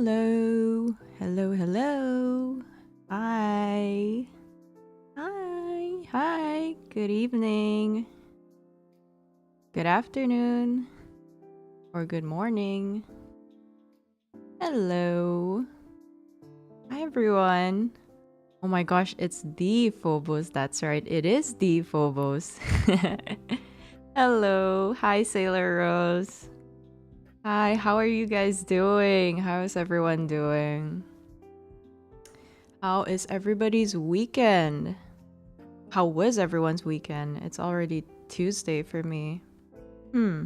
Hello. Hello, hello. Hi. Hi. Hi. Good evening. Good afternoon. Or good morning. Hello. Hi, everyone. Oh my gosh, it's the Phobos. That's right. It is the Phobos. Hello. Hi, Sailor Rose. Hi, how are you guys doing? How is everyone doing? How is everybody's weekend? How was everyone's weekend? It's already Tuesday for me. Hmm.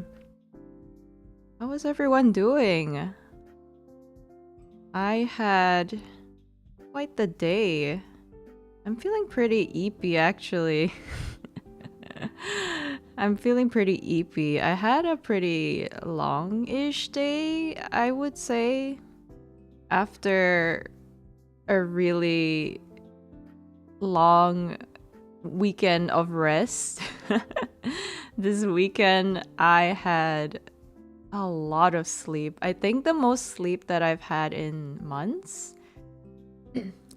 How was everyone doing? I had quite the day. I'm feeling pretty eepy actually. I'm feeling pretty eepy. I had a pretty long-ish day, I would say, after a really long weekend of rest. This weekend, I had a lot of sleep. I think the most sleep that I've had in months.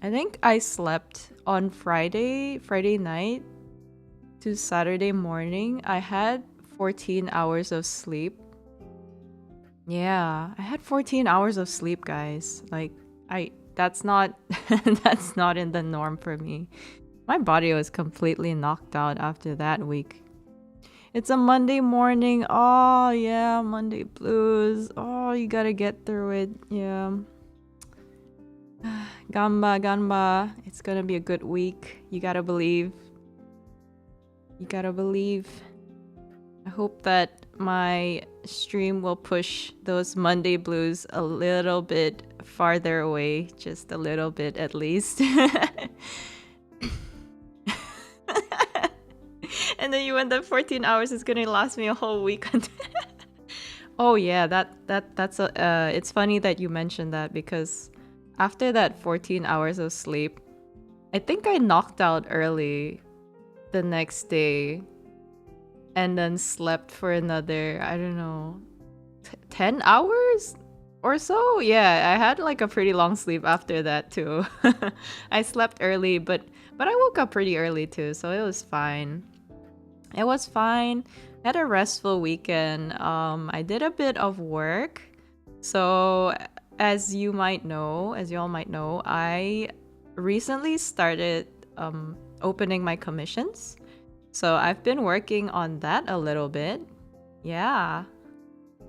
I think I slept on Friday night to Saturday morning. I had 14 hours of sleep. Yeah, I had 14 hours of sleep, guys. Like that's not that's not in the norm for me. My body was completely knocked out after that week. It's a Monday morning. Oh, yeah, Monday blues. Oh, you gotta get through it. Yeah. Gamba, gamba. It's gonna be a good week. You gotta believe. You gotta believe. I hope that my stream will push those Monday blues a little bit farther away. Just a little bit at least. And then you went that 14 hours is gonna last me a whole week. Oh yeah, that's a it's funny that you mentioned that because after that 14 hours of sleep, I think I knocked out early the next day and then slept for another, I don't know, 10 hours or so. Yeah, I had like a pretty long sleep after that too. I slept early, but I woke up pretty early too, so it was fine. It was fine. I had a restful weekend. I did a bit of work. So, as you all might know, I recently started opening my commissions. So, I've been working on that a little bit. Yeah,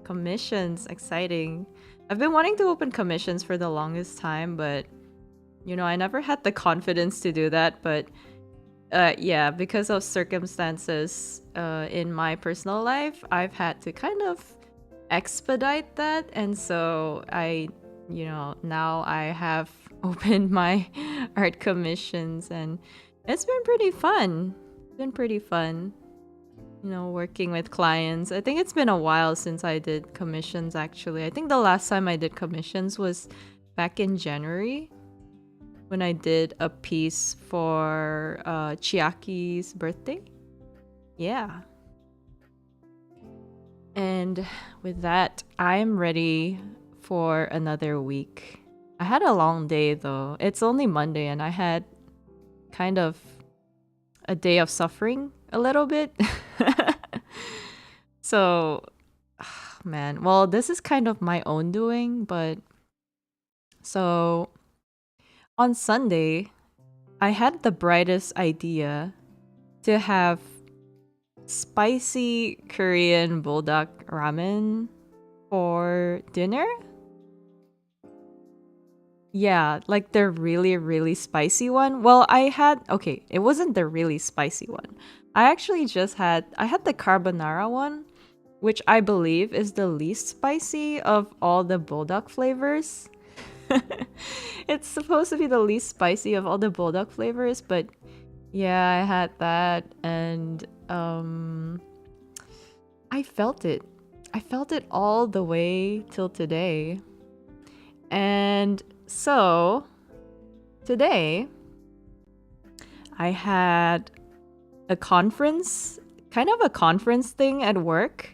commissions, exciting. I've been wanting to open commissions for the longest time, but I never had the confidence to do that. But yeah, because of circumstances in my personal life, I've had to kind of expedite that. And so now I have opened my art commissions and it's been pretty fun. It's been pretty fun, working with clients. I think it's been a while since I did commissions actually. I think the last time I did commissions was back in January when I did a piece for Chiaki's birthday. Yeah. And with that, I'm ready for another week. I had a long day though. It's only Monday and I had kind of a day of suffering a little bit. So, man, well, this is kind of my own doing, but so on Sunday, I had the brightest idea to have spicy Korean bulldog ramen for dinner. Yeah, like the really, really spicy one. Well, okay, it wasn't the really spicy one. I had the carbonara one, which I believe is the least spicy of all the bulldog flavors. It's supposed to be the least spicy of all the bulldog flavors, but yeah, I had that and I felt it. I felt it all the way till today. And so today I had a conference, kind of a conference thing at work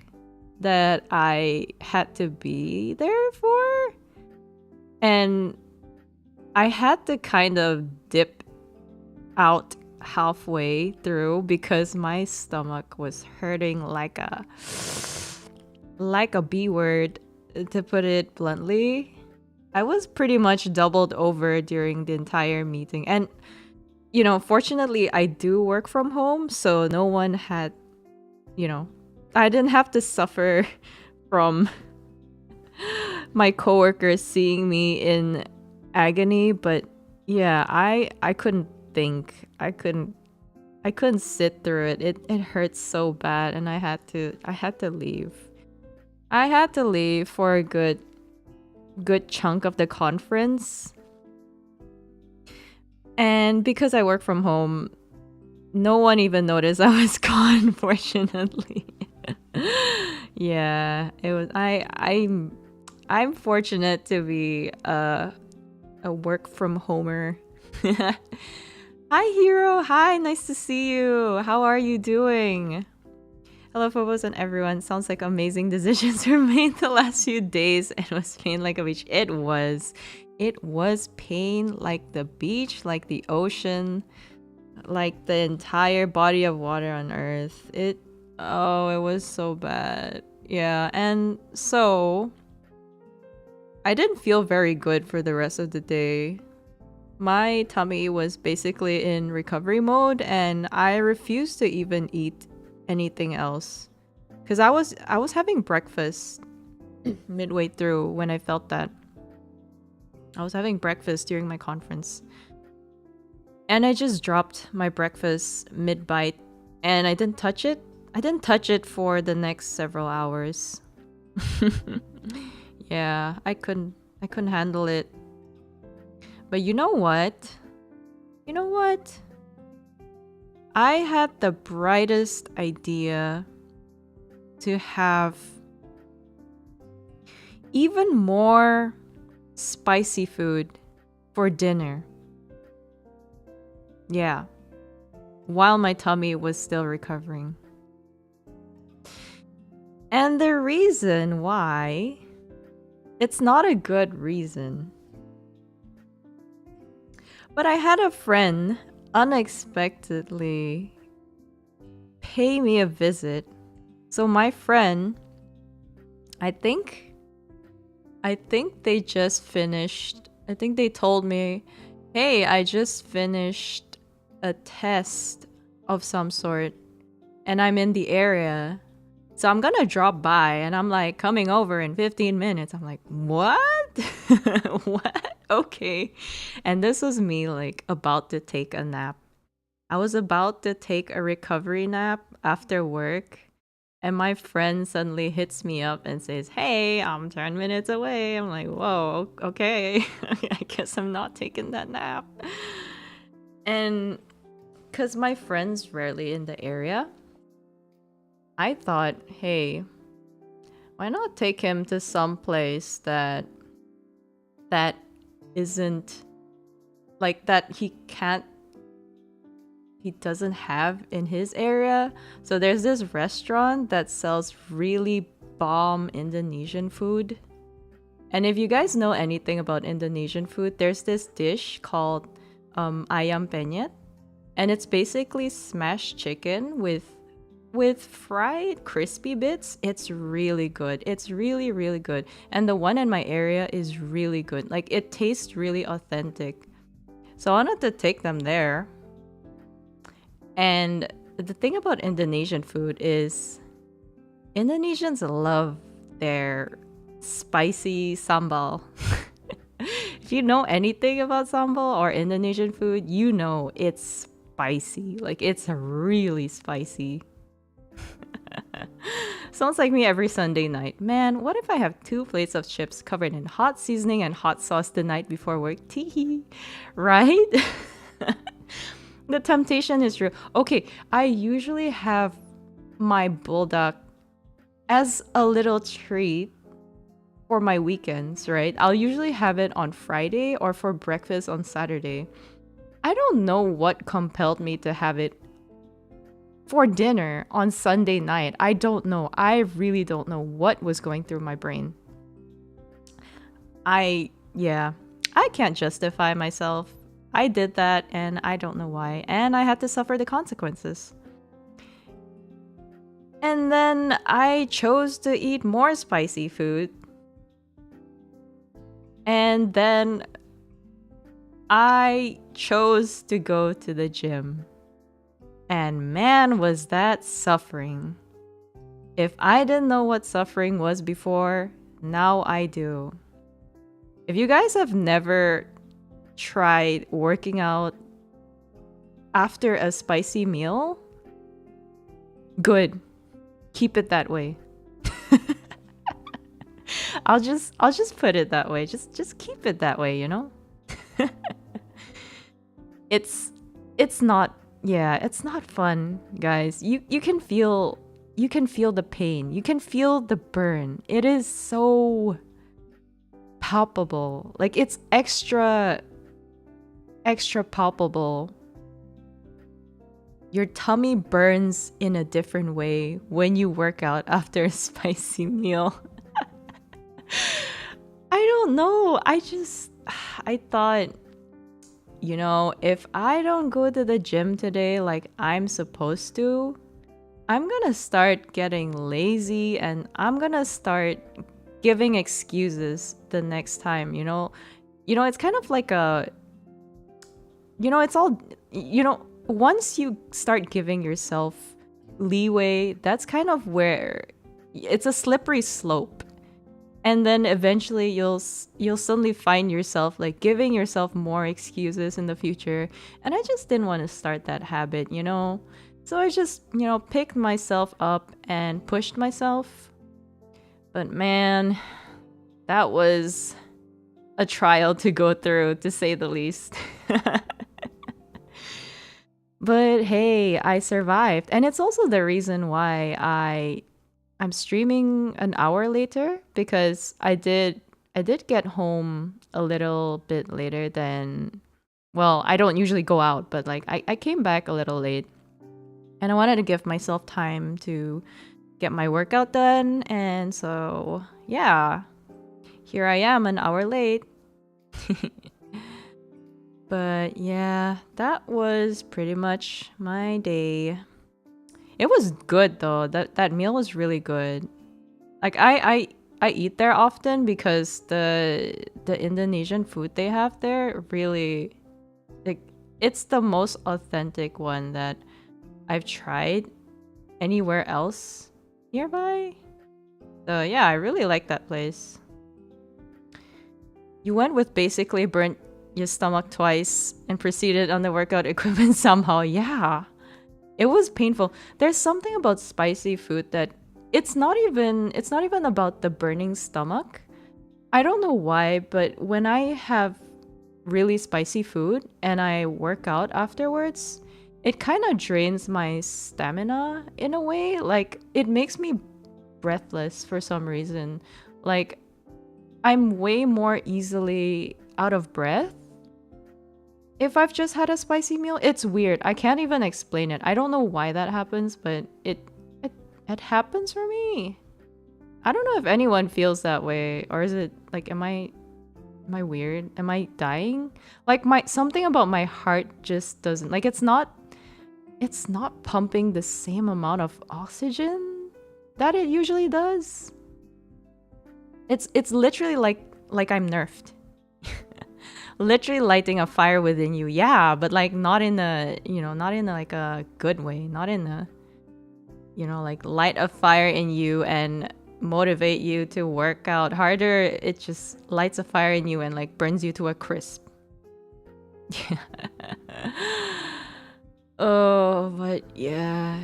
that I had to be there for. And I had to kind of dip out halfway through because my stomach was hurting like a B word, to put it bluntly. I was pretty much doubled over during the entire meeting. And fortunately I do work from home, so no one had, you know, I didn't have to suffer from my coworkers seeing me in agony. But yeah, I couldn't think. I couldn't sit through it. It hurts so bad, and I had to leave. I had to leave for a good chunk of the conference. And because I work from home, no one even noticed I was gone, fortunately. Yeah, it was I'm fortunate to be a work from homer. Hi Hero, hi, nice to see you. How are you doing? Hello Phobos and everyone. Sounds like amazing decisions were made the last few days and was pain like a beach. It was. It was pain like the beach, like the ocean, like the entire body of water on Earth. It was so bad. Yeah, and so I didn't feel very good for the rest of the day. My tummy was basically in recovery mode, and I refused to even eat anything else because I was having breakfast midway through when I felt that. I was having breakfast during my conference, and I just dropped my breakfast mid bite, and I didn't touch it. I didn't touch it for the next several hours. Yeah, I couldn't handle it. But you know what? You know what? I had the brightest idea to have even more spicy food for dinner. Yeah, while my tummy was still recovering. And the reason why, it's not a good reason. But I had a friend unexpectedly pay me a visit. So my friend, I think they just finished. I think they told me, "Hey, I just finished a test of some sort and I'm in the area. So I'm gonna drop by," and I'm like, "Coming over in 15 minutes." I'm like, "What?" What? Okay. And this was me like about to take a nap. I was about to take a recovery nap after work, and my friend suddenly hits me up and says, "Hey, I'm 10 minutes away." I'm like, "Whoa, okay." I guess I'm not taking that nap. And because my friend's rarely in the area, I thought, hey, why not take him to some place that isn't like that he doesn't have in his area. So there's this restaurant that sells really bomb Indonesian food. And if you guys know anything about Indonesian food, there's this dish called ayam penyet, and it's basically smashed chicken with fried crispy bits. It's really good. It's really, really good. And the one in my area is really good. Like, it tastes really authentic. So I wanted to take them there. And the thing about Indonesian food is Indonesians love their spicy sambal. If you know anything about sambal or Indonesian food, you know it's spicy. Like, it's really spicy. Sounds like me every Sunday night. Man, what if I have 2 plates of chips covered in hot seasoning and hot sauce the night before work? Teehee. Right? The temptation is real. Okay, I usually have my bulldog as a little treat for my weekends, right? I'll usually have it on Friday or for breakfast on Saturday. I don't know what compelled me to have it for dinner on Sunday night. I don't know. I really don't know what was going through my brain. I yeah, I can't justify myself. I did that and I don't know why, and I had to suffer the consequences. And then I chose to eat more spicy food. And then I chose to go to the gym. And man, was that suffering. If I didn't know what suffering was before, now I do. If you guys have never tried working out after a spicy meal, good. Keep it that way. I'll just put it that way. Just keep it that way, you know? it's it's not yeah, it's not fun, guys. You can feel the pain. You can feel the burn. It is so palpable. Like it's extra palpable. Your tummy burns in a different way when you work out after a spicy meal. I don't know. I thought, if I don't go to the gym today like I'm supposed to, I'm gonna start getting lazy and I'm gonna start giving excuses the next time, it's kind of like it's all, once you start giving yourself leeway, that's kind of where it's a slippery slope. And then eventually you'll suddenly find yourself like giving yourself more excuses in the future. And I just didn't want to start that habit, So I just, picked myself up and pushed myself. But man, that was a trial to go through, to say the least. But hey, I survived. And it's also the reason why I'm streaming an hour later, because I did get home a little bit later than, well, I don't usually go out, but like I came back a little late. And I wanted to give myself time to get my workout done, and so yeah, here I am an hour late. But yeah, that was pretty much my day. It was good though. That meal was really good. Like I eat there often because the Indonesian food they have there really, like, it's the most authentic one that I've tried anywhere else nearby. So yeah, I really like that place. You went with basically burnt your stomach twice and proceeded on the workout equipment somehow. Yeah. It was painful. There's something about spicy food that it's not even about the burning stomach. I don't know why, but when I have really spicy food and I work out afterwards, it kind of drains my stamina in a way. Like it makes me breathless for some reason. Like I'm way more easily out of breath if I've just had a spicy meal. It's weird. I can't even explain it. I don't know why that happens, but it happens for me. I don't know if anyone feels that way, or is it like, am I weird? Am I dying? Like something about my heart just doesn't, like, it's not pumping the same amount of oxygen that it usually does. It's literally like I'm nerfed. Literally lighting a fire within you. Yeah, but like not in a, not in like a good way. Not in a, like light a fire in you and motivate you to work out harder. It just lights a fire in you and like burns you to a crisp. Oh, but yeah.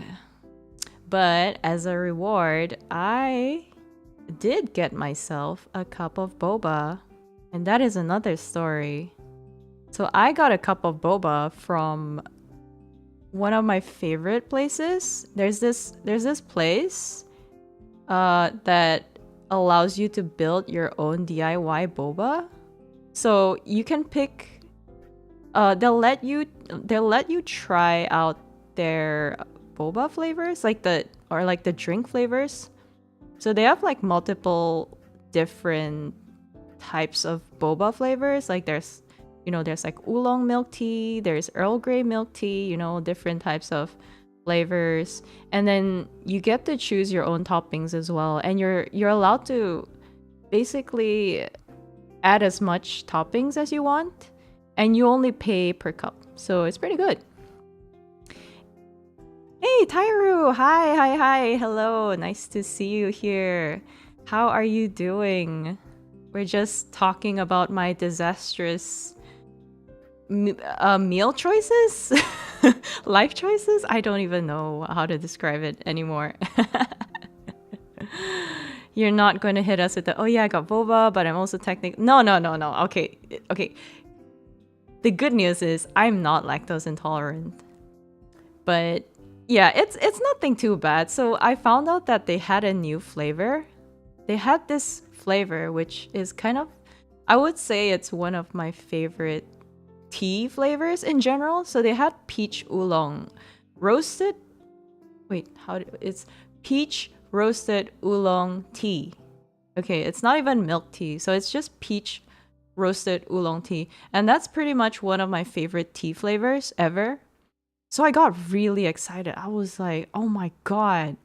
But as a reward, I did get myself a cup of boba. And that is another story. So I got a cup of boba from one of my favorite places. There's this place that allows you to build your own DIY boba. So you can pick, they'll let you try out their boba flavors, like the drink flavors. So they have like multiple different types of boba flavors. Like there's like oolong milk tea, there's Earl Grey milk tea, different types of flavors. And then you get to choose your own toppings as well. And you're allowed to basically add as much toppings as you want, and you only pay per cup. So it's pretty good. Hey, Tyru! Hi! Hello, nice to see you here. How are you doing? We're just talking about my disastrous meal choices? Life choices? I don't even know how to describe it anymore. You're not going to hit us with the, oh yeah, I got boba, but I'm also technically... No. Okay. The good news is I'm not lactose intolerant. But yeah, it's nothing too bad. So I found out that they had a new flavor. They had this flavor, which is kind of... I would say it's one of my favorite tea flavors in general. So they had peach oolong roasted... Wait, it's peach roasted oolong tea. Okay, it's not even milk tea, so it's just peach roasted oolong tea. And that's pretty much one of my favorite tea flavors ever. So I got really excited. I was like, oh my god,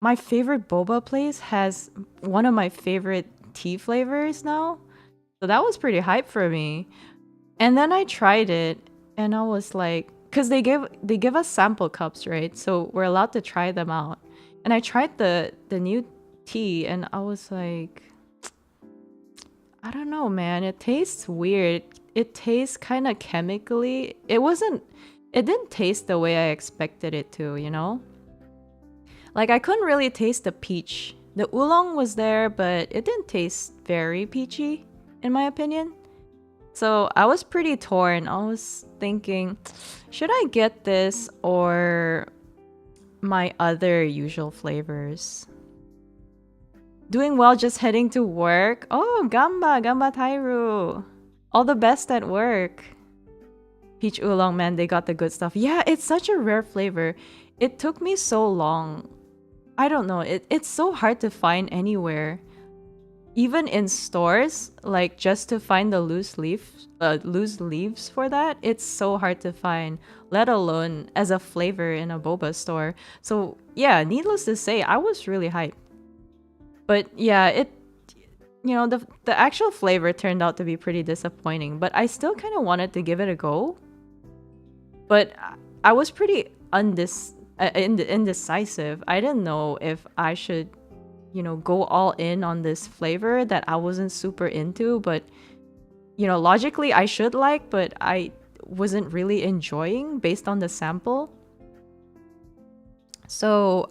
my favorite boba place has one of my favorite tea flavors now. So that was pretty hype for me. And then I tried it and I was like, because they give us sample cups, right? So we're allowed to try them out. And I tried the new tea and I was like, I don't know, man. It tastes weird. It tastes kind of chemically. It didn't taste the way I expected it to, Like I couldn't really taste the peach. The oolong was there, but it didn't taste very peachy, in my opinion. So I was pretty torn. I was thinking, should I get this or my other usual flavors? Doing well, just heading to work. Oh, Gamba Tairu. All the best at work. Peach oolong, man, they got the good stuff. Yeah, it's such a rare flavor. It took me so long. I don't know. It's so hard to find anywhere. Even in stores, like just to find the loose leaves for that, it's so hard to find, let alone as a flavor in a boba store. So yeah, needless to say, I was really hyped. But yeah, the actual flavor turned out to be pretty disappointing, but I still kind of wanted to give it a go. But I was pretty indecisive. I didn't know if I should go all in on this flavor that I wasn't super into, but logically I should like, but I wasn't really enjoying based on the sample. So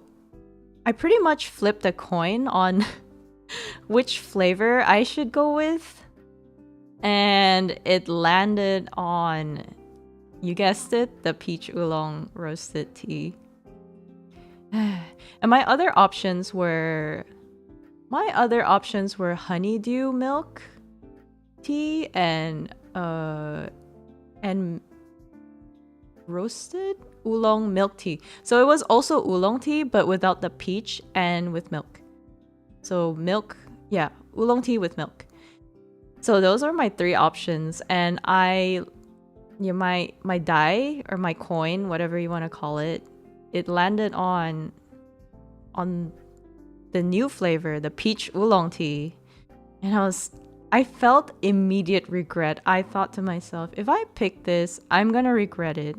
I pretty much flipped a coin on which flavor I should go with, and it landed on, you guessed it, the peach oolong roasted tea. And my other options were honeydew milk tea and roasted oolong milk tea. So it was also oolong tea but without the peach and with milk. So milk, yeah, oolong tea with milk. So those are my three options, and my die or my coin, whatever you want to call it, it landed on the new flavor, the peach oolong tea. And I felt immediate regret. I thought to myself, if I pick this, I'm gonna regret it.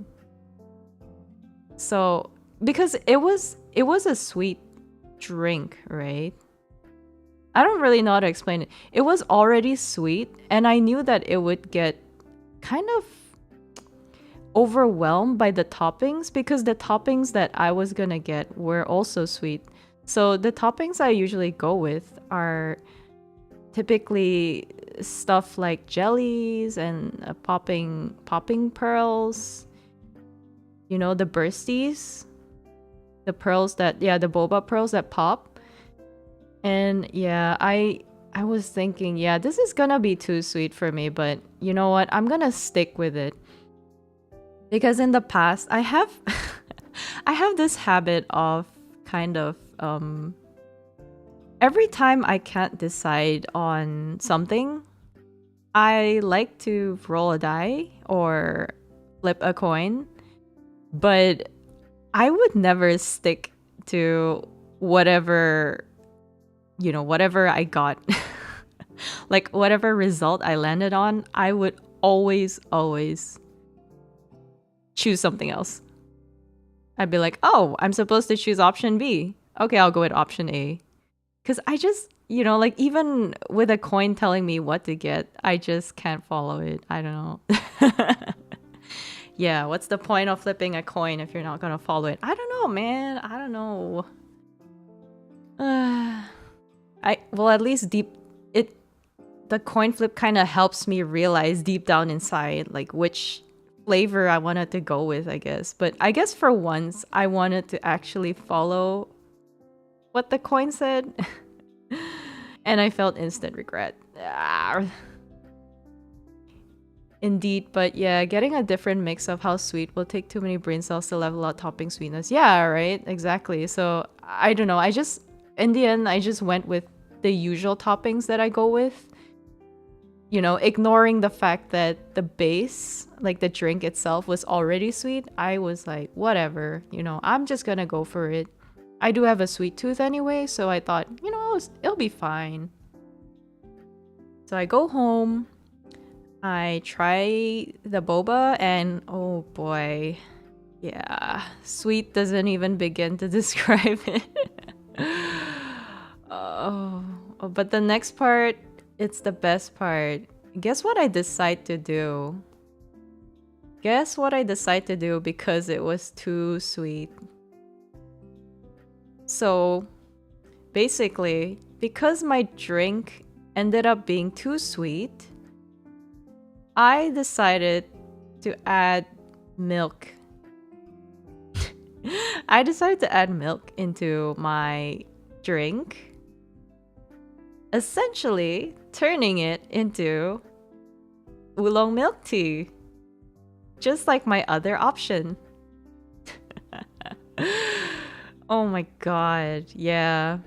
So because it was a sweet drink, right? I don't really know how to explain it. It was already sweet, and I knew that it would get kind of overwhelmed by the toppings, because the toppings that I was gonna get were also sweet. So the toppings I usually go with are typically stuff like jellies and popping pearls. The bursties, the pearls the boba pearls that pop. And yeah, I was thinking, yeah, this is gonna be too sweet for me, but you know what? I'm gonna stick with it. Because in the past, I have this habit of kind of every time I can't decide on something, I like to roll a die or flip a coin, but I would never stick to whatever, whatever I got. Like whatever result I landed on, I would always choose something else. I'd be like, oh, I'm supposed to choose option B. Okay, I'll go with option A. Because I just, like even with a coin telling me what to get, I just can't follow it. I don't know. Yeah, what's the point of flipping a coin if you're not gonna follow it? I don't know, man. I don't know. At least the coin flip kind of helps me realize deep down inside like which flavor I wanted to go with, I guess. But I guess for once I wanted to actually follow what the coin said. And I felt instant regret. Indeed, but yeah, getting a different mix of how sweet will take too many brain cells to level out topping sweetness. Yeah, right, exactly. So I don't know. In the end, I just went with the usual toppings that I go with. Ignoring the fact that the base, like the drink itself, was already sweet. I was like, whatever, I'm just gonna go for it. I do have a sweet tooth anyway, so I thought, it'll be fine. So I go home. I try the boba and oh boy. Yeah, sweet doesn't even begin to describe it. Oh, but the next part, it's the best part. Guess what I decide to do? Guess what I decide to do because it was too sweet. So, basically, because my drink ended up being too sweet, I decided to add milk. I decided to add milk into my drink, essentially turning it into oolong milk tea, just like my other option. Oh my god, yeah.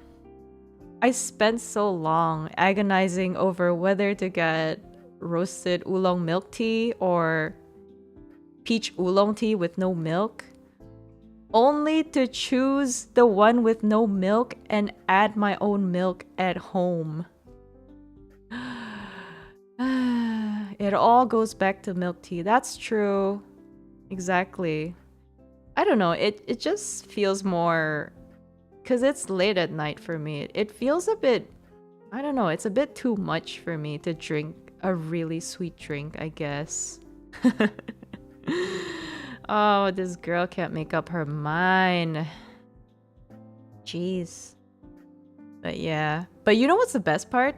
I spent so long agonizing over whether to get roasted oolong milk tea or peach oolong tea with no milk, only to choose the one with no milk and add my own milk at home. It all goes back to milk tea. That's true. Exactly. I don't know. It just feels more, because it's late at night for me. It feels a bit, I don't know, it's a bit too much for me to drink a really sweet drink, I guess. Oh, this girl can't make up her mind. Jeez. But yeah. But you know what's the best part?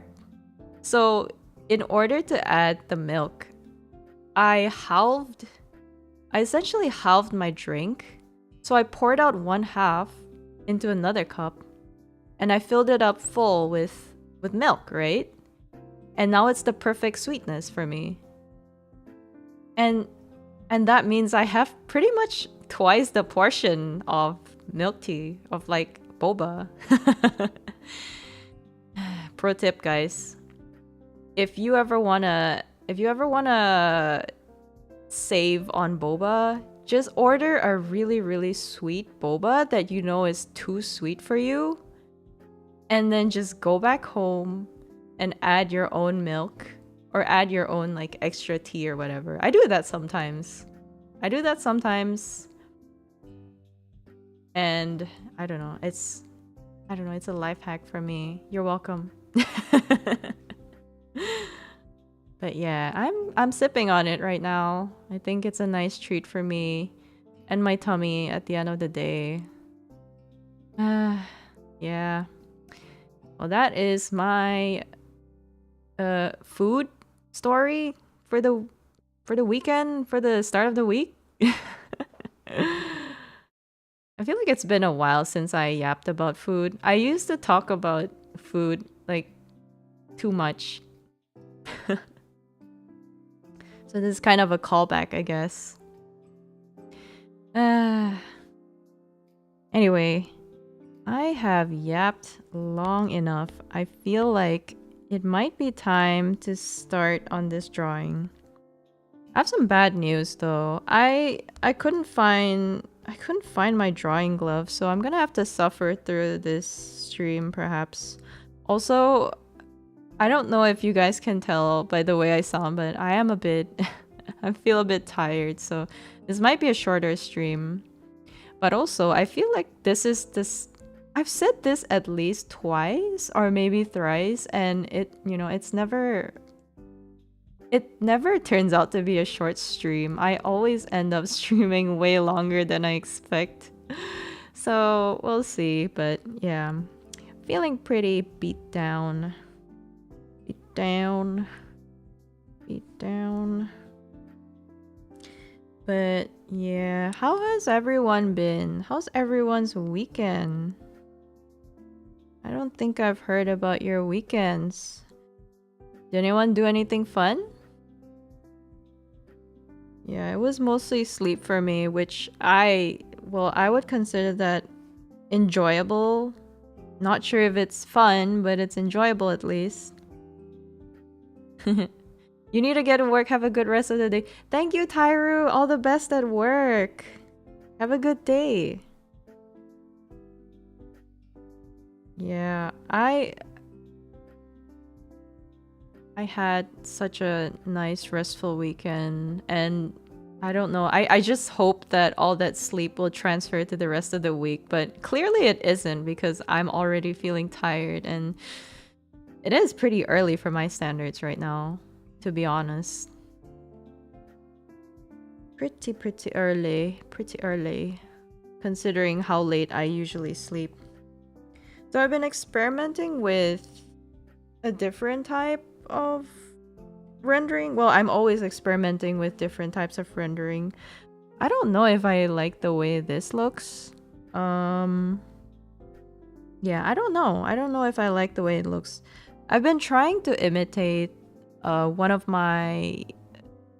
So, in order to add the milk, I essentially halved my drink. So I poured out one half into another cup and I filled it up full with milk, right? And now it's the perfect sweetness for me. And that means I have pretty much twice the portion of milk tea, of like boba. Pro tip, guys. If you ever wanna save on boba, just order a really, really sweet boba that you know is too sweet for you. And then just go back home and add your own milk or add your own like extra tea or whatever. I do that sometimes. And I don't know, it's a life hack for me. You're welcome. But yeah, I'm sipping on it right now. I think it's a nice treat for me and my tummy at the end of the day. Yeah. Well, that is my food story for the weekend, for the start of the week. I feel like it's been a while since I yapped about food. I used to talk about food like too much. So this is kind of a callback, I guess. Anyway, I have yapped long enough. I feel like It might be time to start on this drawing. I have some bad news though. I couldn't find my drawing glove, so I'm gonna have to suffer through this stream perhaps. Also, I don't know if you guys can tell by the way I sound, but I am a bit I feel a bit tired, so this might be a shorter stream. But also, I feel like this I've said this at least twice or maybe thrice, and it never turns out to be a short stream. I always end up streaming way longer than I expect. So we'll see, but yeah, feeling pretty beat down. Beat down. Beat down. But yeah, how has everyone been? How's everyone's weekend? I don't think I've heard about your weekends. Did anyone do anything fun? Yeah, it was mostly sleep for me, which I would consider that enjoyable. Not sure if it's fun, but it's enjoyable at least. You need to get to work. Have a good rest of the day. Thank you, Tyru. All the best at work. Have a good day. Yeah, I had such a nice restful weekend, and I don't know. I just hope that all that sleep will transfer to the rest of the week, but clearly it isn't because I'm already feeling tired, and it is pretty early for my standards right now, to be honest. Pretty early. Pretty early, considering how late I usually sleep. So I've been experimenting with a different type of rendering. Well, I'm always experimenting with different types of rendering. I don't know if I like the way this looks. Yeah, I don't know. I don't know if I like the way it looks. I've been trying to imitate one of my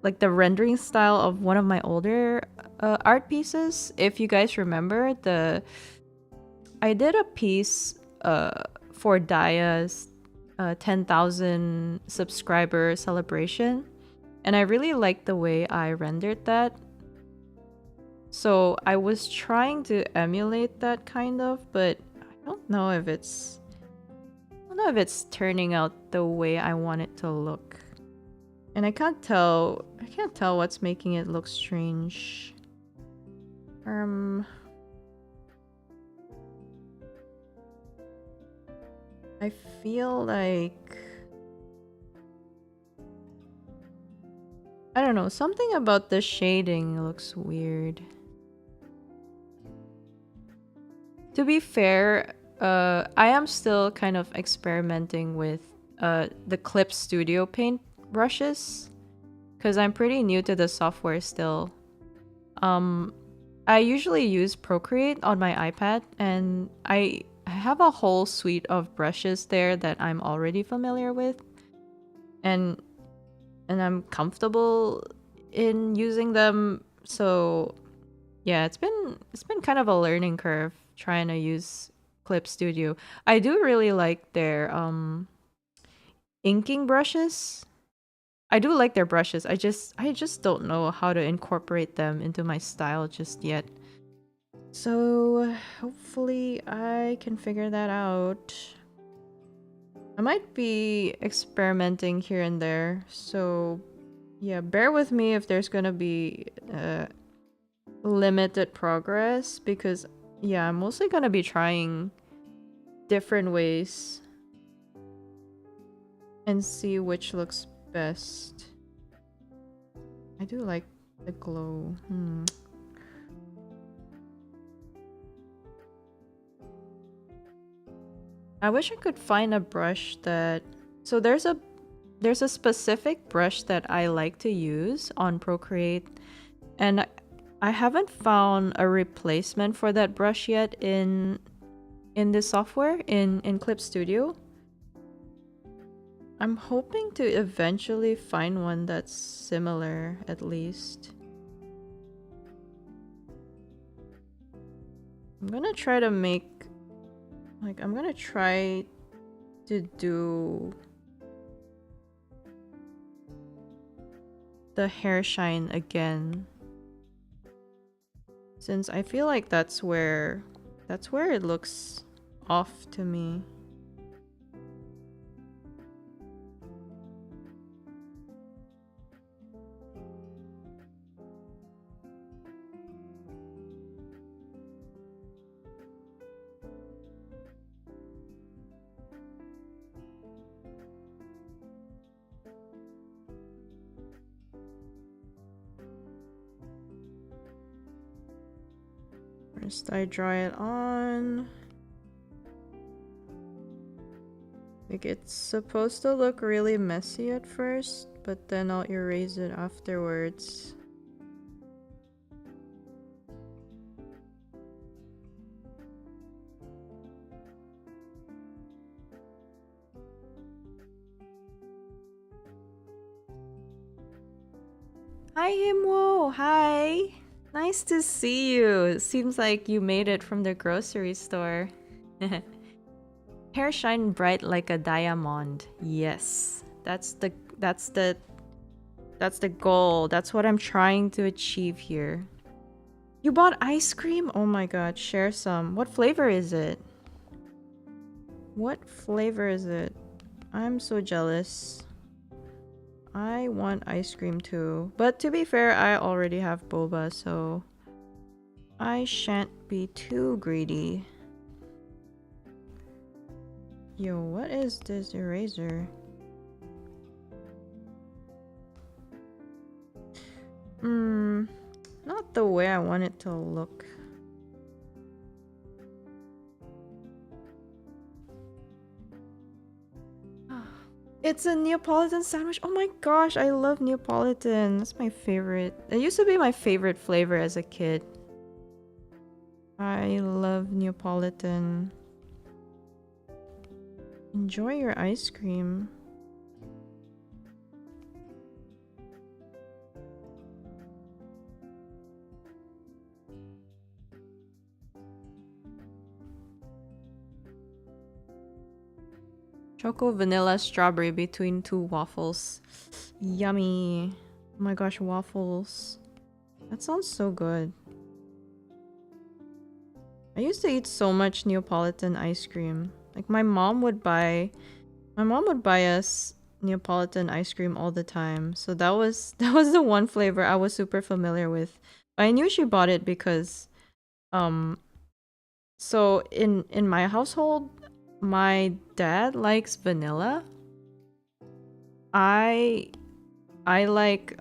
like the rendering style of one of my older art pieces. If you guys remember, the I did a piece for Daya's 10,000 subscriber celebration, and I really liked the way I rendered that. So I was trying to emulate that kind of, but I don't know if it's turning out the way I want it to look. And I can't tell what's making it look strange. I feel like I don't know, something about the shading looks weird. To be fair, I am still kind of experimenting with the Clip Studio Paint brushes because I'm pretty new to the software still. I usually use Procreate on my iPad, and I have a whole suite of brushes there that I'm already familiar with, and I'm comfortable in using them. So yeah, it's been kind of a learning curve trying to use Clip Studio. I do really like their inking brushes. I do like their brushes. I just don't know how to incorporate them into my style just yet. So hopefully I can figure that out. I might be experimenting here and there. So yeah, bear with me if there's gonna be limited progress because yeah, I'm mostly gonna be trying different ways and see which looks best. I do like the glow. I wish I could find a brush that so there's a specific brush that I like to use on Procreate, and I haven't found a replacement for that brush yet in this software in Clip Studio. I'm hoping to eventually find one that's similar at least. I'm gonna try to make I'm gonna try to do the hair shine again. Since I feel like that's where it looks off to me. First I dry it on. Like it's supposed to look really messy at first, but then I'll erase it afterwards. Hi Himwo! Hi! Nice to see you. It seems like you made it from the grocery store. Hair shine bright like a diamond. Yes. That's the goal. That's what I'm trying to achieve here. You bought ice cream? Oh my god, share some. What flavor is it? What flavor is it? I'm so jealous. I want ice cream too. But to be fair, I already have boba, so I shan't be too greedy. Yo, what is this eraser? Not the way I want it to look. It's a Neapolitan sandwich. Oh my gosh, I love Neapolitan. That's my favorite. It used to be my favorite flavor as a kid. I love Neapolitan. Enjoy your ice cream. Choco vanilla strawberry between two waffles. Yummy. Oh my gosh, waffles. That sounds so good. I used to eat so much Neapolitan ice cream. Like my mom would buy us Neapolitan ice cream all the time. So that was the one flavor I was super familiar with. I knew she bought it because so in my household, my dad likes vanilla. I like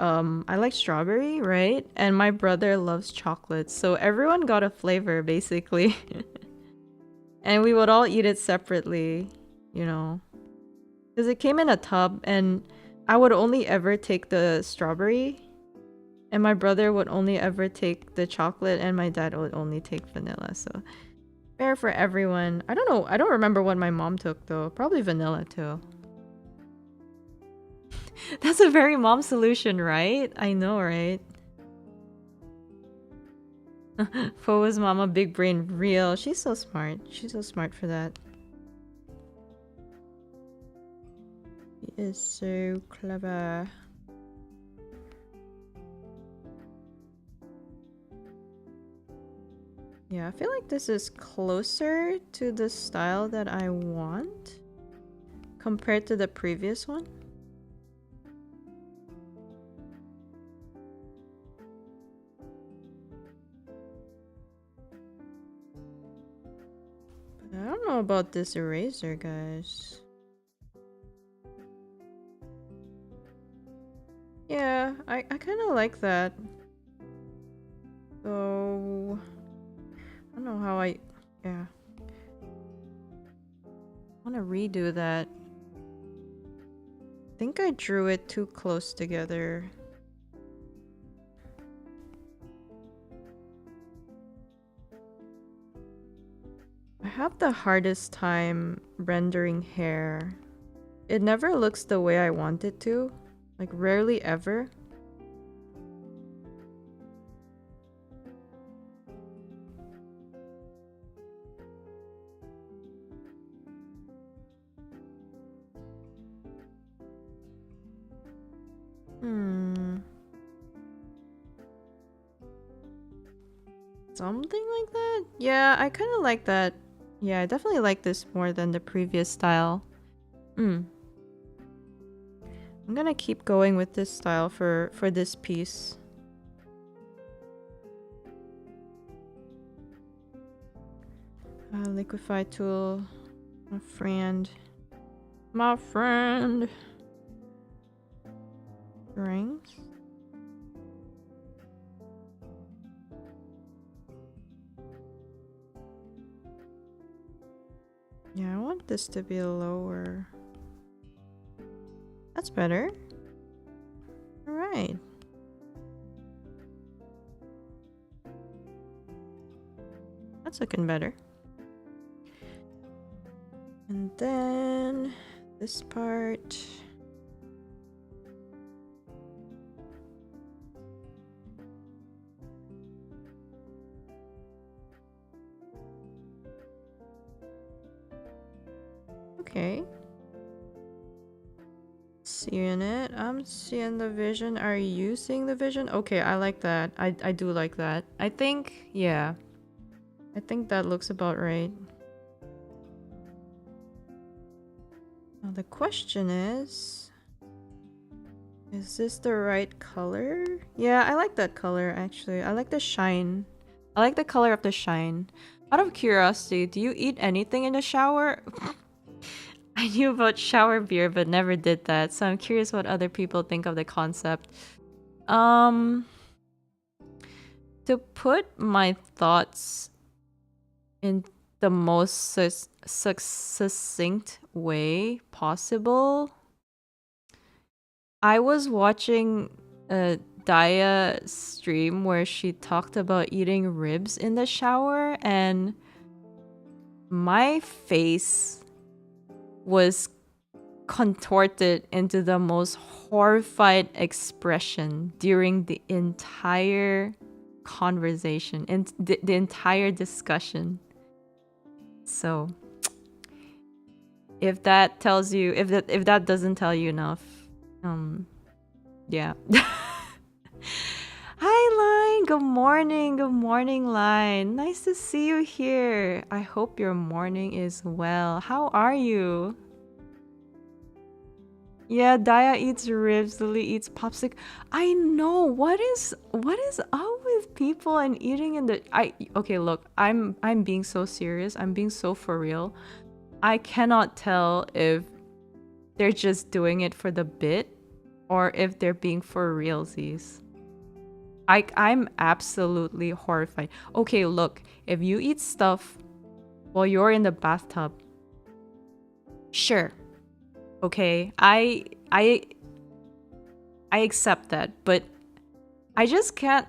strawberry, right? And my brother loves chocolate. So everyone got a flavor basically. And we would all eat it separately, you know. Because it came in a tub and I would only ever take the strawberry and my brother would only ever take the chocolate and my dad would only take vanilla. So fair for everyone. I don't know. I don't remember what my mom took though. Probably vanilla too. That's a very mom solution, right? I know, right? Fo's mama, big brain, real. She's so smart. She's so smart for that. He is so clever. Yeah, I feel like this is closer to the style that I want compared to the previous one. But I don't know about this eraser, guys. Yeah, I kind of like that. So I don't know how yeah. I want to redo that. I think I drew it too close together. I have the hardest time rendering hair. It never looks the way I want it to. Like rarely ever. Something like that? Yeah, I kind of like that. Yeah, I definitely like this more than the previous style. I'm gonna keep going with this style for this piece. Liquify tool. My friend. My friend. Rings. Yeah, I want this to be lower. That's better. Alright. That's looking better. And then this part. Okay. Seeing it. I'm seeing the vision. Are you seeing the vision? Okay, I like that. I do like that. I think, yeah. I think that looks about right. Now the question is this the right color? Yeah, I like that color actually. I like the shine. I like the color of the shine. Out of curiosity, do you eat anything in the shower? I knew about shower beer but never did that, so I'm curious what other people think of the concept. To put my thoughts in the most succinct way possible, I was watching a Daya stream where she talked about eating ribs in the shower, and my face was contorted into the most horrified expression during the entire conversation and the entire discussion. So if that tells you, if that doesn't tell you enough, yeah. Hi, Line. Good morning. Good morning, Line. Nice to see you here. I hope your morning is well. How are you? Yeah, Daya eats ribs, Lily eats popsicle. I know. What is up with people and eating in the okay, look. I'm being so serious. I'm being so for real. I cannot tell if they're just doing it for the bit or if they're being for realsies. I'm absolutely horrified. Okay, look. If you eat stuff while you're in the bathtub, sure. Okay, I accept that, but I just can't,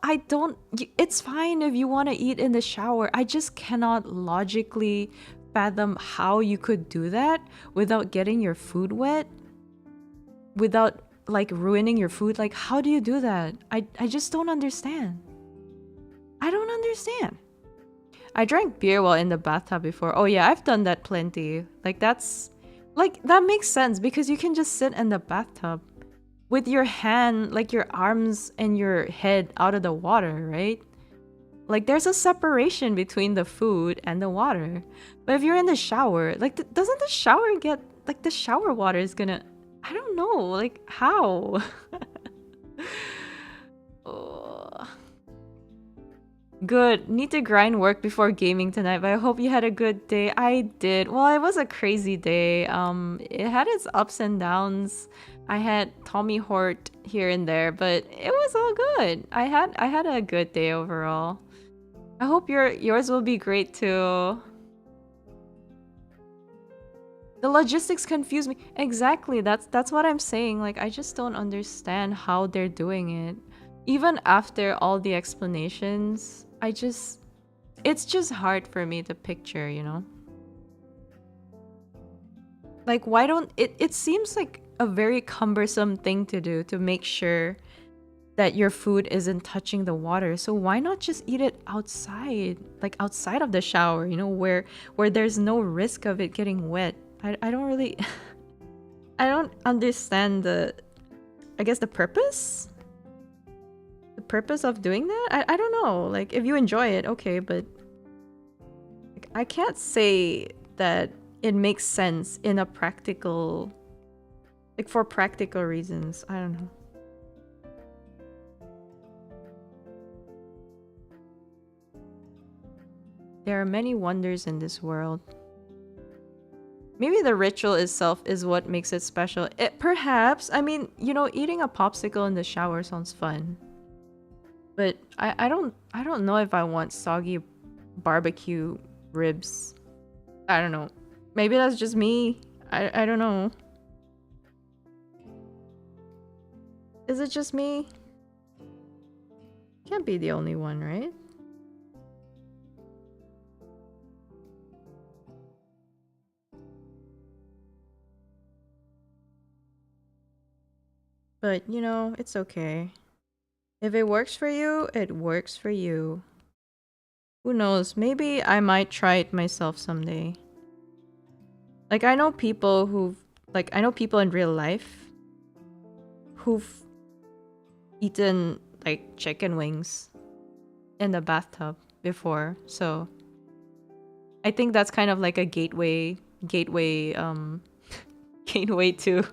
I don't, it's fine if you want to eat in the shower. I just cannot logically fathom how you could do that without getting your food wet, without like ruining your food. Like, how do you do that? I just don't understand. I don't understand. I drank beer while in the bathtub before. Oh yeah, I've done that plenty. Like that makes sense because you can just sit in the bathtub with your hand, like your arms and your head out of the water, right? Like there's a separation between the food and the water. But if you're in the shower, like doesn't the shower get, like the shower water is gonna, I don't know, like how? Oh. Good. Need to grind work before gaming tonight, but I hope you had a good day. I did. Well, it was a crazy day. It had its ups and downs. I had Tommy Hort here and there, but it was all good. I had a good day overall. I hope yours will be great too. The logistics confuse me. Exactly. That's what I'm saying. Like I just don't understand how they're doing it. Even after all the explanations, it's just hard for me to picture, Like why don't it seems like a very cumbersome thing to do to make sure that your food isn't touching the water. So why not just eat it outside, like outside of the shower, where there's no risk of it getting wet. I don't really I don't understand the purpose purpose of doing that? I don't know. Like, if you enjoy it, okay, but like, I can't say that it makes sense in a practical, like for practical reasons. I don't know. There are many wonders in this world. Maybe the ritual itself is what makes it special. It perhaps, I mean, you know, eating a popsicle in the shower sounds fun. But I don't know if I want soggy barbecue ribs. I don't know. Maybe that's just me. I don't know. Is it just me? Can't be the only one, right? But, you know, it's okay. If it works for you, it works for you. Who knows? Maybe I might try it myself someday. Like, I know people who've... Like, I know people in real life who've eaten, like, chicken wings in the bathtub before. So, I think that's kind of like a gateway, gateway to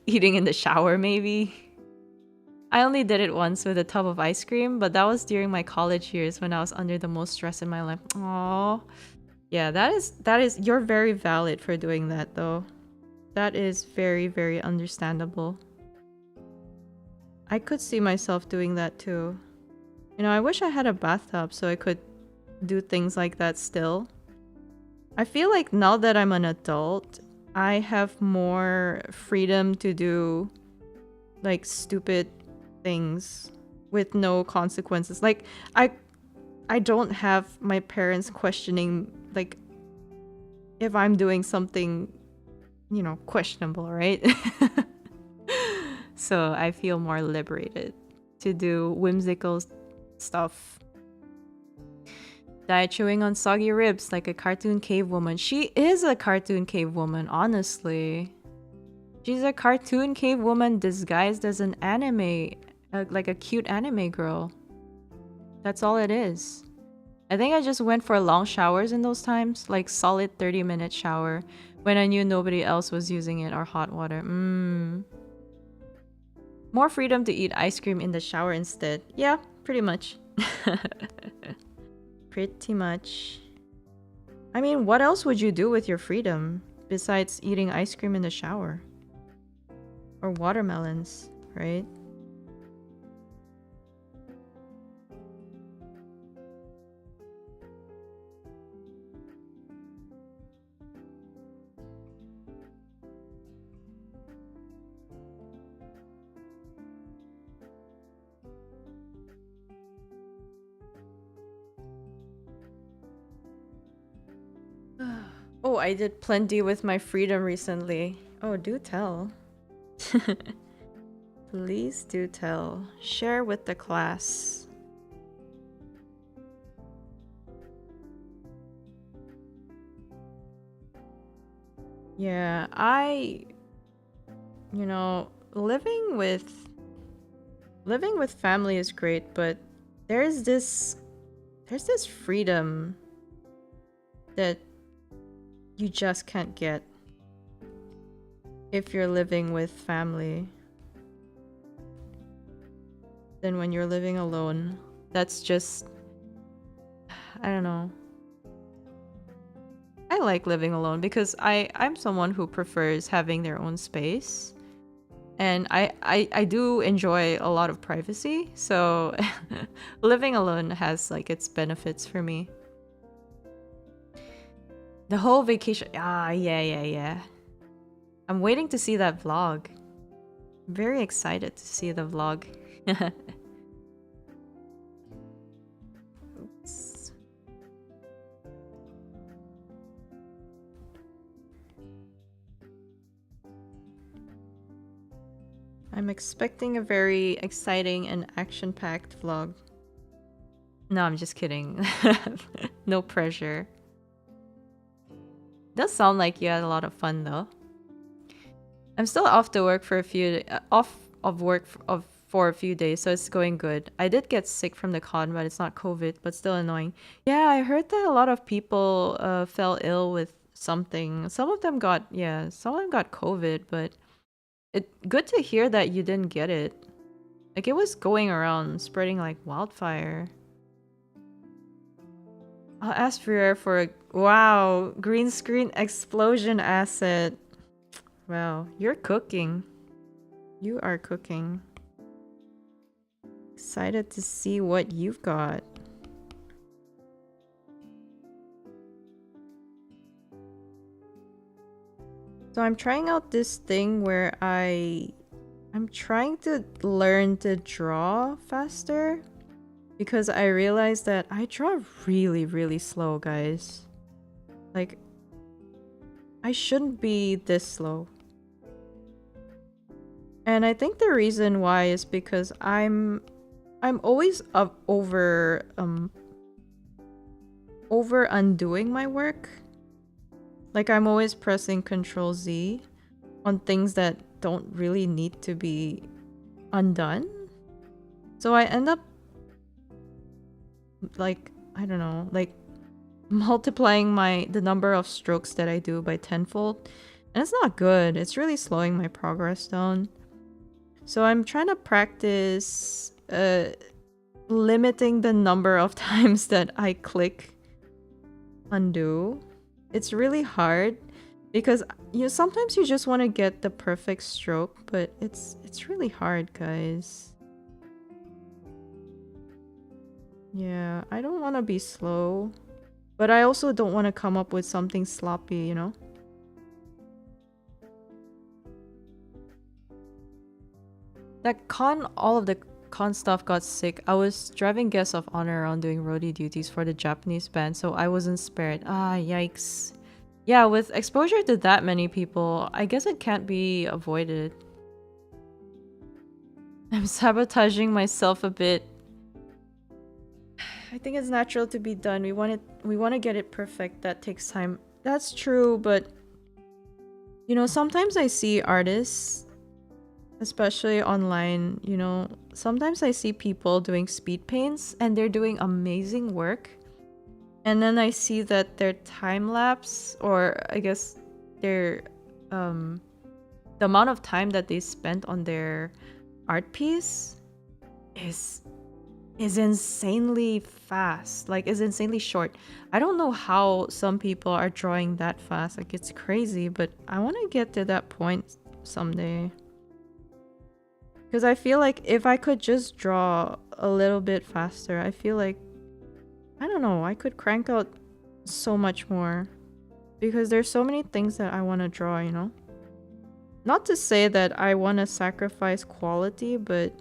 eating in the shower, maybe. I only did it once with a tub of ice cream, but that was during my college years when I was under the most stress in my life. Aww. Yeah, that is you're very valid for doing that though. That is very, very understandable. I could see myself doing that too. You know, I wish I had a bathtub so I could do things like that still. I feel like now that I'm an adult, I have more freedom to do like stupid things with no consequences. Like I don't have my parents questioning like if I'm doing something, you know, questionable, right? So I feel more liberated to do whimsical stuff. Die chewing on soggy ribs like a cartoon cave woman. She is a cartoon cave woman, honestly. She's a cartoon cave woman disguised as an anime, like a cute anime girl. That's all it is. I think I just went for long showers in those times, like solid 30-minute shower, when I knew nobody else was using it or hot water. More freedom to eat ice cream in the shower instead. Yeah, pretty much. Pretty much. I mean, what else would you do with your freedom besides eating ice cream in the shower? Or watermelons, right? Oh, I did plenty with my freedom recently. Oh, do tell. Please do tell. Share with the class. Yeah, you know, living with family is great, but there's this freedom that you just can't get if you're living with family than when you're living alone. That's just, I don't know. I like living alone because I'm someone who prefers having their own space. And I do enjoy a lot of privacy, so living alone has like its benefits for me. The whole vacation, yeah. I'm waiting to see that vlog. I'm very excited to see the vlog. Oops. I'm expecting a very exciting and action-packed vlog. No, I'm just kidding. No pressure. Does sound like you had a lot of fun though. I'm still off to work for a few off of work of for a few days, so it's going good. I did get sick from the con, but it's not COVID, but still annoying. Yeah, I heard that a lot of people fell ill with something. Some of them got COVID, but it good to hear that you didn't get it. Like it was going around spreading like wildfire. I'll ask for a wow, green screen explosion asset. Wow, you're cooking. You are cooking. Excited to see what you've got. So I'm trying out this thing where I'm trying to learn to draw faster because I realized that I draw really, really slow, guys. Like I shouldn't be this slow. And I think the reason why is because I'm always over undoing my work. Like I'm always pressing Control Z on things that don't really need to be undone. So I end up like I don't know, like multiplying the number of strokes that I do by tenfold. And it's not good. It's really slowing my progress down. So I'm trying to practice limiting the number of times that I click undo. It's really hard because sometimes you just want to get the perfect stroke, but it's really hard, guys. Yeah, I don't want to be slow, but I also don't want to come up with something sloppy, you know? All of the con stuff got sick. I was driving guests of honor around doing roadie duties for the Japanese band, so I wasn't spared. Ah, yikes. Yeah, with exposure to that many people, I guess it can't be avoided. I'm sabotaging myself a bit. I think it's natural to be done. We want to get it perfect. That takes time. That's true, but sometimes I see artists, especially online, sometimes I see people doing speed paints and they're doing amazing work. And then I see that their time lapse, or I guess their the amount of time that they spent on their art piece is insanely fast. Like is insanely short. I don't know how some people are drawing that fast. Like it's crazy, but I want to get to that point someday. Because I feel like if I could just draw a little bit faster, I feel like, I don't know, I could crank out so much more. Because there's so many things that I want to draw, Not to say that I want to sacrifice quality, but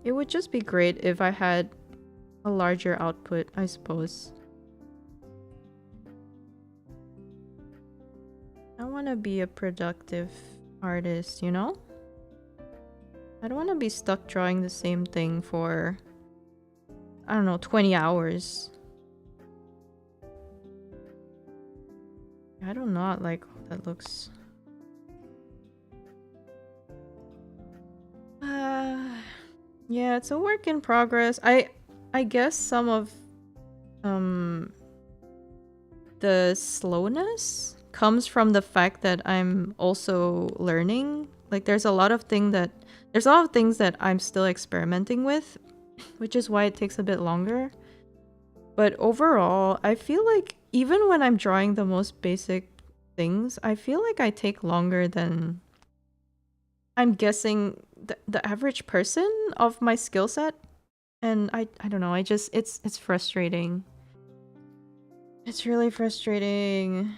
it would just be great if I had a larger output, I suppose. I want to be a productive artist, I don't want to be stuck drawing the same thing for, I don't know, 20 hours. I do not like how that looks. Yeah, it's a work in progress. I guess some of the slowness comes from the fact that I'm also learning. Like there's a lot of things that I'm still experimenting with, which is why it takes a bit longer. But overall, I feel like even when I'm drawing the most basic things, I feel like I take longer than I'm guessing the average person of my skill set. And I don't know, it's frustrating. It's really frustrating.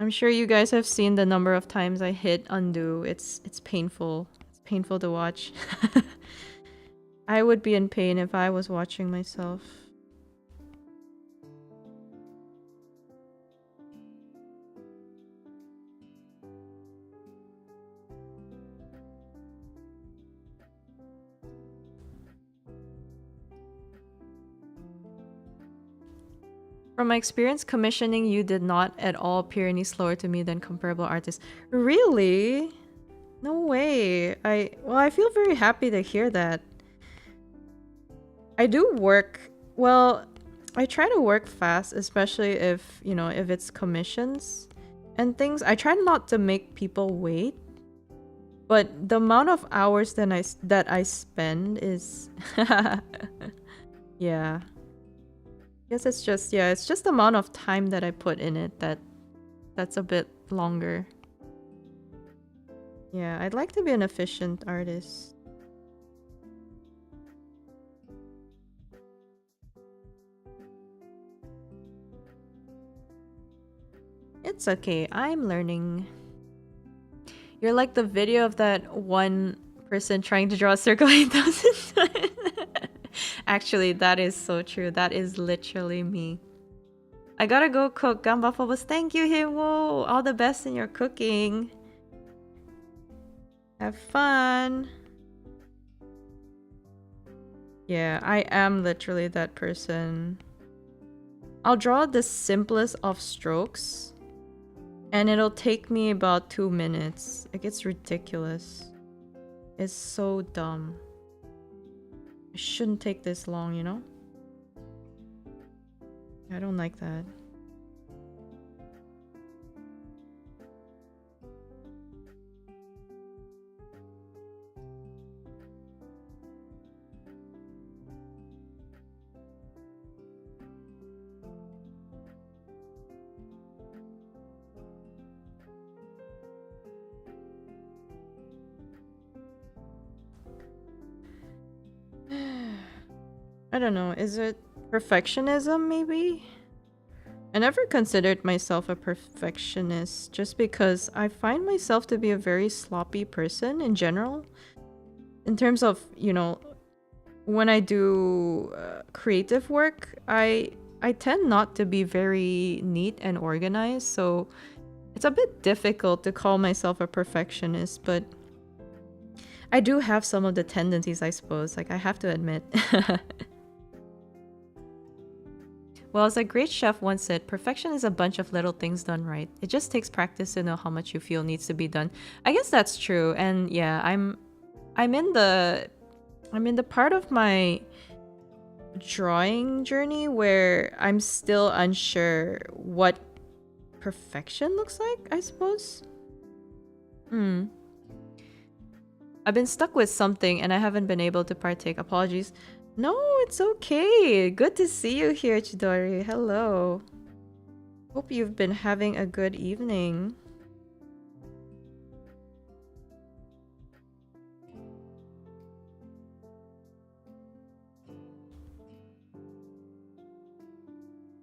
I'm sure you guys have seen the number of times I hit undo. It's painful. It's painful to watch. I would be in pain if I was watching myself. From my experience commissioning, you did not at all appear any slower to me than comparable artists. Really? No way. I feel very happy to hear that. I do work, well, I try to work fast, especially if, you know, if it's commissions and things. I try not to make people wait, but the amount of hours that I spend is yeah. Guess it's just, yeah, it's just the amount of time that I put in it that's a bit longer. Yeah, I'd like to be an efficient artist. It's okay, I'm learning. You're like the video of that one person trying to draw a circle 8,000 times. Actually, that is so true. That is literally me. I gotta go cook. Gamba Phobos. Thank you, Hiwo. All the best in your cooking. Have fun. Yeah, I am literally that person. I'll draw the simplest of strokes, and it'll take me about 2 minutes. Like, it's ridiculous. It's so dumb. It shouldn't take this long, you know? I don't like that. I don't know, is it perfectionism maybe? I never considered myself a perfectionist just because I find myself to be a very sloppy person in general. In terms of, you know, when I do creative work, I tend not to be very neat and organized, so it's a bit difficult to call myself a perfectionist, but I do have some of the tendencies, I suppose, like I have to admit. Well, as a great chef once said, perfection is a bunch of little things done right. It just takes practice to know how much you feel needs to be done. I guess that's true. And yeah, I'm in the part of my drawing journey where I'm still unsure what perfection looks like, I suppose. I've been stuck with something and I haven't been able to partake. Apologies. No, it's okay. Good to see you here, Chidori. Hello. Hope you've been having a good evening.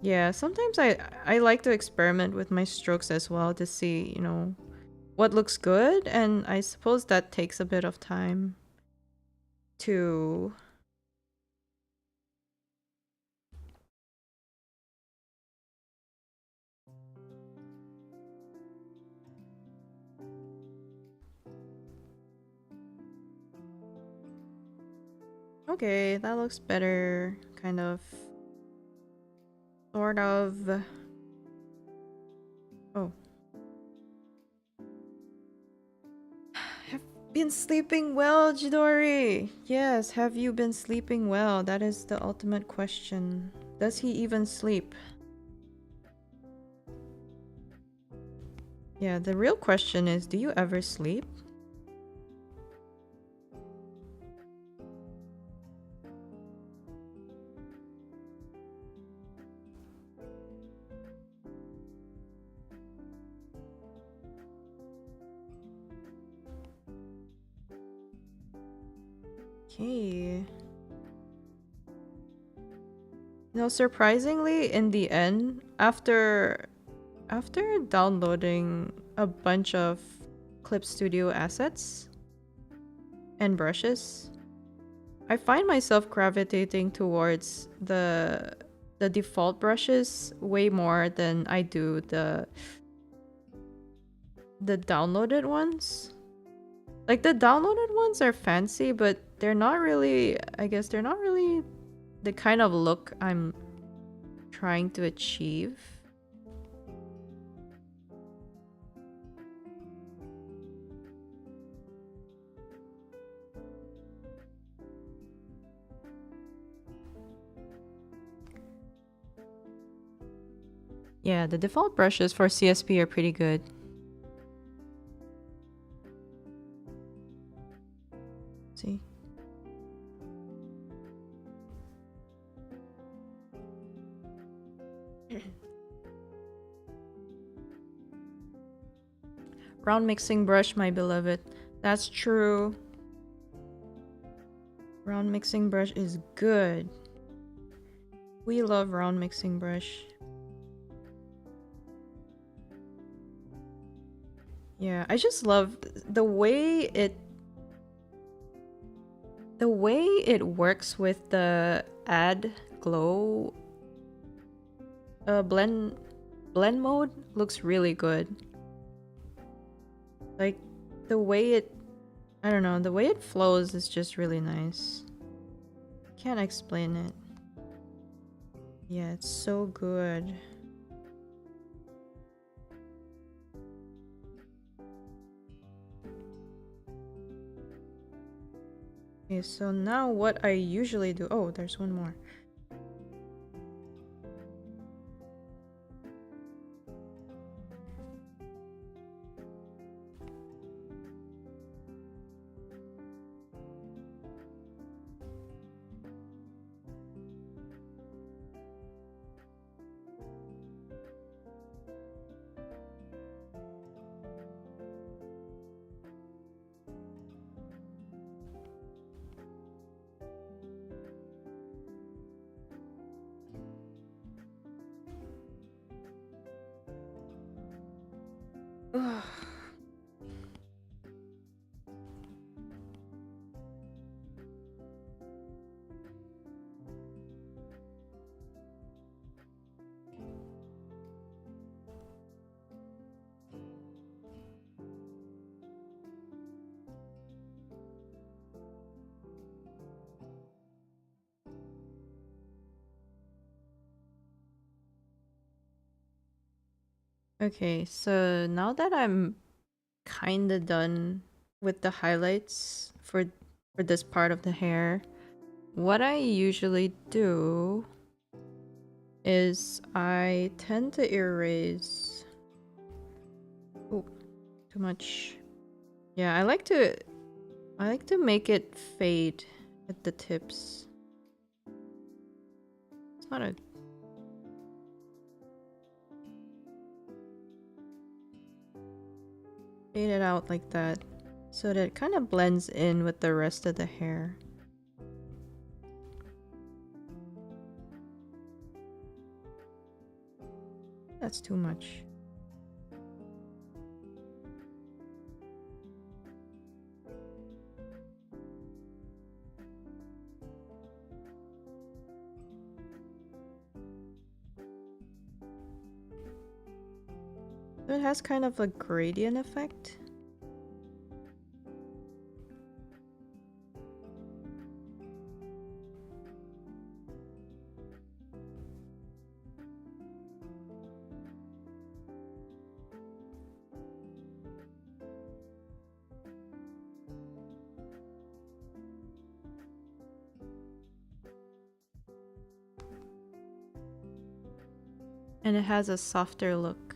Yeah, sometimes I like to experiment with my strokes as well to see, you know, what looks good, and I suppose that takes a bit of time to Okay, that looks better, kind of. Sort of. Oh. Have been sleeping well, Jidori? Yes, have you been sleeping well? That is the ultimate question. Does he even sleep? Yeah, the real question is, do you ever sleep? Okay. No, surprisingly, in the end, after downloading a bunch of Clip Studio assets and brushes, I find myself gravitating towards the default brushes way more than I do the downloaded ones. Like, the downloaded ones are fancy, but they're not really, I guess they're not really the kind of look I'm trying to achieve. Yeah, the default brushes for CSP are pretty good. See? Round mixing brush, my beloved. That's true. Round mixing brush is good. We love round mixing brush. Yeah, I just love the way it works with the add glow blend mode looks really good. Like the way it, I don't know, the way it flows is just really nice. Can't explain it. Yeah, it's so good. Okay, so now what I usually do... Oh, there's one more. Ugh. Okay, so now that I'm kind of done with the highlights for this part of the hair, what I usually do is I tend to erase... Oh, too much. Yeah, I like to make it fade at the tips. It's not a... Fade it out like that so that it kind of blends in with the rest of the hair. That's too much. It has kind of a gradient effect. And it has a softer look.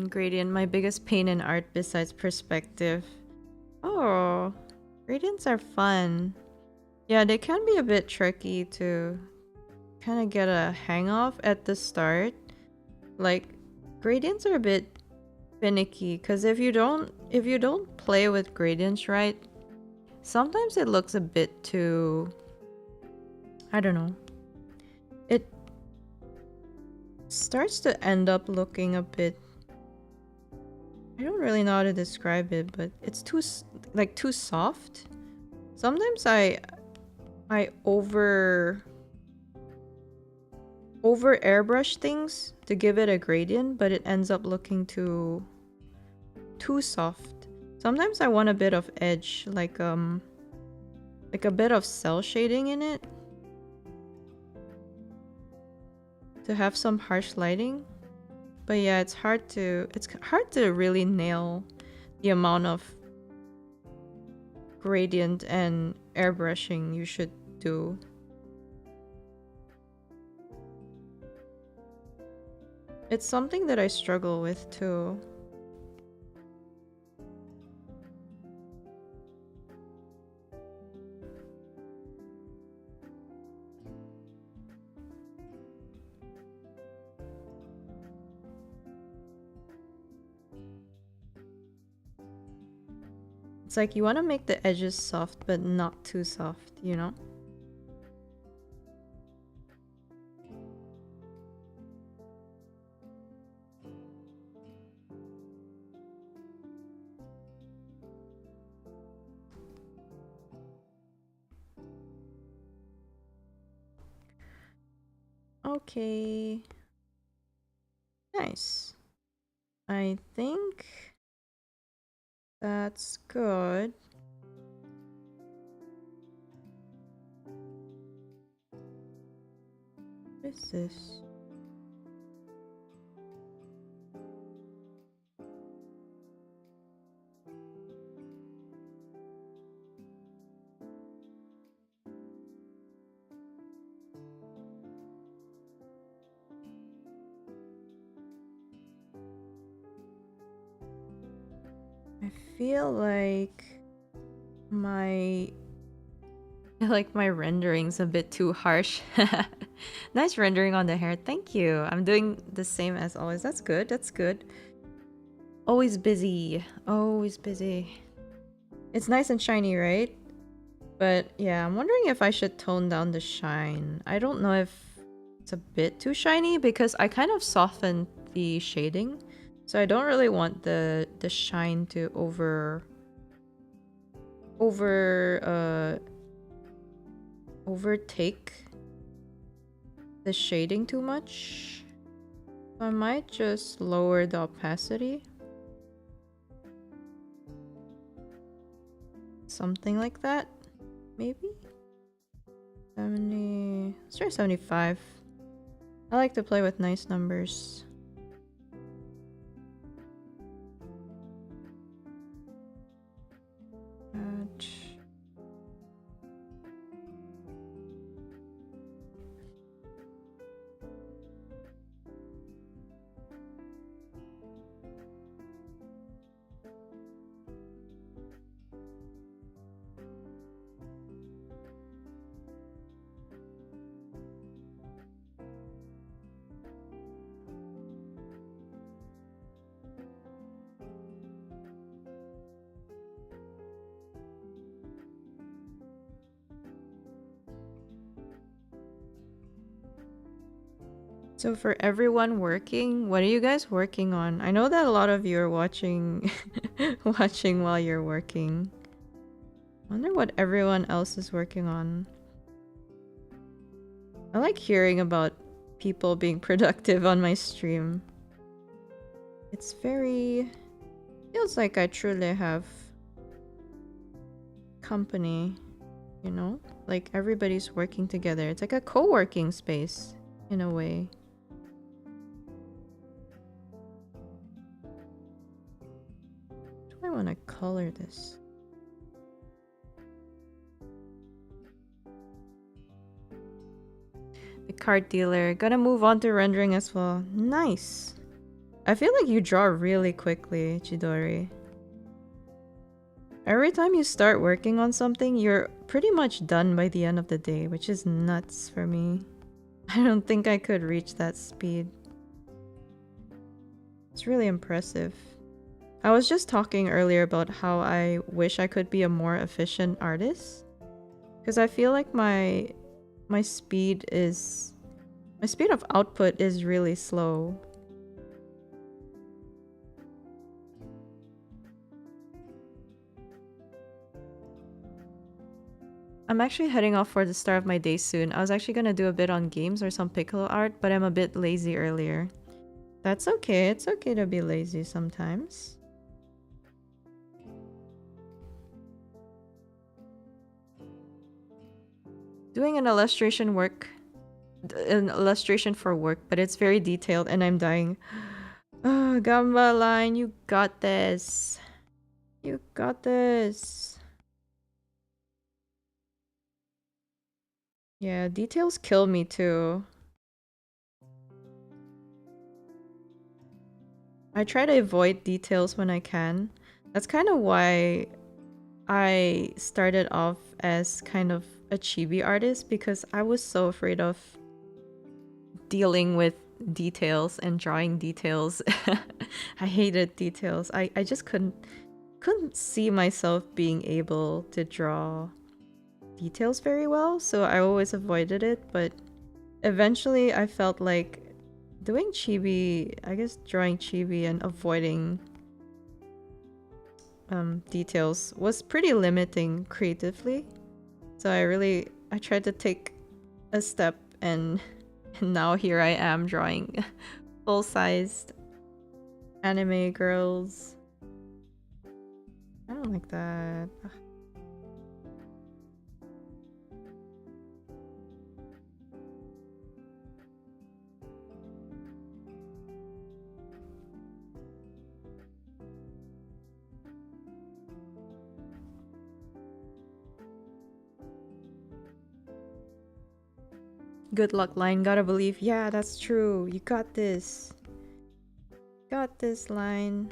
Gradient, my biggest pain in art besides perspective. Oh, gradients are fun. Yeah, they can be a bit tricky to kind of get a hang of at the start. Like, gradients are a bit finicky because if you don't play with gradients right, sometimes it looks a bit too, I don't know. It starts to end up looking a bit, I don't really know how to describe it, but it's too soft. Sometimes I over airbrush things to give it a gradient, but it ends up looking too soft. Sometimes I want a bit of edge, like a bit of cell shading in it to have some harsh lighting. But yeah, it's hard to really nail the amount of gradient and airbrushing you should do. It's something that I struggle with too. It's like you want to make the edges soft, but not too soft, you know? Okay. Nice. I think that's good. What is this? I feel like my rendering's a bit too harsh. Nice rendering on the hair. Thank you. I'm doing the same as always. That's good. That's good. Always busy. Always busy. It's nice and shiny, right? But yeah, I'm wondering if I should tone down the shine. I don't know if it's a bit too shiny because I kind of softened the shading. So I don't really want the shine to overtake the shading too much. So I might just lower the opacity. Something like that, maybe? 70... let's try 75. I like to play with nice numbers. So for everyone working, what are you guys working on? I know that a lot of you are watching watching while you're working. I wonder what everyone else is working on. I like hearing about people being productive on my stream. It's very... feels like I truly have company, you know? Like everybody's working together. It's like a co-working space in a way. I want to color this. The card dealer. Gonna move on to rendering as well. Nice. I feel like you draw really quickly, Chidori. Every time you start working on something, you're pretty much done by the end of the day, which is nuts for me. I don't think I could reach that speed. It's really impressive. I was just talking earlier about how I wish I could be a more efficient artist because I feel like my speed is my speed of output is really slow. I'm actually heading off for the start of my day soon. I was actually gonna do a bit on games or some Piccolo art, but I'm a bit lazy earlier. That's okay. It's okay to be lazy sometimes. Doing an illustration for work, but it's very detailed and I'm dying. Oh, Gamba line, you got this. You got this. Yeah, details kill me too. I try to avoid details when I can. That's kind of why I started off as kind of a chibi artist because I was so afraid of dealing with details and drawing details. I hated details. I just couldn't see myself being able to draw details very well, so I always avoided it, but eventually I felt like doing chibi, I guess drawing chibi and avoiding details was pretty limiting creatively. So I tried to take a step and now here I am drawing full-sized anime girls. I don't like that. Good luck line, gotta believe. Yeah, that's true. You got this. Got this line.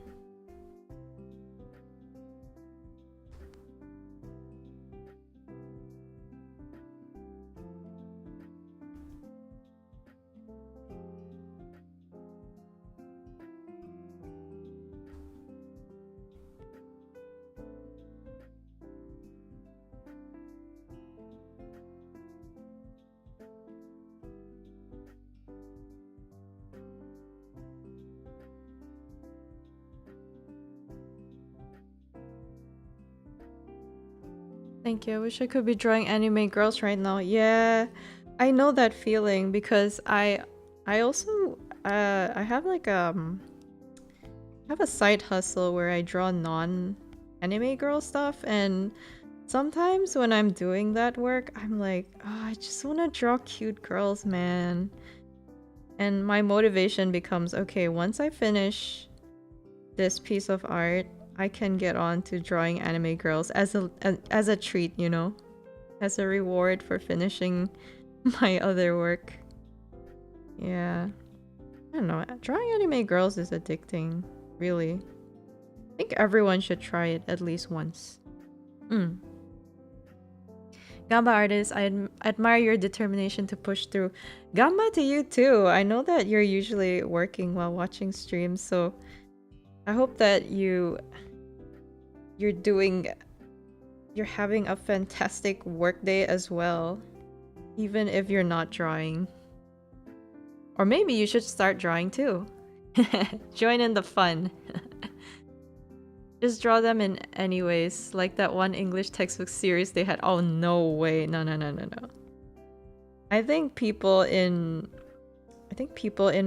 Thank you. I wish I could be drawing anime girls right now. Yeah, I know that feeling because I also I have like I have a side hustle where I draw non-anime girl stuff, and sometimes when I'm doing that work, I'm like, oh, I just want to draw cute girls, man. And my motivation becomes, okay, once I finish this piece of art, I can get on to drawing anime girls as a treat, you know, as a reward for finishing my other work. Yeah, I don't know. Drawing anime girls is addicting, really. I think everyone should try it at least once. Mm. Gamba artist, admire your determination to push through. Gamba to you too. I know that you're usually working while watching streams, so I hope that you're doing you're having a fantastic work day as well, even if you're not drawing. Or maybe you should start drawing too. Join in the fun. Just draw them in anyways, like that one English textbook series they had. Oh, no way. No, no, no, no, no. I think people in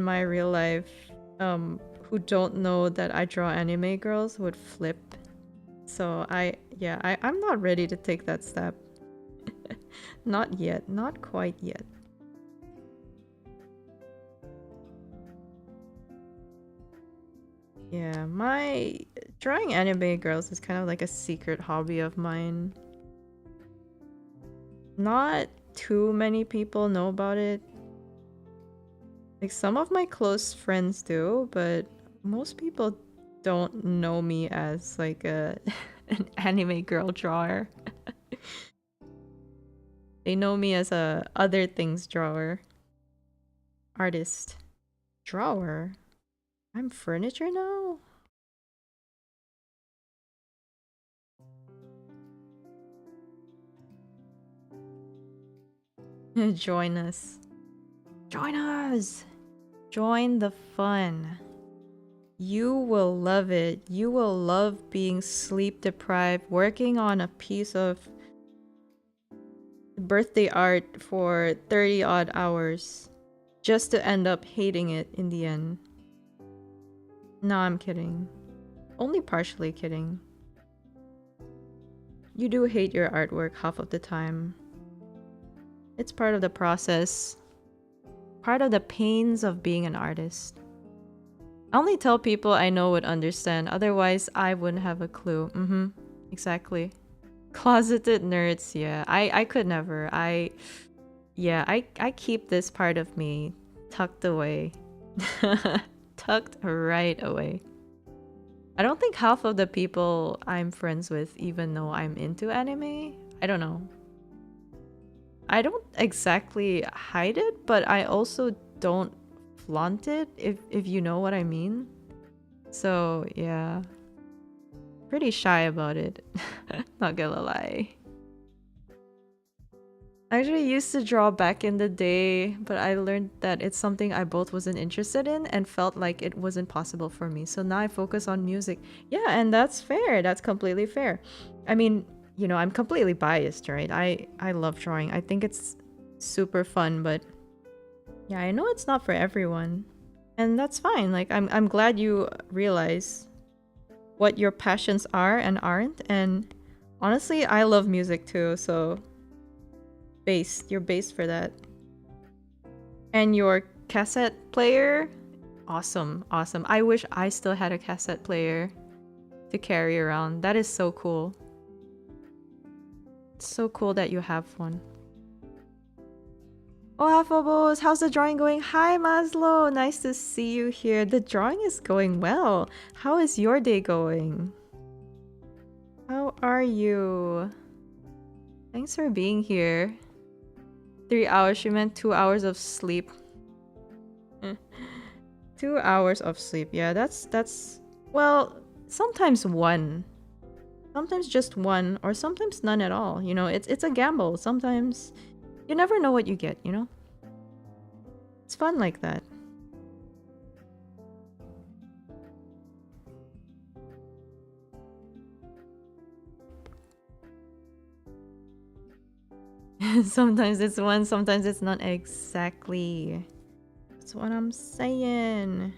my real life who don't know that I draw anime girls would flip. So I'm not ready to take that step. Not yet, not quite yet. Yeah, my drawing anime girls is kind of like a secret hobby of mine. Not too many people know about it. Like some of my close friends do, but most people don't know me as like an anime girl drawer. They know me as a other things drawer. Artist. Drawer? I'm furniture now? Join us. Join us. Join the fun. You will love it. You will love being sleep deprived, working on a piece of birthday art for 30 odd hours just to end up hating it in the end. No, I'm kidding. Only partially kidding. You do hate your artwork half of the time. It's part of the process. Part of the pains of being an artist. I only tell people I know would understand, otherwise I wouldn't have a clue. Exactly. Closeted nerds, yeah. I could never. I keep this part of me tucked away. Tucked right away. I don't think half of the people I'm friends with even know I'm into anime. I don't know. I don't exactly hide it, but I also don't flaunt it, if you know what I mean. So, yeah. Pretty shy about it. Not gonna lie. I actually used to draw back in the day, but I learned that it's something I both wasn't interested in and felt like it wasn't possible for me. So now I focus on music. Yeah, and that's fair. That's completely fair. I mean, you know, I'm completely biased, right? I love drawing. I think it's super fun, but yeah, I know it's not for everyone. And that's fine. Like I'm glad you realize what your passions are and aren't. And honestly, I love music too, so you're based for that. And your cassette player, awesome. I wish I still had a cassette player to carry around. That is so cool. It's so cool that you have one. Oh, Phobos, how's the drawing going? Hi, Maslow. Nice to see you here. The drawing is going well. How is your day going? How are you? Thanks for being here. 3 hours, you meant 2 hours of sleep. 2 hours of sleep. Yeah, that's well, sometimes one. Sometimes just one, or sometimes none at all. You know, it's a gamble. Sometimes you never know what you get, you know? It's fun like that. Sometimes it's one, sometimes it's not. Exactly. That's what I'm saying.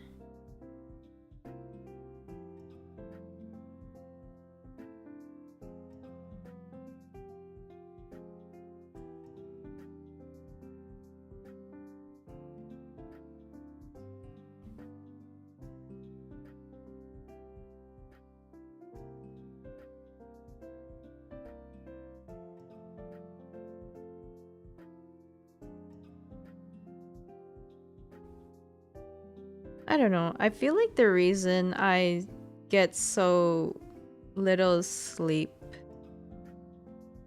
I don't know. I feel like the reason I get so little sleep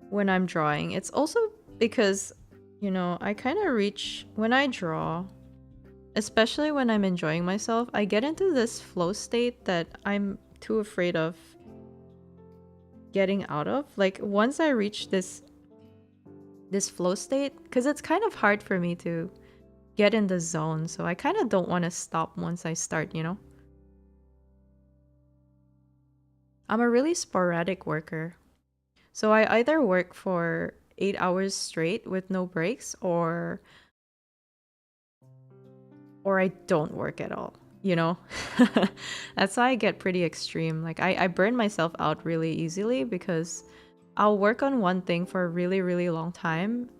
when I'm drawing, it's also because, you know, I kind of reach when I draw, especially when I'm enjoying myself, I get into this flow state that I'm too afraid of getting out of. Like once I reach this flow state, because it's kind of hard for me to get in the zone, so I kind of don't want to stop once I start, you know? I'm a really sporadic worker. So I either work for 8 hours straight with no breaks, or I don't work at all, you know? That's why I get pretty extreme. Like I burn myself out really easily because I'll work on one thing for a really, really long time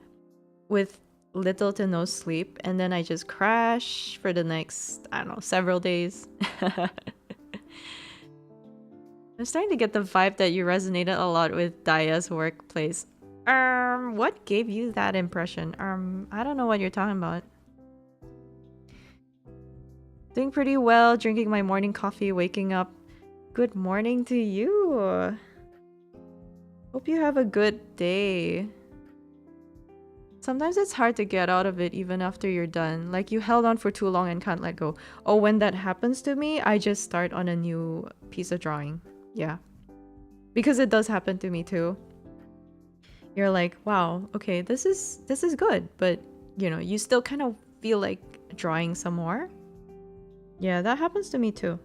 with little to no sleep, and then I just crash for the next, I don't know, several days. I'm starting to get the vibe that you resonated a lot with Daya's workplace. What gave you that impression? I don't know what you're talking about. Doing pretty well, drinking my morning coffee, waking up. Good morning to you. Hope you have a good day. Sometimes it's hard to get out of it even after you're done. Like you held on for too long and can't let go. Oh, when that happens to me, I just start on a new piece of drawing. Yeah. Because it does happen to me too. you're like, wow, okay, this is good, but you still kind of feel like drawing some more. Yeah, that happens to me too.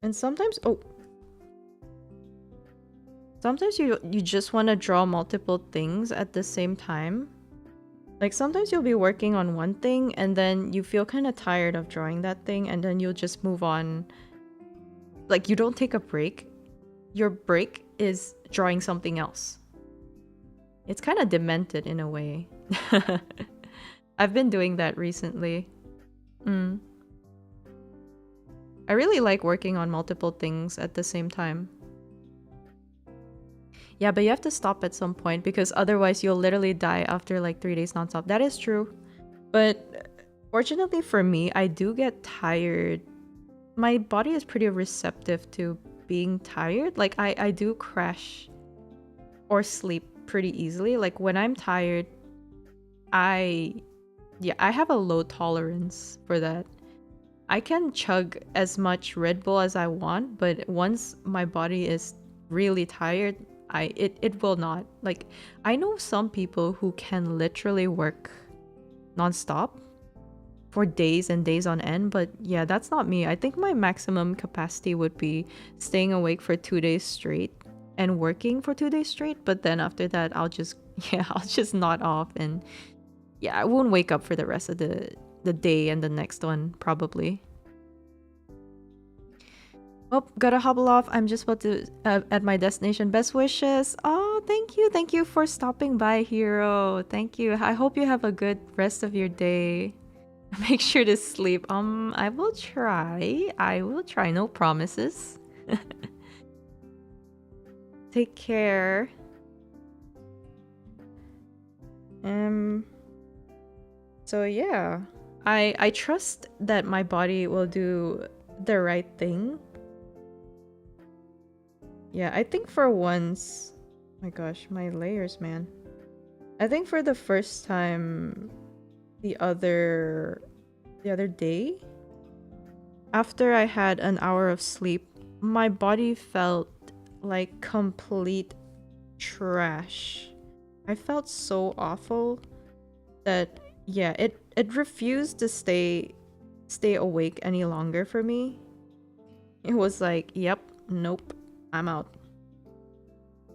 And sometimes you just want to draw multiple things at the same time. Like sometimes you'll be working on one thing and then you feel kind of tired of drawing that thing and then you'll just move on. Like you don't take a break. Your break is drawing something else. It's kind of demented in a way. I've been doing that recently. Mm. I really like working on multiple things at the same time. Yeah, but you have to stop at some point because otherwise you'll literally die after like 3 days nonstop. That is true. But fortunately for me, I do get tired. My body is pretty receptive to being tired. Like I do crash or sleep pretty easily. Like when I'm tired, I have a low tolerance for that. I can chug as much Red Bull as I want, but once my body is really tired, it will not. Like I know some people who can literally work nonstop for days and days on end, but yeah, that's not me. I think my maximum capacity would be staying awake for 2 days straight and working for 2 days straight, but then after that I'll just I'll just nod off and yeah, I won't wake up for the rest of the day and the next one probably. Oh, gotta hobble off. I'm just about to at my destination. Best wishes. Oh, thank you for stopping by, Hero. Thank you. I hope you have a good rest of your day. Make sure to sleep. I will try. I will try. No promises. Take care. So yeah, I trust that my body will do the right thing. Yeah, I think for once, my gosh, my layers, man. I think for the first time the other day, after I had an hour of sleep, my body felt like complete trash. I felt so awful that yeah, it refused to stay awake any longer for me. It was like, yep, nope, I'm out.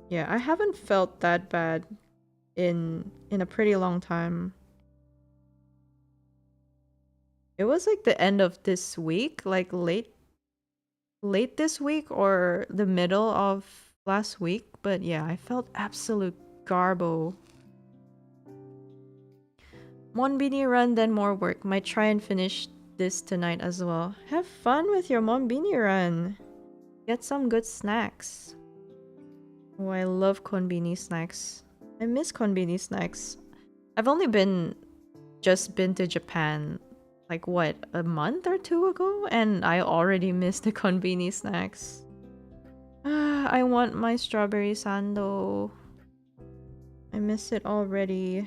Yeah, I haven't felt that bad in a pretty long time. It was like the end of this week, like late this week or the middle of last week, but yeah, I felt absolute garbo. Monbini run, then more work. Might try and finish this tonight as well. Have fun with your Monbini run. Get some good snacks. Oh, I love konbini snacks. I miss konbini snacks. I've only just been to Japan like what, a month or two ago, and I already miss the konbini snacks. I want my strawberry sando. I miss it already.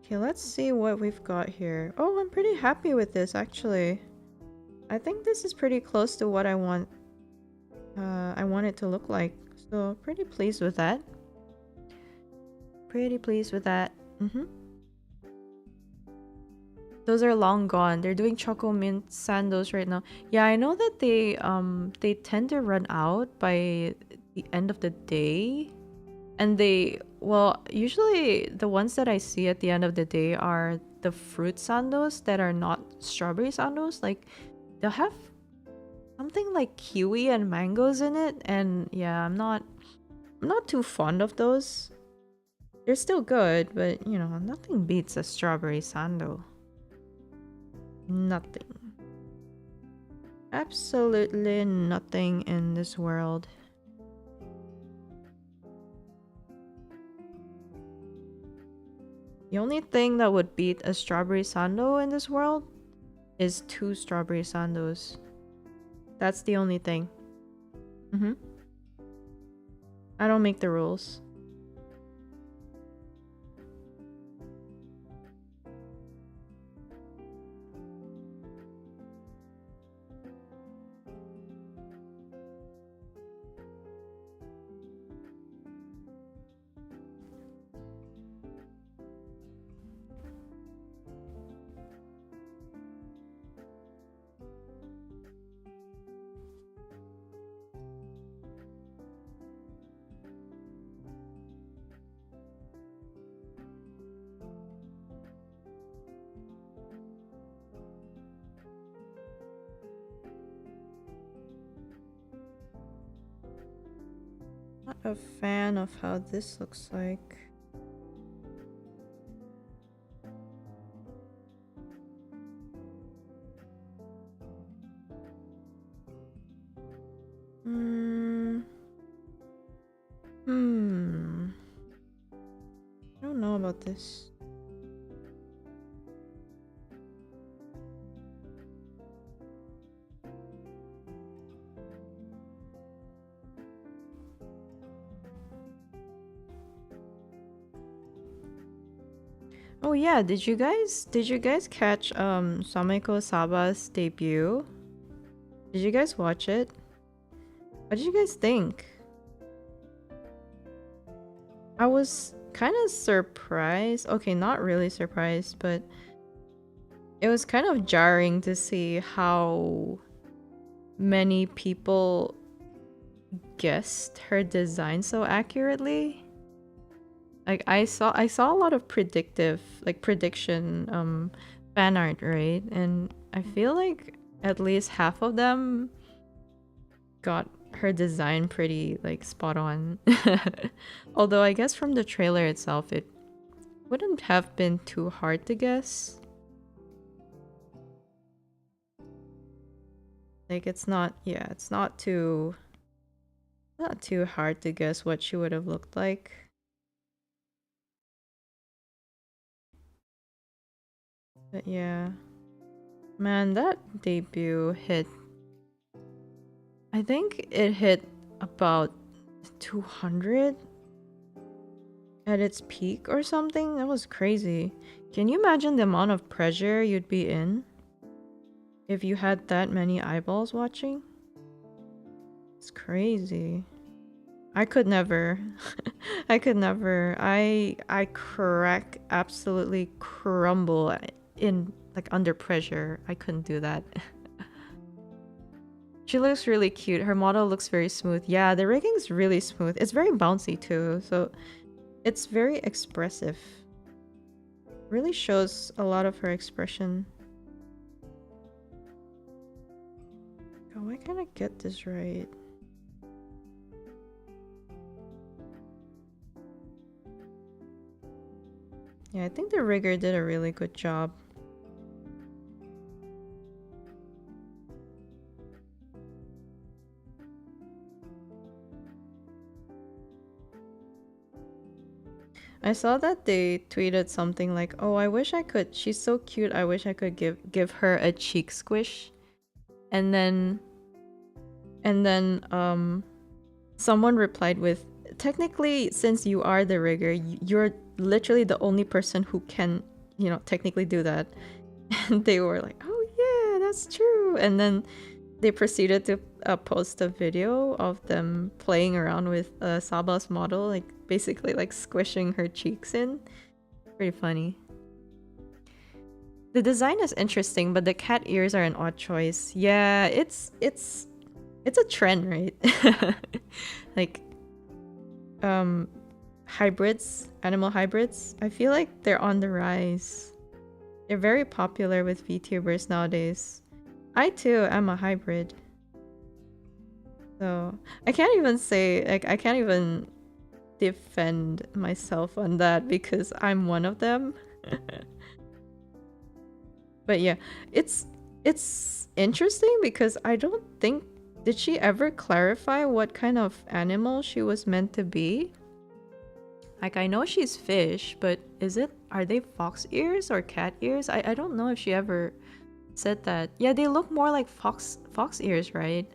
Okay, let's see what we've got here. Oh, I'm pretty happy with this actually. I think this is pretty close to what I want it to look like. So pretty pleased with that. Pretty pleased with that. Those are long gone. They're doing choco mint sandos right now. Yeah, I know that they tend to run out by the end of the day. And usually the ones that I see at the end of the day are the fruit sandos that are not strawberry sandos. Like they'll have something like kiwi and mangoes in it, and yeah, I'm not too fond of those. They're still good, but nothing beats a strawberry sando. Nothing. Absolutely nothing in this world. The only thing that would beat a strawberry sando in this world is 2 strawberry sandos. That's the only thing. I don't make the rules. Not a fan of how this looks like. I don't know about this. Oh yeah, did you guys catch Sameko Saba's debut? Did you guys watch it? What did you guys think? I was kind of surprised. Okay, not really surprised, but it was kind of jarring to see how many people guessed her design so accurately. Like I saw a lot of prediction fan art, right? And I feel like at least half of them got her design pretty like spot on. Although I guess from the trailer itself it wouldn't have been too hard to guess. Like it's not too hard to guess what she would have looked like. But yeah. Man, that debut hit. I think it hit about 200 at its peak or something. That was crazy. Can you imagine the amount of pressure you'd be in if you had that many eyeballs watching? It's crazy. I could never. I could never. I absolutely crumble in like under pressure. I couldn't do that. She looks really cute. Her model looks very smooth. Yeah, the rigging's really smooth. It's very bouncy too, so it's very expressive. Really shows a lot of her expression. Oh, why can't I get this right? Yeah, I think the rigger did a really good job. I saw that they tweeted something like, "Oh, I wish I could. She's so cute. I wish I could give her a cheek squish." And then someone replied with, "Technically, since you are the rigger, you're literally the only person who can, technically do that." And they were like, "Oh yeah, that's true." And then they proceeded to post a video of them playing around with Saba's model, like basically like squishing her cheeks in. Pretty funny. The design is interesting, but the cat ears are an odd choice. Yeah, it's a trend, right? Like hybrids, animal hybrids. I feel like they're on the rise. They're very popular with VTubers nowadays. I too am a hybrid. So I can't even say, like, I can't even defend myself on that because I'm one of them. But yeah, it's interesting because I don't think, did she ever clarify what kind of animal she was meant to be? Like, I know she's fish, but are they fox ears or cat ears? I don't know if she ever said that. Yeah, they look more like fox ears, right?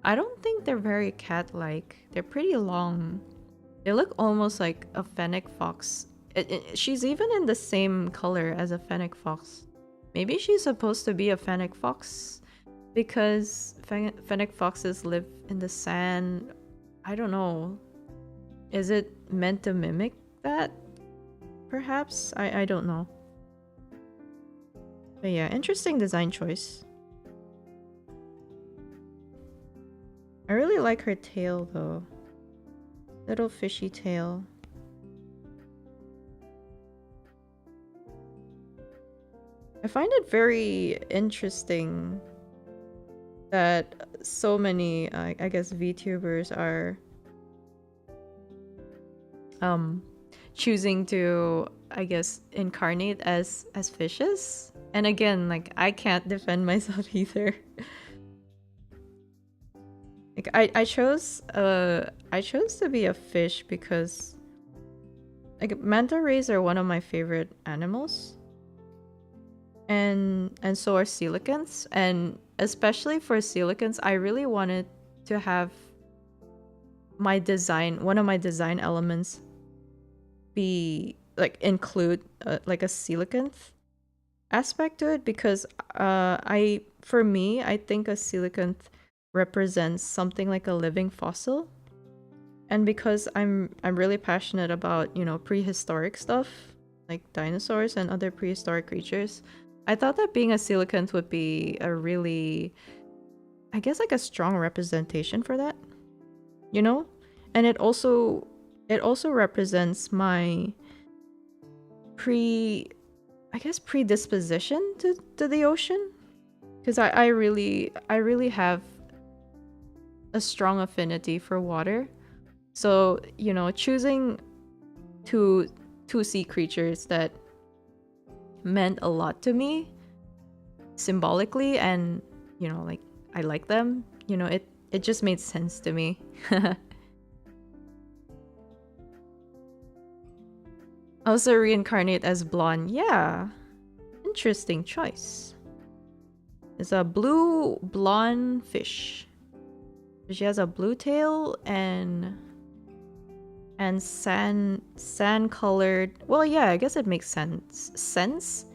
I don't think they're very cat-like. They're pretty long. They look almost like a fennec fox. She's even in the same color as a fennec fox. Maybe she's supposed to be a fennec fox because fennec foxes live in the sand. I don't know. Is it meant to mimic that? Perhaps? I don't know. But yeah, interesting design choice. I really like her tail though. Little fishy tail. I find it very interesting that so many, I guess, VTubers are um choosing to, I guess, incarnate as fishes. And again, like I can't defend myself either. Like I chose to be a fish because like manta rays are one of my favorite animals. And so are coelacanths, and especially for coelacanths, I really wanted to have one of my design elements be like include like a coelacanth aspect to it, because for me I think a coelacanth represents something like a living fossil. And because I'm really passionate about, prehistoric stuff, like dinosaurs and other prehistoric creatures, I thought that being a coelacanth would be a really, I guess, like a strong representation for that, you know? And it also represents my pre I guess predisposition to the ocean, because I really have a strong affinity for water. So, choosing two sea creatures that meant a lot to me symbolically, and like I like them, it just made sense to me. Also reincarnate as blonde. Yeah. Interesting choice. It's a blue blonde fish. She has a blue tail and sand colored. Well, yeah, I guess it makes sands.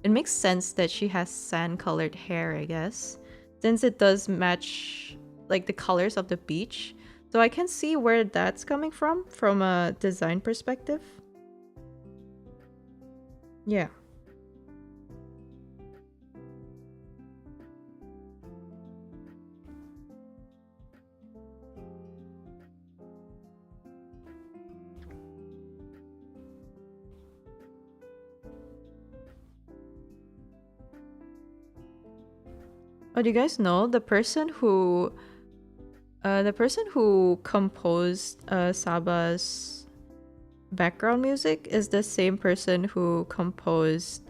It makes sense that she has sand colored hair, I guess, since it does match like the colors of the beach. So I can see where that's coming from a design perspective. Yeah. Oh, do you guys know the person who composed Saba's background music is the same person who composed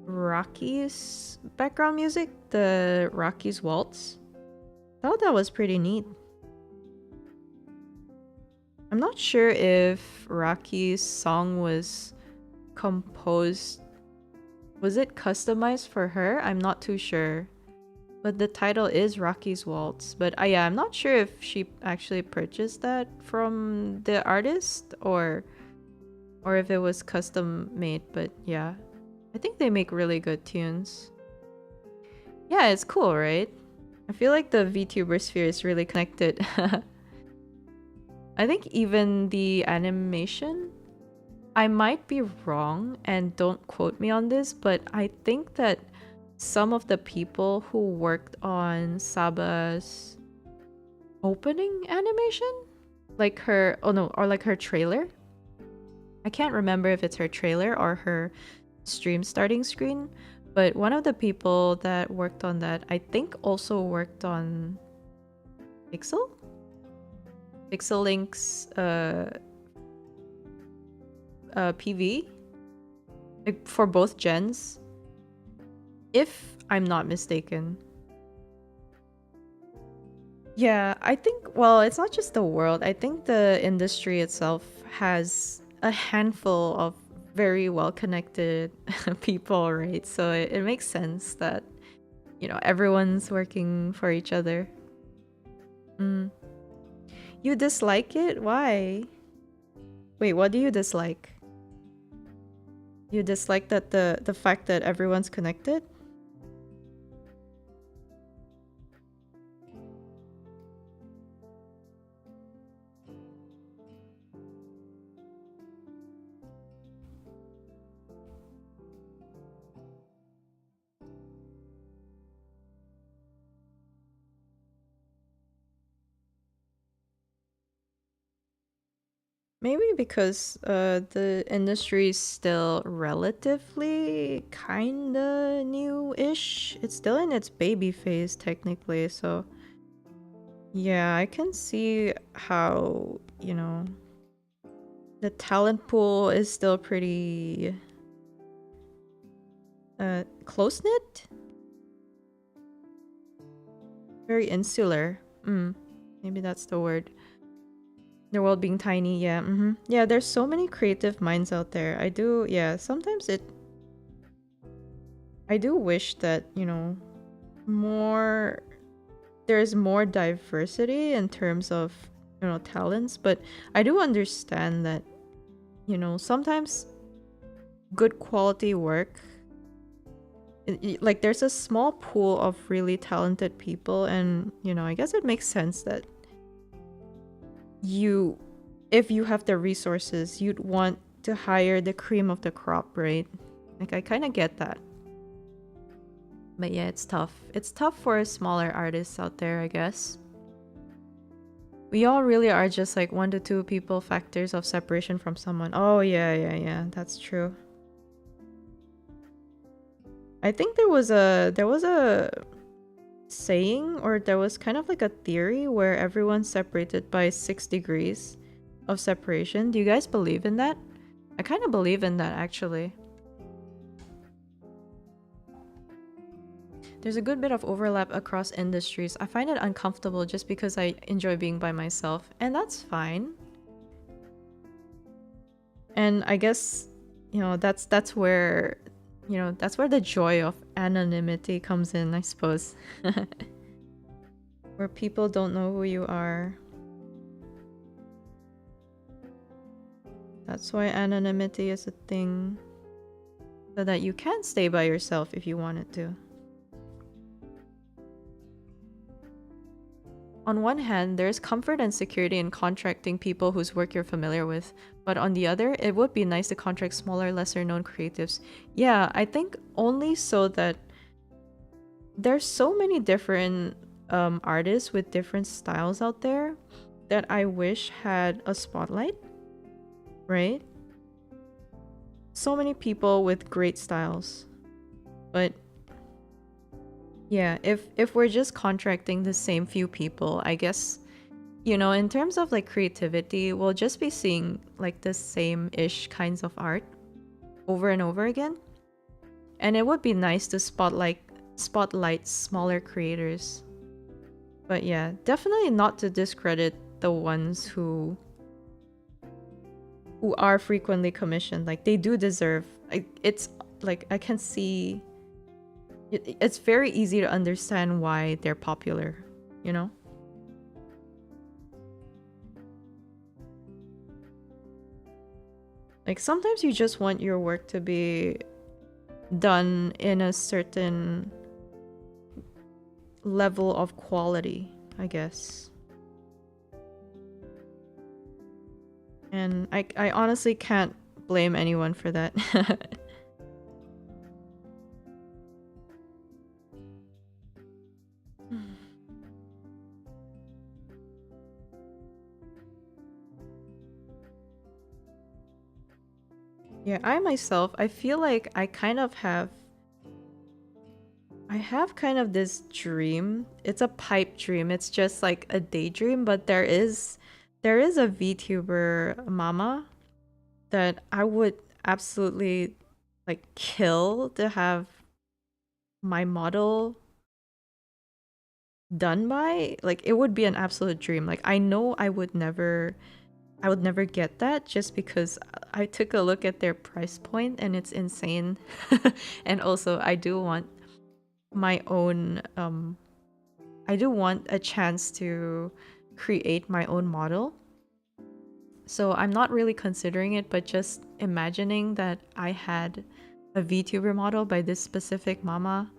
Rocky's background music, the Rocky's Waltz. Thought that was pretty neat. I'm not sure if Rocky's song composed was it customized for her? I'm not too sure. But the title is Rocky's Waltz. But yeah, I'm not sure if she actually purchased that from the artist or if it was custom made, but yeah. I think they make really good tunes. Yeah, it's cool, right? I feel like the VTuber sphere is really connected. I think even the animation, I might be wrong and don't quote me on this, but I think that some of the people who worked on Saba's opening animation, like her, oh no, or like her trailer. I can't remember if it's her trailer or her stream starting screen, but one of the people that worked on that, I think also worked on Pixel Link's PV, like for both gens, if I'm not mistaken. Yeah, I think, well, it's not just the world. I think the industry itself has a handful of very well connected people, right? So it makes sense that, everyone's working for each other. Mm. You dislike it? Why? Wait, what do you dislike? You dislike that the fact that everyone's connected? Maybe because the industry is still relatively kinda new-ish. It's still in its baby phase technically, so yeah, I can see how, The talent pool is still pretty close knit, very insular. Maybe that's the word. The world being tiny, yeah. Yeah, there's so many creative minds out there. Sometimes I do wish that, more there's more diversity in terms of, talents, but I do understand that, sometimes good quality work, like there's a small pool of really talented people, and, I guess it makes sense that you if you have the resources, you'd want to hire the cream of the crop, right? Like I kind of get that. But yeah, it's tough. It's tough for smaller artists out there, I guess. We all really are just like 1 to 2 people factors of separation from someone. Oh yeah, that's true. I think there was a saying, or there was kind of like a theory where everyone's separated by 6 degrees of separation. Do you guys believe in that? I kind of believe in that, actually. There's a good bit of overlap across industries. I find it uncomfortable just because I enjoy being by myself, and that's fine. And I guess, that's where, that's where the joy of anonymity comes in, I suppose. Where people don't know who you are. That's why anonymity is a thing. So that you can stay by yourself if you wanted to. On one hand, there's comfort and security in contracting people whose work you're familiar with, but on the other, it would be nice to contract smaller, lesser known creatives. Yeah, I think only so that there's so many different artists with different styles out there that I wish had a spotlight, right? So many people with great styles. But yeah, if we're just contracting the same few people, I guess, in terms of like creativity, we'll just be seeing like the same-ish kinds of art over and over again. And it would be nice to spotlight smaller creators. But yeah, definitely not to discredit the ones who are frequently commissioned. Like they do deserve, it's like I can see it's very easy to understand why they're popular, you know? Like sometimes you just want your work to be done in a certain level of quality, I guess. And I honestly can't blame anyone for that. Yeah, I myself, I feel like I have kind of this dream. It's a pipe dream. It's just like a daydream, but there is a VTuber mama that I would absolutely like kill to have my model done by. Like it would be an absolute dream. Like I know I would never get that just because I took a look at their price point and it's insane. And also I do want my own I do want a chance to create my own model. So I'm not really considering it, but just imagining that I had a VTuber model by this specific mama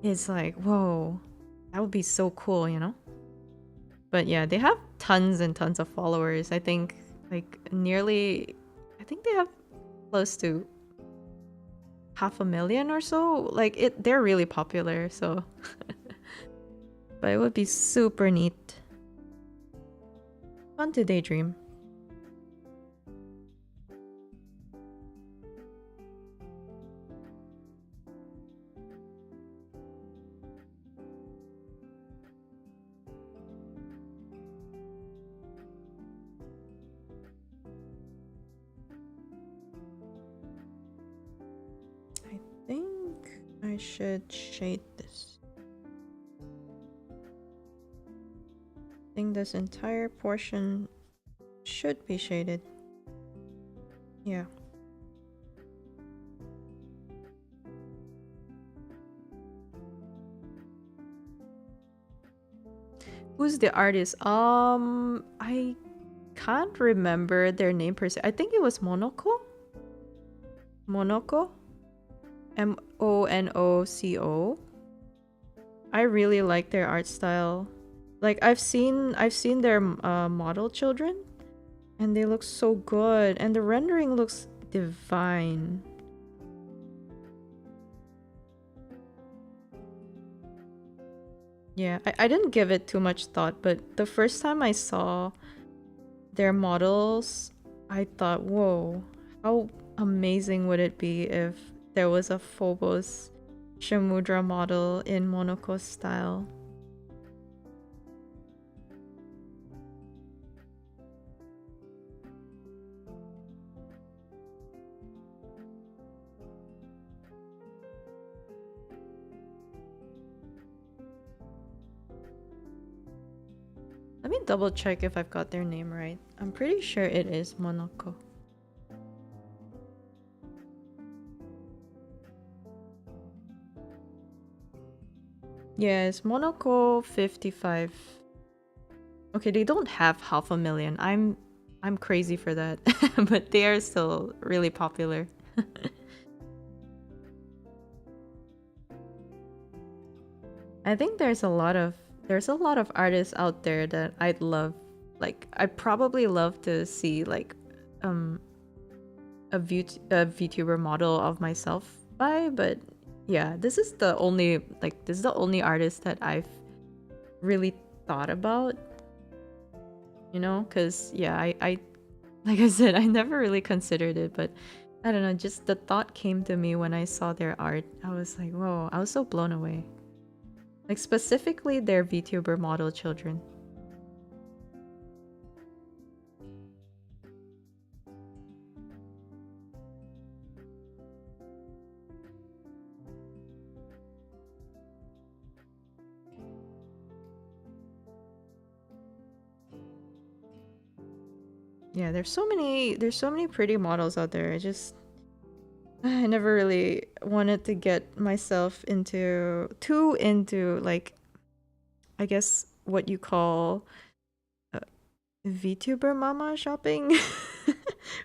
is like, whoa, that would be so cool, you know? But yeah, they have tons and tons of followers. I think I think they have close to 500,000 or so. They're really popular, so but it would be super neat. Fun to daydream. I should shade this. I think this entire portion should be shaded. Yeah. Who's the artist? I can't remember their name per se. I think it was Monoko. Monoko? Monoco. I really like their art style. Like I've seen their model children, and they look so good, and the rendering looks divine. Yeah, I didn't give it too much thought, but the first time I saw their models, I thought, whoa, how amazing would it be if there was a Phobos Shamudra model in Monoko style? Let me double check if I've got their name right. I'm pretty sure it is Monoko. Yes, Monoko 55. Okay, they don't have 500,000. I'm crazy for that. But they are still really popular. I think there's a lot of artists out there that I'd love. Like I'd probably love to see like um a VTuber model of myself by, but yeah, this is the only artist that I've really thought about, because yeah, I like I said, I never really considered it, but I don't know, just the thought came to me when I saw their art. I was like, whoa, I was so blown away. Like specifically their VTuber model children. Yeah, there's so many pretty models out there. I never really wanted to get myself into like, I guess what you call uh, VTuber mama shopping.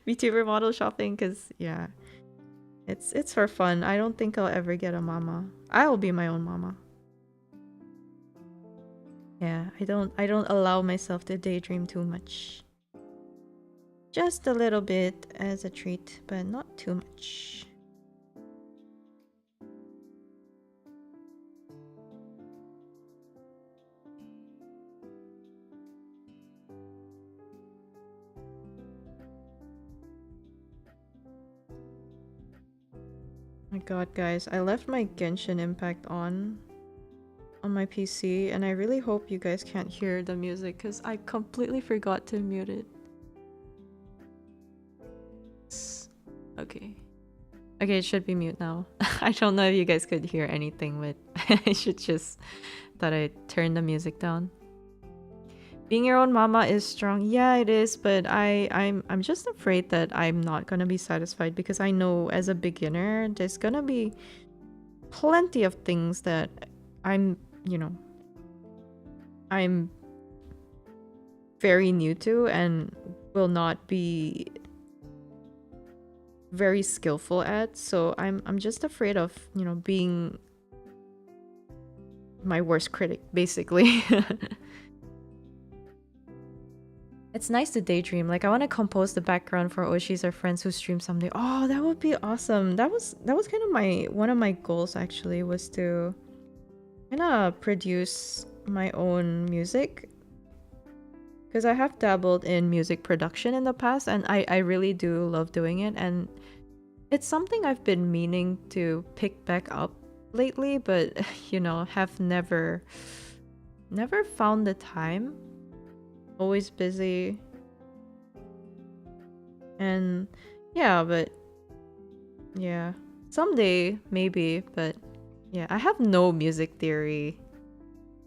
VTuber model shopping, because yeah, it's for fun. I don't think I'll ever get a mama. I will be my own mama. Yeah, I don't allow myself to daydream too much. Just a little bit as a treat, but not too much. My god, guys, I left my Genshin Impact on my PC, and I really hope you guys can't hear the music because I completely forgot to mute it. Okay. Okay, it should be mute now. I don't know if you guys could hear anything, but I should just thought I'd turn the music down. Being your own mama is strong. Yeah, it is, but I'm just afraid that I'm not gonna be satisfied because I know as a beginner there's gonna be plenty of things that I'm, I'm very new to and will not be very skillful at. So I'm just afraid of, being my worst critic, basically. It's nice to daydream. Like I want to compose the background for Oshis or friends who stream someday. Oh, that would be awesome. That was kind of one of my goals actually, was to kind of produce my own music, because I have dabbled in music production in the past, and I really do love doing it, and it's something I've been meaning to pick back up lately, but have never found the time. Always busy. And yeah, but yeah, someday maybe, but Yeah, I have no music theory.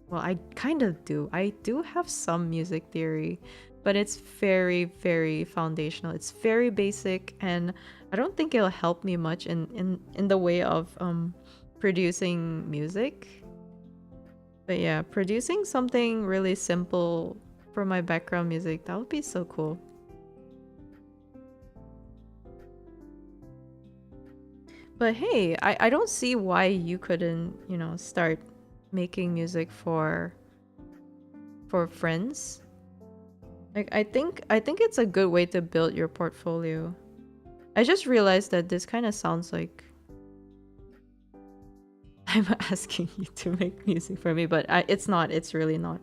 Well, I kind of do. I do have some music theory, but it's very, very foundational. It's very basic, and I don't think it'll help me much in the way of producing music. But yeah, producing something really simple for my background music, that would be so cool. But hey, I don't see why you couldn't, start making music for friends. Like I think it's a good way to build your portfolio. I just realized that this kind of sounds like I'm asking you to make music for me, but it's not. It's really not.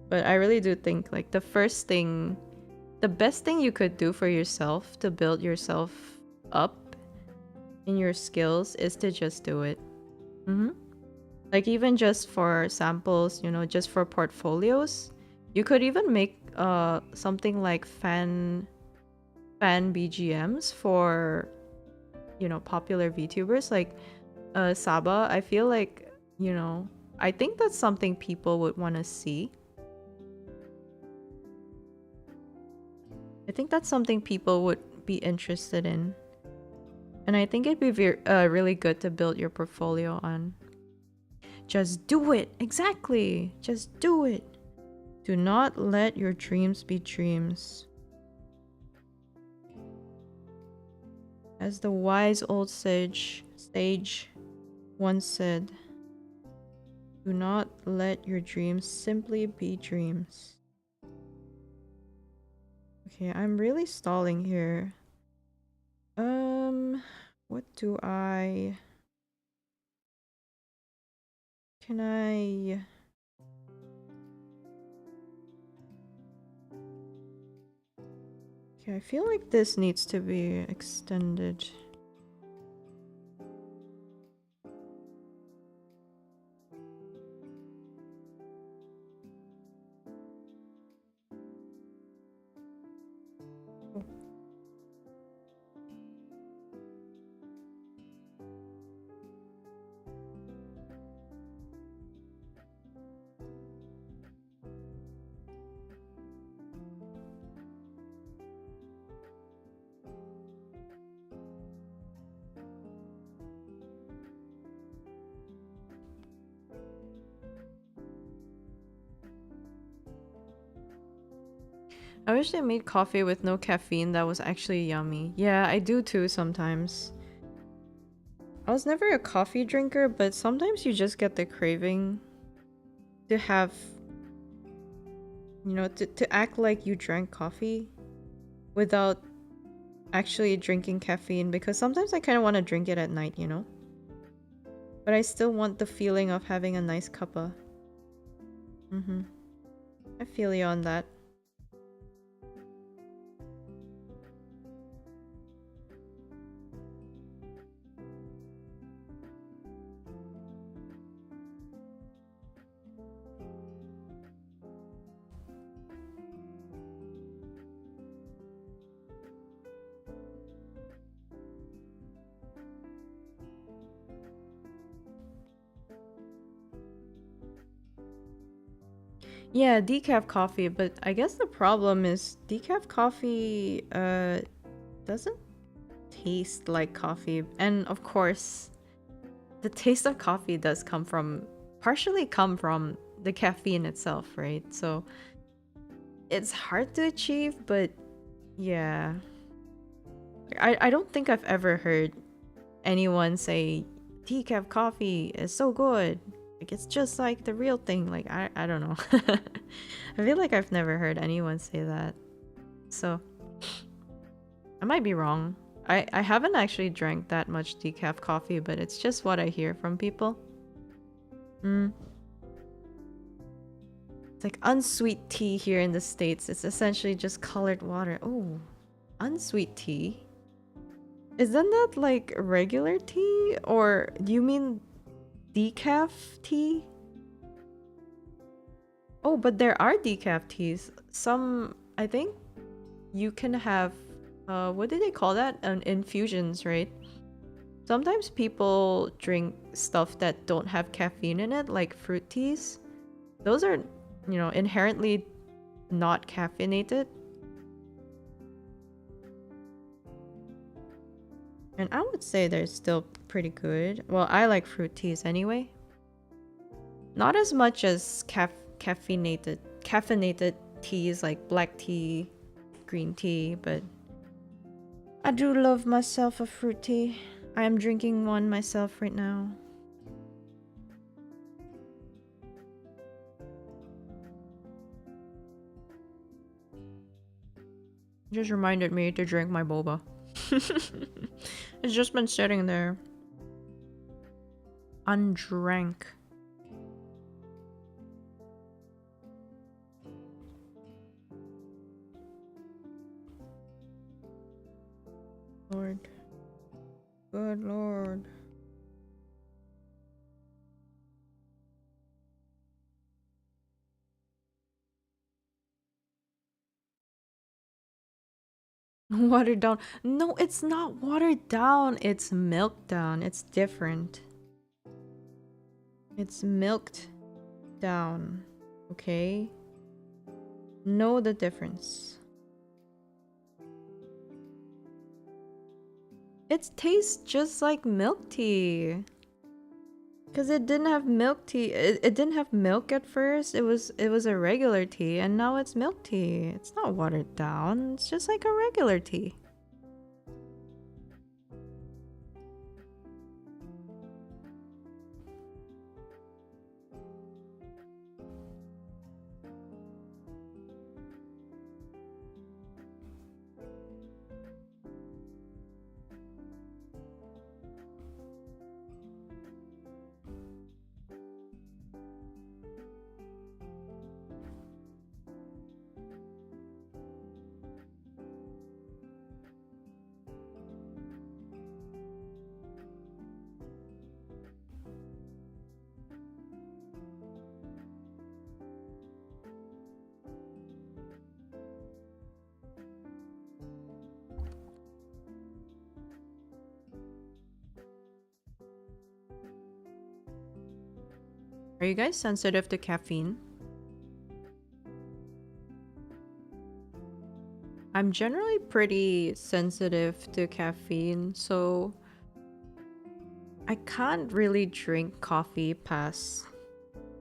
But I really do think like the best thing you could do for yourself to build yourself up in your skills is to just do it. Hmm. Like even just for samples, just for portfolios, you could even make something like fan BGMs for popular VTubers like Saba. I feel like I think that's something people would want to see. I think that's something people would be interested in, and I think it'd be really good to build your portfolio on. Just do it. Exactly. Just do it. Do not let your dreams be dreams. As the wise old sage once said, do not let your dreams simply be dreams. Okay, I'm really stalling here. What do I... Can I... Okay, I feel like this needs to be extended. I wish they made coffee with no caffeine that was actually yummy. Yeah, I do too sometimes. I was never a coffee drinker, but sometimes you just get the craving to have, to act like you drank coffee without actually drinking caffeine, because sometimes I kind of want to drink it at night. But I still want the feeling of having a nice cuppa. I feel you on that. Yeah, decaf coffee, but I guess the problem is decaf coffee doesn't taste like coffee. And of course, the taste of coffee does partially come from the caffeine itself, right? So it's hard to achieve, but yeah. I don't think I've ever heard anyone say decaf coffee is so good. Like it's just like the real thing. Like I don't know. I feel like I've never heard anyone say that. So I might be wrong. I haven't actually drank that much decaf coffee, but it's just what I hear from people. It's like unsweet tea here in the States. It's essentially just colored water. Oh, unsweet tea? Isn't that like regular tea? Or do you mean decaf tea? Oh, but there are decaf teas. Some, I think you can have, what do they call that? Infusions, right? Sometimes people drink stuff that don't have caffeine in it, like fruit teas. Those are, inherently not caffeinated. And I would say they're still pretty good. Well, I like fruit teas anyway. Not as much as caffeinated teas like black tea, green tea, but I do love myself a fruit tea. I am drinking one myself right now. Just reminded me to drink my boba. It's just been sitting there. Undrank. Lord. Good lord. Watered down. No, it's not watered down. It's milked down. It's different. It's milked down. Okay? Know the difference. It tastes just like milk tea. Because it didn't have milk tea. It didn't have milk at first. It was a regular tea, and now it's milk tea. It's not watered down. It's just like a regular tea. Are you guys sensitive to caffeine? I'm generally pretty sensitive to caffeine, so I can't really drink coffee past,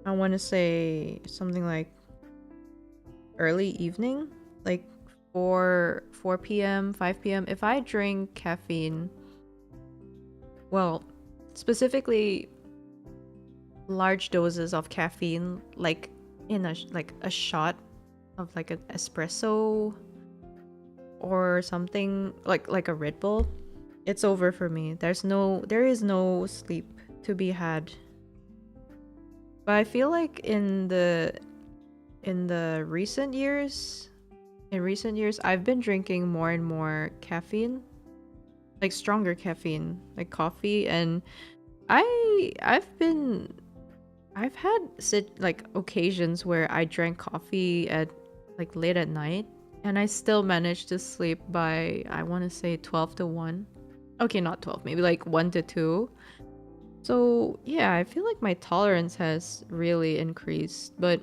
I want to say something like early evening, like 4 p.m., 5 p.m. If I drink caffeine, well, specifically large doses of caffeine, like in a shot of like an espresso or something like a Red Bull, it's over for me. There is no sleep to be had. But I feel like in the recent years, I've been drinking more and more caffeine, like stronger caffeine, like coffee, and I've had like occasions where I drank coffee at like late at night, and I still managed to sleep by, I want to say 12 to 1. Okay, not 12, maybe like 1 to 2. So, yeah, I feel like my tolerance has really increased, but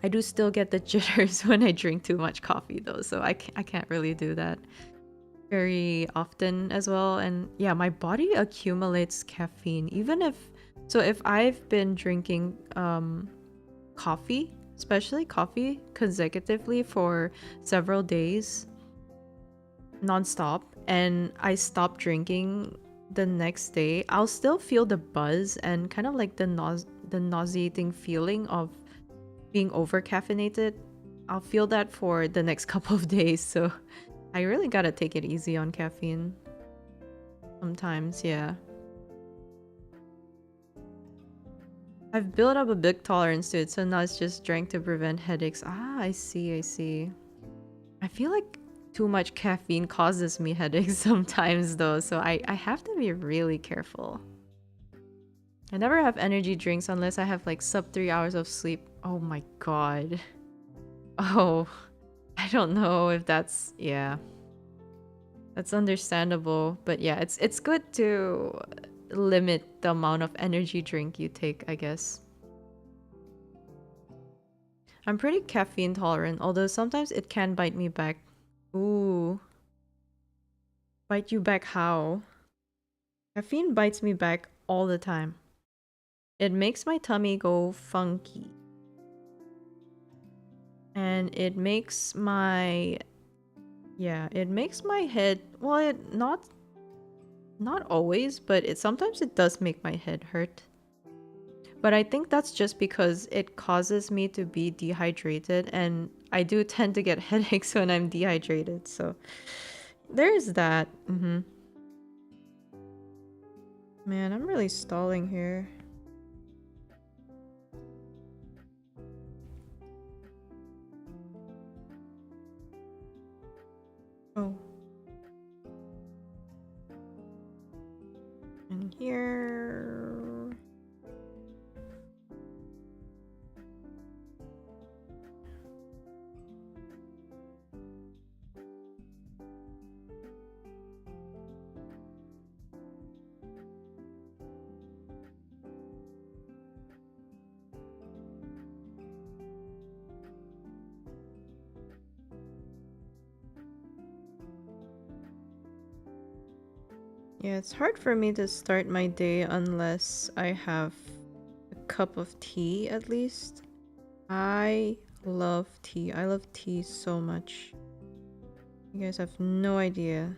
I do still get the jitters when I drink too much coffee though, so I can't really do that very often as well. And yeah, my body accumulates caffeine even if I've been drinking coffee, especially coffee consecutively for several days nonstop, and I stop drinking the next day, I'll still feel the buzz and kind of like the nauseating feeling of being over caffeinated. I'll feel that for the next couple of days, so I really gotta take it easy on caffeine sometimes. Yeah, I've built up a big tolerance to it, so now it's just drank to prevent headaches. Ah, I see. I feel like too much caffeine causes me headaches sometimes though, so I have to be really careful. I never have energy drinks unless I have like sub 3 hours of sleep. Oh my god. Oh, I don't know if that's, yeah. That's understandable, but yeah, it's good to limit the amount of energy drink you take, I guess. I'm pretty caffeine tolerant, although sometimes it can bite me back. Ooh, bite you back how? Caffeine bites me back all the time. It makes my tummy go funky. And it makes my it makes my head, well, it not always, but it sometimes it does make my head hurt. But I think that's just because it causes me to be dehydrated, and I do tend to get headaches when I'm dehydrated. So there's that. Man, I'm really stalling here. Oh. And here. Yeah, it's hard for me to start my day unless I have a cup of tea at least. I love tea. I love tea so much. You guys have no idea.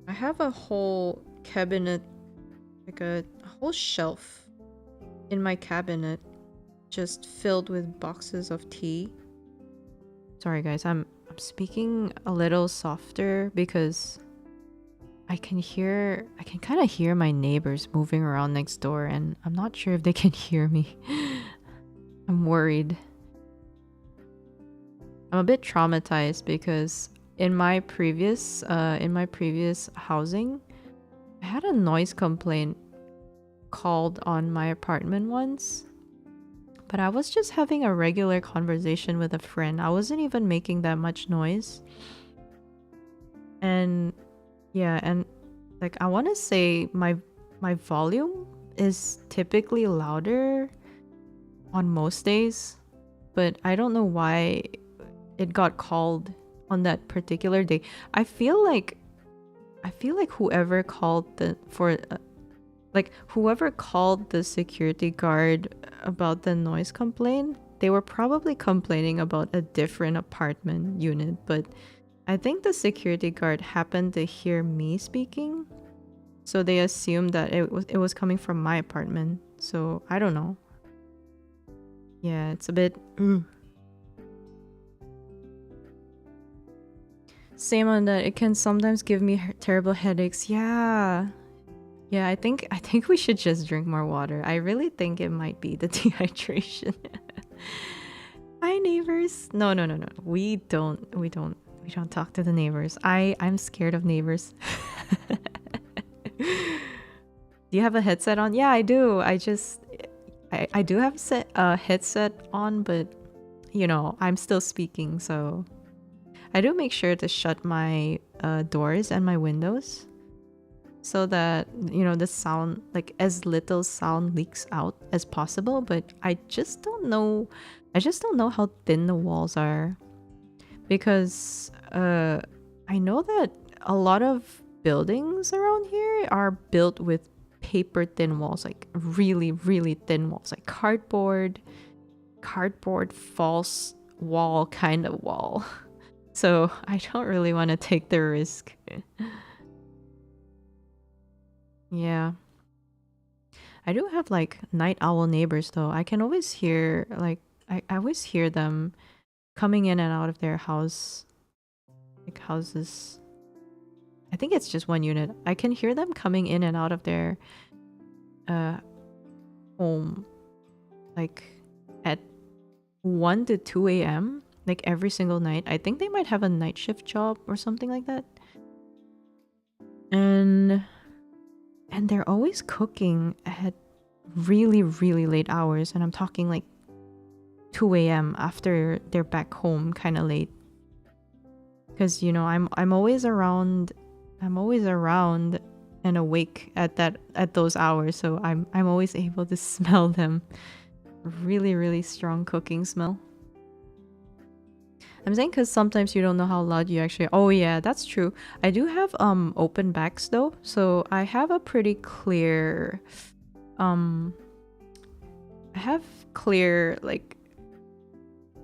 I have a whole cabinet, like a whole shelf in my cabinet just filled with boxes of tea. Sorry guys, I'm speaking a little softer because I can kind of hear my neighbors moving around next door, and I'm not sure if they can hear me. I'm worried. I'm a bit traumatized because in my previous housing, I had a noise complaint called on my apartment once. But I was just having a regular conversation with a friend. I wasn't even making that much noise. And yeah, and like I want to say my volume is typically louder on most days, but I don't know why it got called on that particular day. I feel like whoever called whoever called the security guard about the noise complaint, they were probably complaining about a different apartment unit, but I think the security guard happened to hear me speaking, so they assumed that it was coming from my apartment. So I don't know. Yeah, it's a bit. Same on that. It can sometimes give me terrible headaches. Yeah. Yeah, I think we should just drink more water. I really think it might be the dehydration. Hi neighbors. No. We don't talk to the neighbors. I'm scared of neighbors. Do you have a headset on? Yeah, I do. I do have a headset on, but you know, I'm still speaking, so I do make sure to shut my doors and my windows so that, you know, the sound, like as little sound leaks out as possible, but I just don't know how thin the walls are, because I know that a lot of buildings around here are built with paper thin walls, like really really thin walls, like cardboard false wall kind of wall. So I don't really want to take the risk. Yeah. I do have like night owl neighbors though. I can always hear I always hear them coming in and out of their houses. I think it's just one unit. I can hear them coming in and out of their home like at 1 to 2 a.m. like every single night. I think they might have a night shift job or something like that. And they're always cooking at really really late hours, and I'm talking like 2 a.m. after they're back home kind of late. because I'm always around. I'm always around and awake at those hours, so I'm always able to smell them. Really, really strong cooking smell. I'm saying because sometimes you don't know how loud you actually. Oh yeah, that's true. I do have open backs though, so I have a pretty clear um I have clear like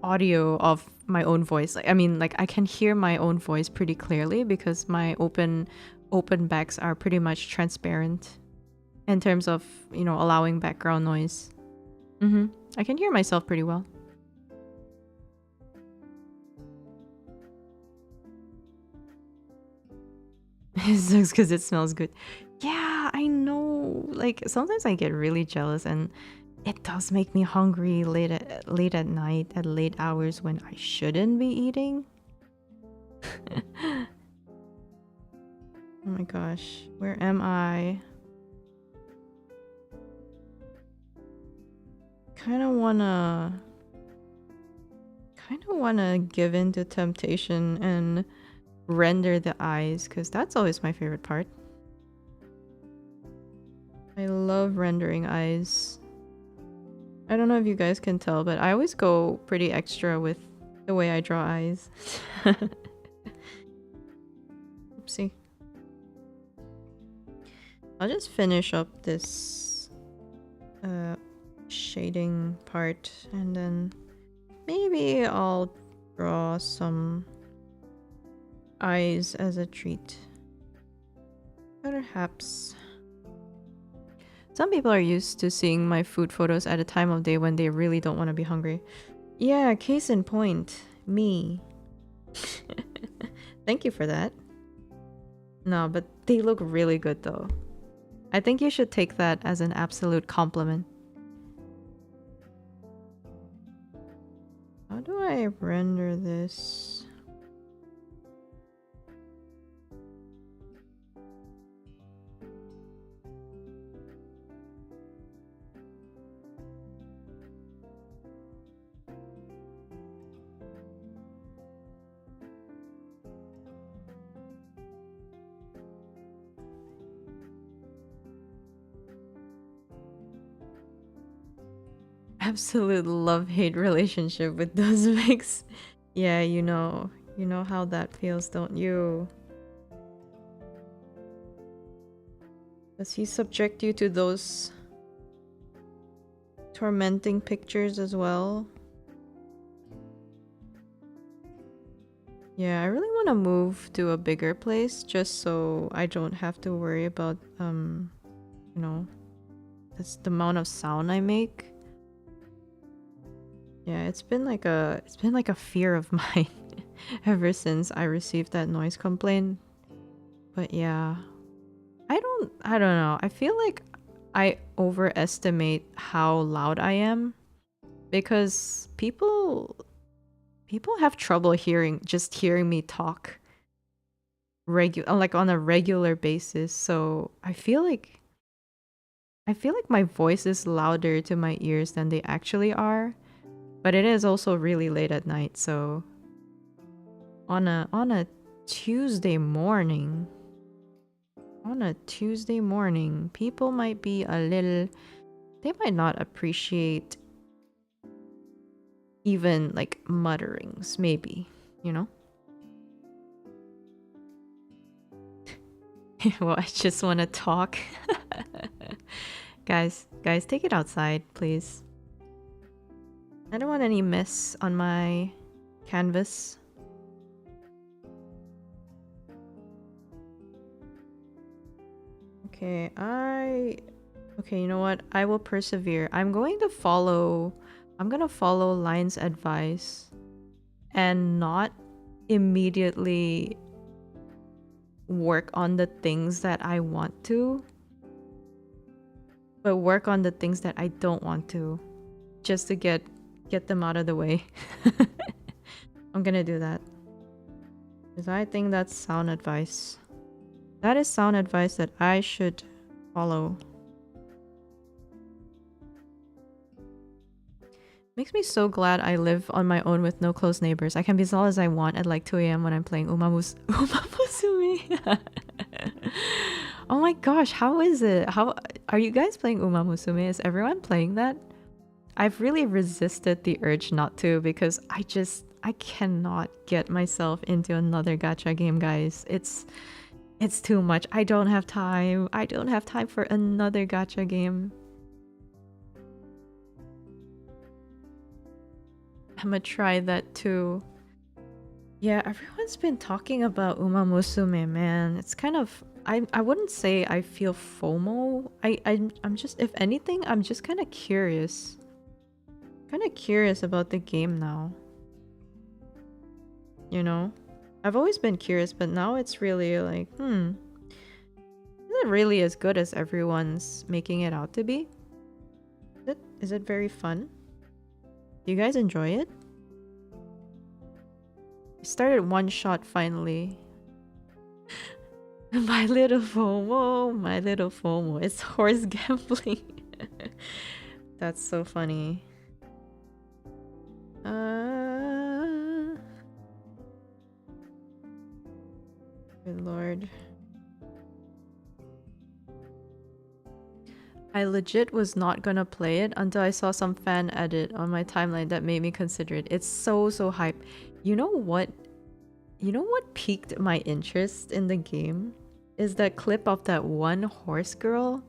audio of my own voice. Like I mean, like I can hear my own voice pretty clearly because my open backs are pretty much transparent in terms of allowing background noise. I can hear myself pretty well. It sucks because it smells good. Yeah, I know. Like sometimes I get really jealous, and it does make me hungry late at night at late hours when I shouldn't be eating. Oh my gosh, where am I? Kind of wanna give in to temptation and render the eyes, because that's always my favorite part. I love rendering eyes. I don't know if you guys can tell, but I always go pretty extra with the way I draw eyes. Oopsie. I'll just finish up this shading part, and then maybe I'll draw some eyes as a treat. Perhaps. Some people are used to seeing my food photos at a time of day when they really don't want to be hungry. Yeah, case in point, me. Thank you for that. No, but they look really good though. I think you should take that as an absolute compliment. How do I render this? Absolute love-hate relationship with those mix. Yeah, you know how that feels, don't you? Does he subject you to those tormenting pictures as well? Yeah, I really want to move to a bigger place just so I don't have to worry about you know, that's the amount of sound I make. Yeah, it's been like a fear of mine ever since I received that noise complaint. But yeah, I don't know. I feel like I overestimate how loud I am because people have trouble hearing me talk like on a regular basis. So I feel like my voice is louder to my ears than they actually are. But it is also really late at night, so on a Tuesday morning, people might be they might not appreciate even like mutterings, maybe, you know? Well, I just want to talk. Guys, take it outside, please. I don't want any mess on my canvas. Okay, you know what? I will persevere. I'm gonna follow Line's advice and not immediately work on the things that I want to, but work on the things that I don't want to, just to get them out of the way. I'm gonna do that because I think that's sound advice. That is sound advice that I should follow. Makes me so glad I live on my own with no close neighbors. I can be as loud as I want at like 2 a.m. when I'm playing Umamusume. Oh my gosh, how is it? How are you guys playing Umamusume? Is everyone playing that? I've really resisted the urge not to because I cannot get myself into another gacha game, guys. It's too much. I don't have time. I don't have time for another gacha game. I'm gonna try that too. Yeah, everyone's been talking about Uma Musume, man. It's kind of I wouldn't say I feel FOMO. I'm just, if anything, I'm just kind of curious. Kind of curious about the game now. You know? I've always been curious, but now it's really like, is it really as good as everyone's making it out to be? Is it very fun? Do you guys enjoy it? I started one shot finally. My little FOMO, my little FOMO. It's horse gambling. That's so funny. Good lord. I legit was not gonna play it until I saw some fan edit on my timeline that made me consider it. It's so hype. You know what? You know what piqued my interest in the game? Is that clip of that one horse girl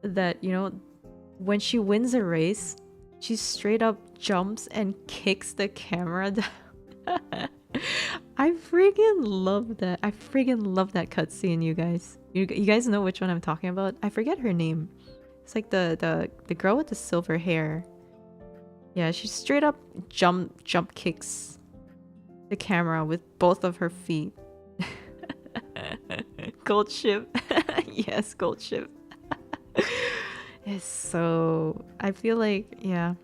that, you know, when she wins a race, she straight up jumps and kicks the camera down. I freaking love that. I freaking love that cutscene, you guys. You guys know which one I'm talking about? I forget her name. It's like the girl with the silver hair. Yeah, she straight up jump kicks the camera with both of her feet. Gold ship. Yes, gold ship. It's so... I feel like, yeah,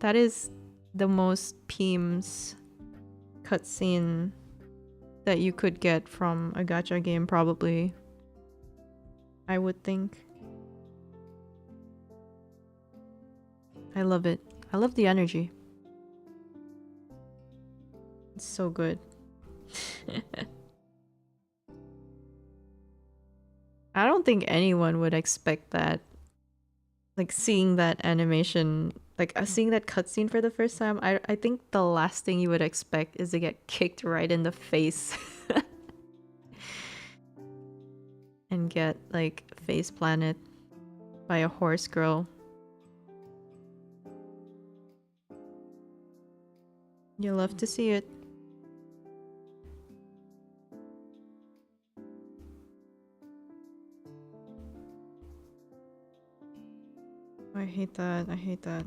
that is the most Peems cutscene that you could get from a gacha game, probably. I would think. I love it. I love the energy. It's so good. I don't think anyone would expect that. Like, seeing that animation, like seeing that cutscene for the first time, I think the last thing you would expect is to get kicked right in the face. And get, like, face planted by a horse girl. You love to see it. I hate that. I hate that.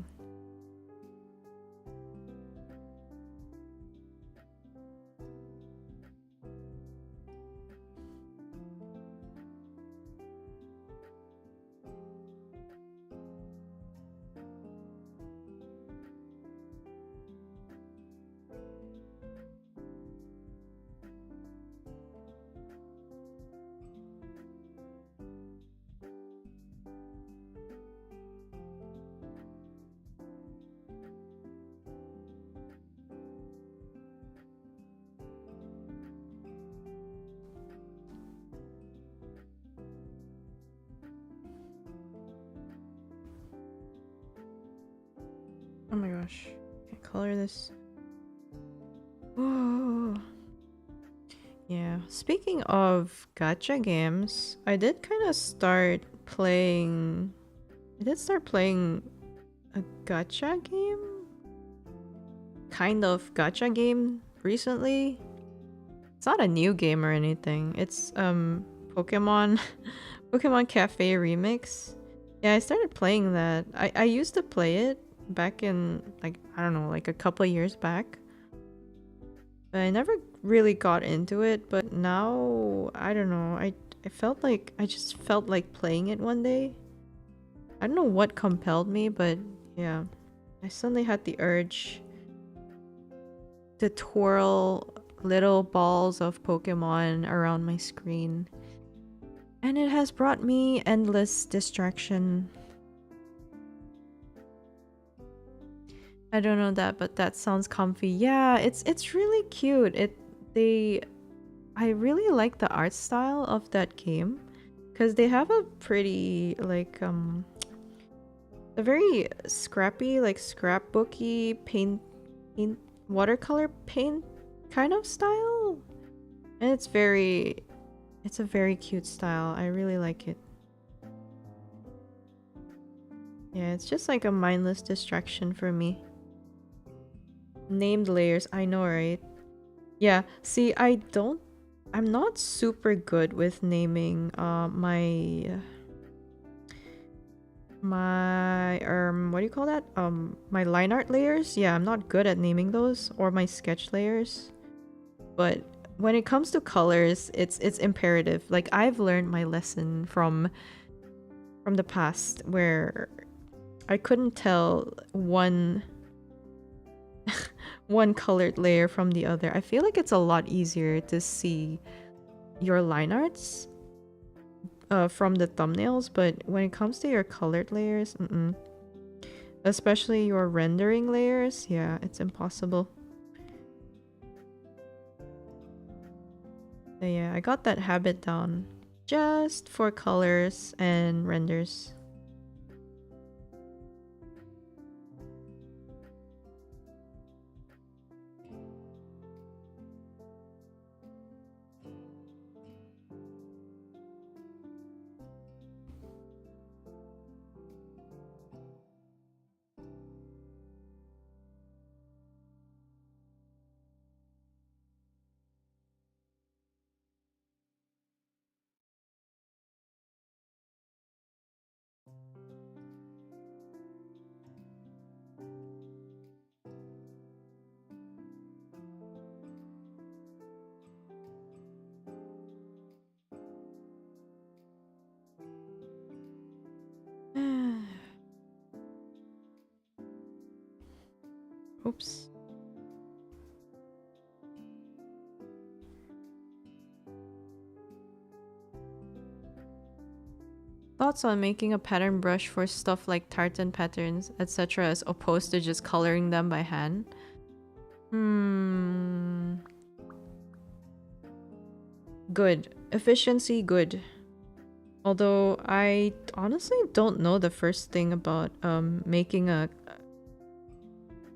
Oh my gosh. Can't color this. Oh. Yeah. Speaking of gacha games, I did kind of start playing... I did start playing a gacha game? Kind of gacha game recently. It's not a new game or anything. It's Pokemon Pokemon Cafe Remix. Yeah, I started playing that. I used to play it back in, like, I don't know, like a couple of years back. But I never really got into it, but now I don't know. I just felt like playing it one day. I don't know what compelled me, but yeah. I suddenly had the urge to twirl little balls of Pokemon around my screen. And it has brought me endless distraction. I don't know that, but that sounds comfy. Yeah, it's really cute. They I really like the art style of that game because they have a pretty like a very scrappy, like scrapbooky paint watercolor paint kind of style. And it's a very cute style. I really like it. Yeah, it's just like a mindless distraction for me. Named layers, I know, right? Yeah, see, I'm not super good with naming my what do you call that? My line art layers. Yeah, I'm not good at naming those, or my sketch layers. But when it comes to colors, it's imperative. Like I've learned my lesson from the past where I couldn't tell one colored layer from the other. I feel like it's a lot easier to see your line arts from the thumbnails, but when it comes to your colored layers, especially your rendering layers, yeah, it's impossible. So yeah, I got that habit down just for colors and renders. Oops. Thoughts on making a pattern brush for stuff like tartan patterns, etc., as opposed to just coloring them by hand? Hmm. Good. Efficiency, good. Although I honestly don't know the first thing about making a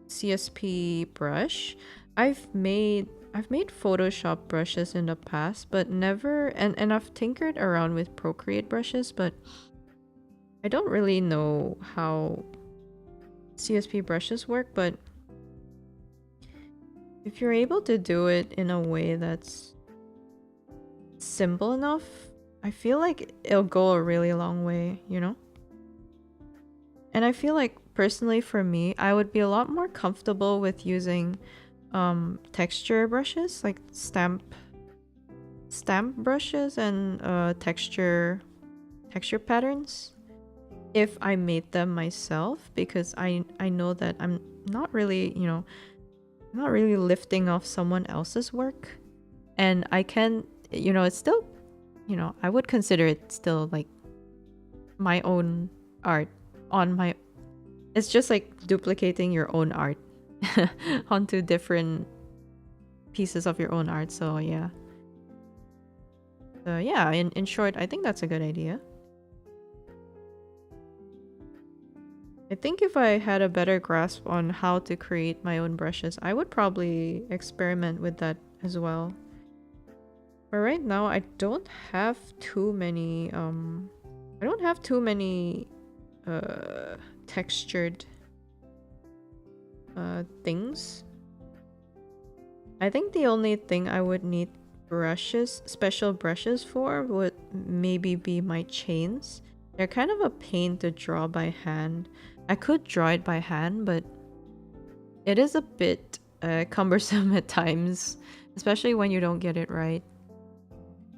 CSP brush. I've made Photoshop brushes in the past, but never and I've tinkered around with Procreate brushes, but I don't really know how CSP brushes work, but if you're able to do it in a way that's simple enough, I feel like it'll go a really long way, you know? And I feel like personally for me, I would be a lot more comfortable with using texture brushes, like stamp brushes and texture patterns if I made them myself, because I know that I'm not really, not really lifting off someone else's work, and I can, it's still, I would consider it still like my own art on my it's just like duplicating your own art onto different pieces of your own art. So yeah. So yeah, in short, I think that's a good idea. I think if I had a better grasp on how to create my own brushes, I would probably experiment with that as well. But right now, I don't have too many textured things. I think the only thing I would need special brushes for would maybe be my chains. They're kind of a pain to draw by hand. I could draw it by hand, but it is a bit cumbersome at times, especially when you don't get it right.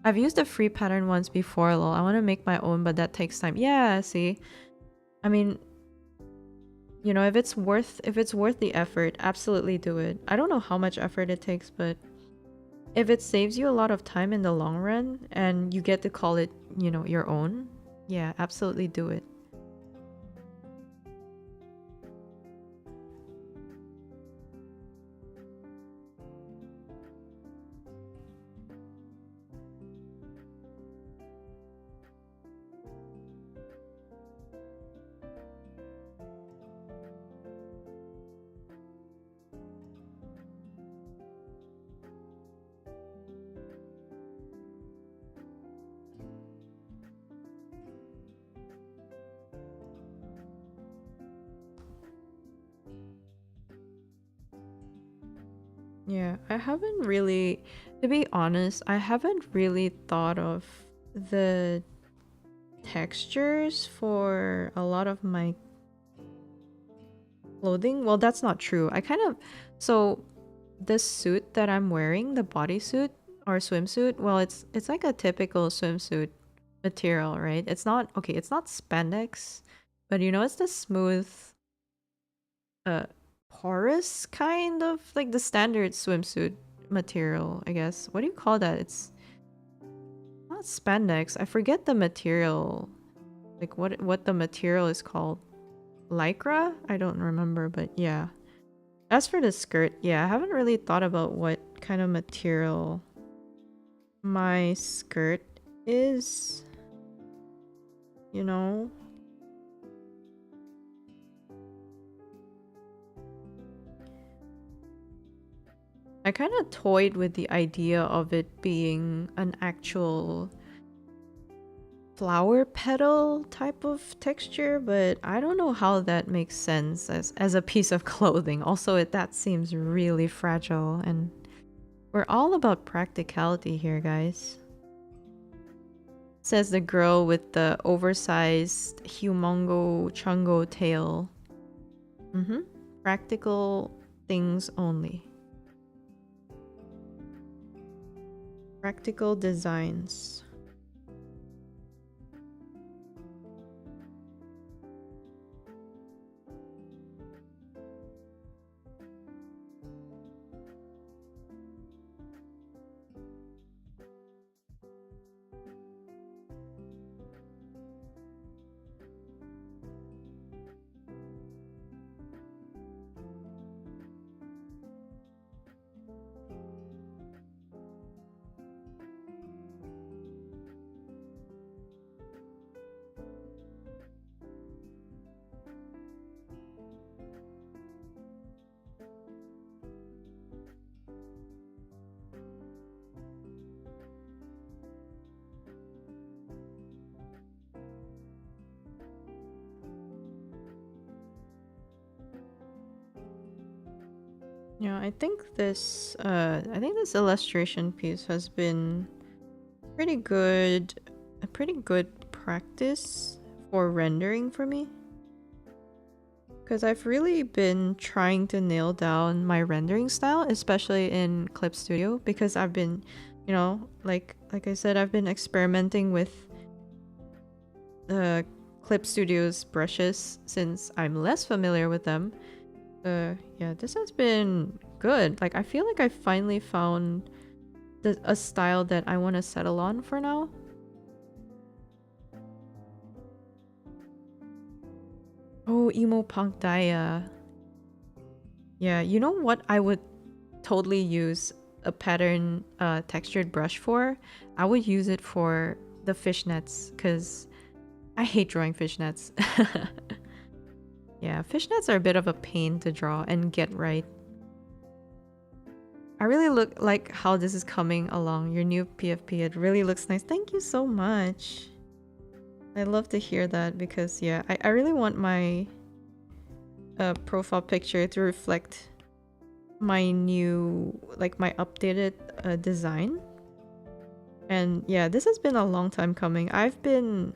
I've used a free pattern once before, lol. I want to make my own, but that takes time. Yeah, see? I mean, if it's worth the effort, absolutely do it. I don't know how much effort it takes, but if it saves you a lot of time in the long run and you get to call it, your own, yeah, absolutely do it. Yeah, I haven't really, to be honest, I haven't really thought of the textures for a lot of my clothing. Well, that's not true. So this suit that I'm wearing, the bodysuit or swimsuit, well, it's like a typical swimsuit material, right? It's not okay, it's not spandex, but it's the smooth uh porous kind of like the standard swimsuit material, I guess. What do you call that? It's not spandex. I forget the material. Like what the material is called. Lycra? I don't remember, but yeah. As for the skirt, yeah, I haven't really thought about what kind of material my skirt is, you know? I kind of toyed with the idea of it being an actual flower petal type of texture, but I don't know how that makes sense as a piece of clothing. Also, that seems really fragile, and we're all about practicality here, guys. Says the girl with the oversized humongo chungo tail. Practical things only. Practical designs. Yeah, I think this illustration piece has been pretty good, a pretty good practice for rendering for me. Because I've really been trying to nail down my rendering style, especially in Clip Studio, because I've been, like I said, I've been experimenting with Clip Studio's brushes since I'm less familiar with them. Yeah, this has been good. Like, I feel like I finally found a style that I want to settle on for now. Oh, emo punk Daya. Yeah, you know what I would totally use a pattern textured brush for? I would use it for the fishnets because I hate drawing fishnets. Yeah, fishnets are a bit of a pain to draw and get right. I really look like how this is coming along. Your new PFP, it really looks nice. Thank you so much. I love to hear that because yeah, I really want my profile picture to reflect my new, like my updated design. And yeah, this has been a long time coming. I've kind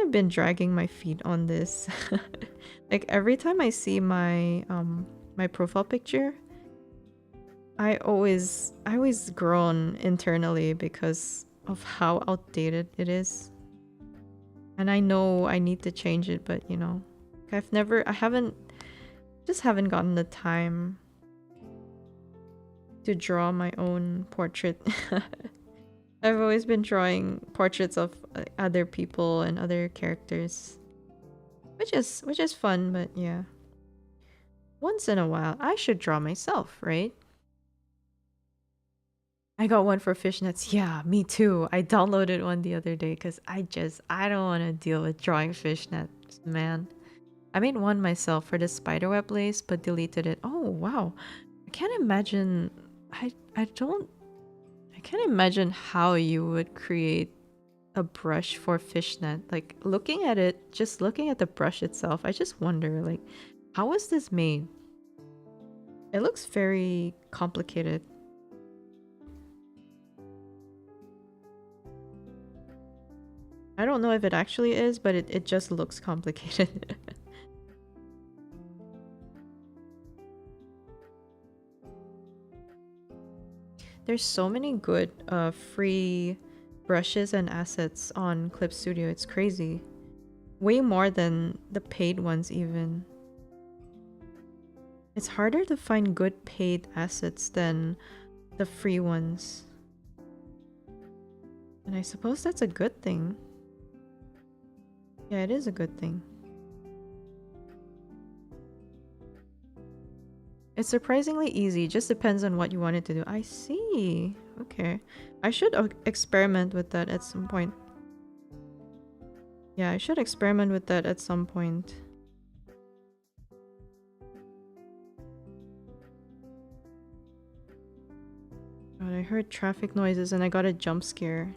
of been dragging my feet on this. Like every time I see my my profile picture, I always groan internally because of how outdated it is. And I know I need to change it, but I haven't gotten the time to draw my own portrait. I've always been drawing portraits of other people and other characters, which is fun, but yeah. Once in a while, I should draw myself, right? I got one for fishnets. Yeah, me too. I downloaded one the other day because I don't want to deal with drawing fishnets, man. I made one myself for the spiderweb lace, but deleted it. Oh wow, I can't imagine. I don't. I can't imagine how you would create a brush for fishnet. Like looking at it, just looking at the brush itself, I just wonder like, how was this made? It looks very complicated. I don't know if it actually is, but it just looks complicated. There's so many good free brushes and assets on Clip Studio. It's crazy. Way more than the paid ones even. It's harder to find good paid assets than the free ones. And I suppose that's a good thing. Yeah, it is a good thing. It's surprisingly easy, just depends on what you wanted to do. I see. Okay. I should experiment with that at some point. Yeah, I should experiment with that at some point. God, I heard traffic noises and I got a jump scare.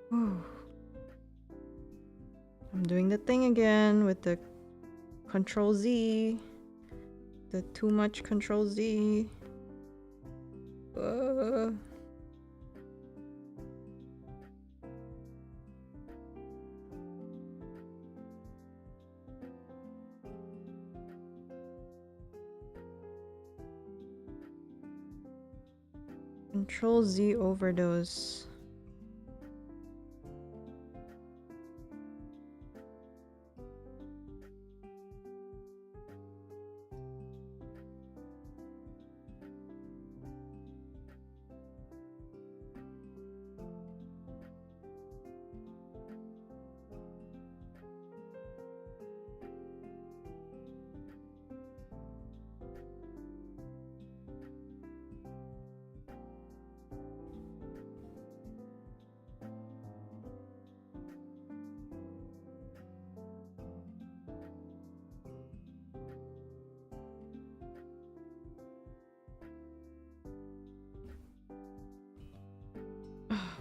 Whew. I'm doing the thing again with the Control Z. The too much Control Z. Control Z overdose.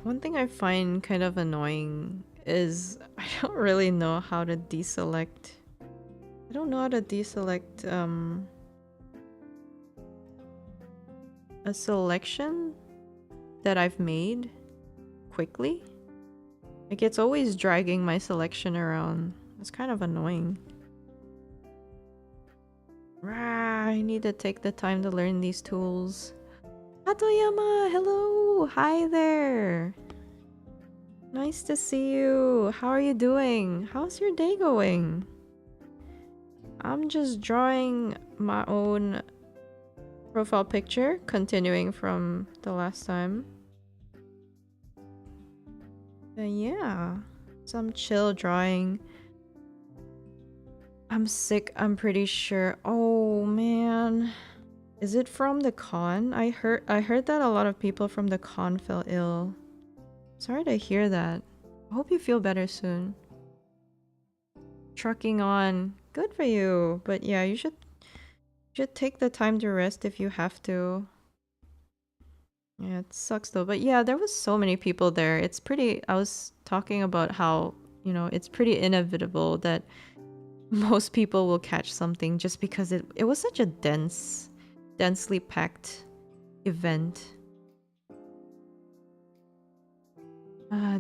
One thing I find kind of annoying is I don't really know how to deselect. I don't know how to deselect a selection that I've made quickly. Like it's always dragging my selection around. It's kind of annoying. I need to take the time to learn these tools. Hatoyama, hello! Hi there! Nice to see you. How are you doing? How's your day going? I'm just drawing my own profile picture, continuing from the last time. Yeah, some chill drawing. I'm sick, I'm pretty sure. Oh man. Is it from the con? I heard that a lot of people from the con fell ill. Sorry to hear that. I hope you feel better soon. Trucking on. Good for you. But yeah, you should take the time to rest if you have to. Yeah, it sucks though. But yeah, there was so many people there. It's pretty I was talking about how, you know, it's pretty inevitable that most people will catch something just because it was such a densely packed event.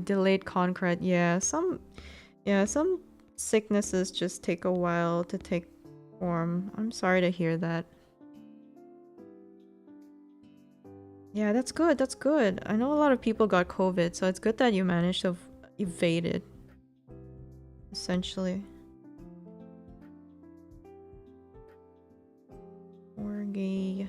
Delayed concrete. Yeah, some sicknesses just take a while to take form. I'm sorry to hear that. Yeah, that's good. That's good. I know a lot of people got COVID, so it's good that you managed to evade it. Essentially. Orgy.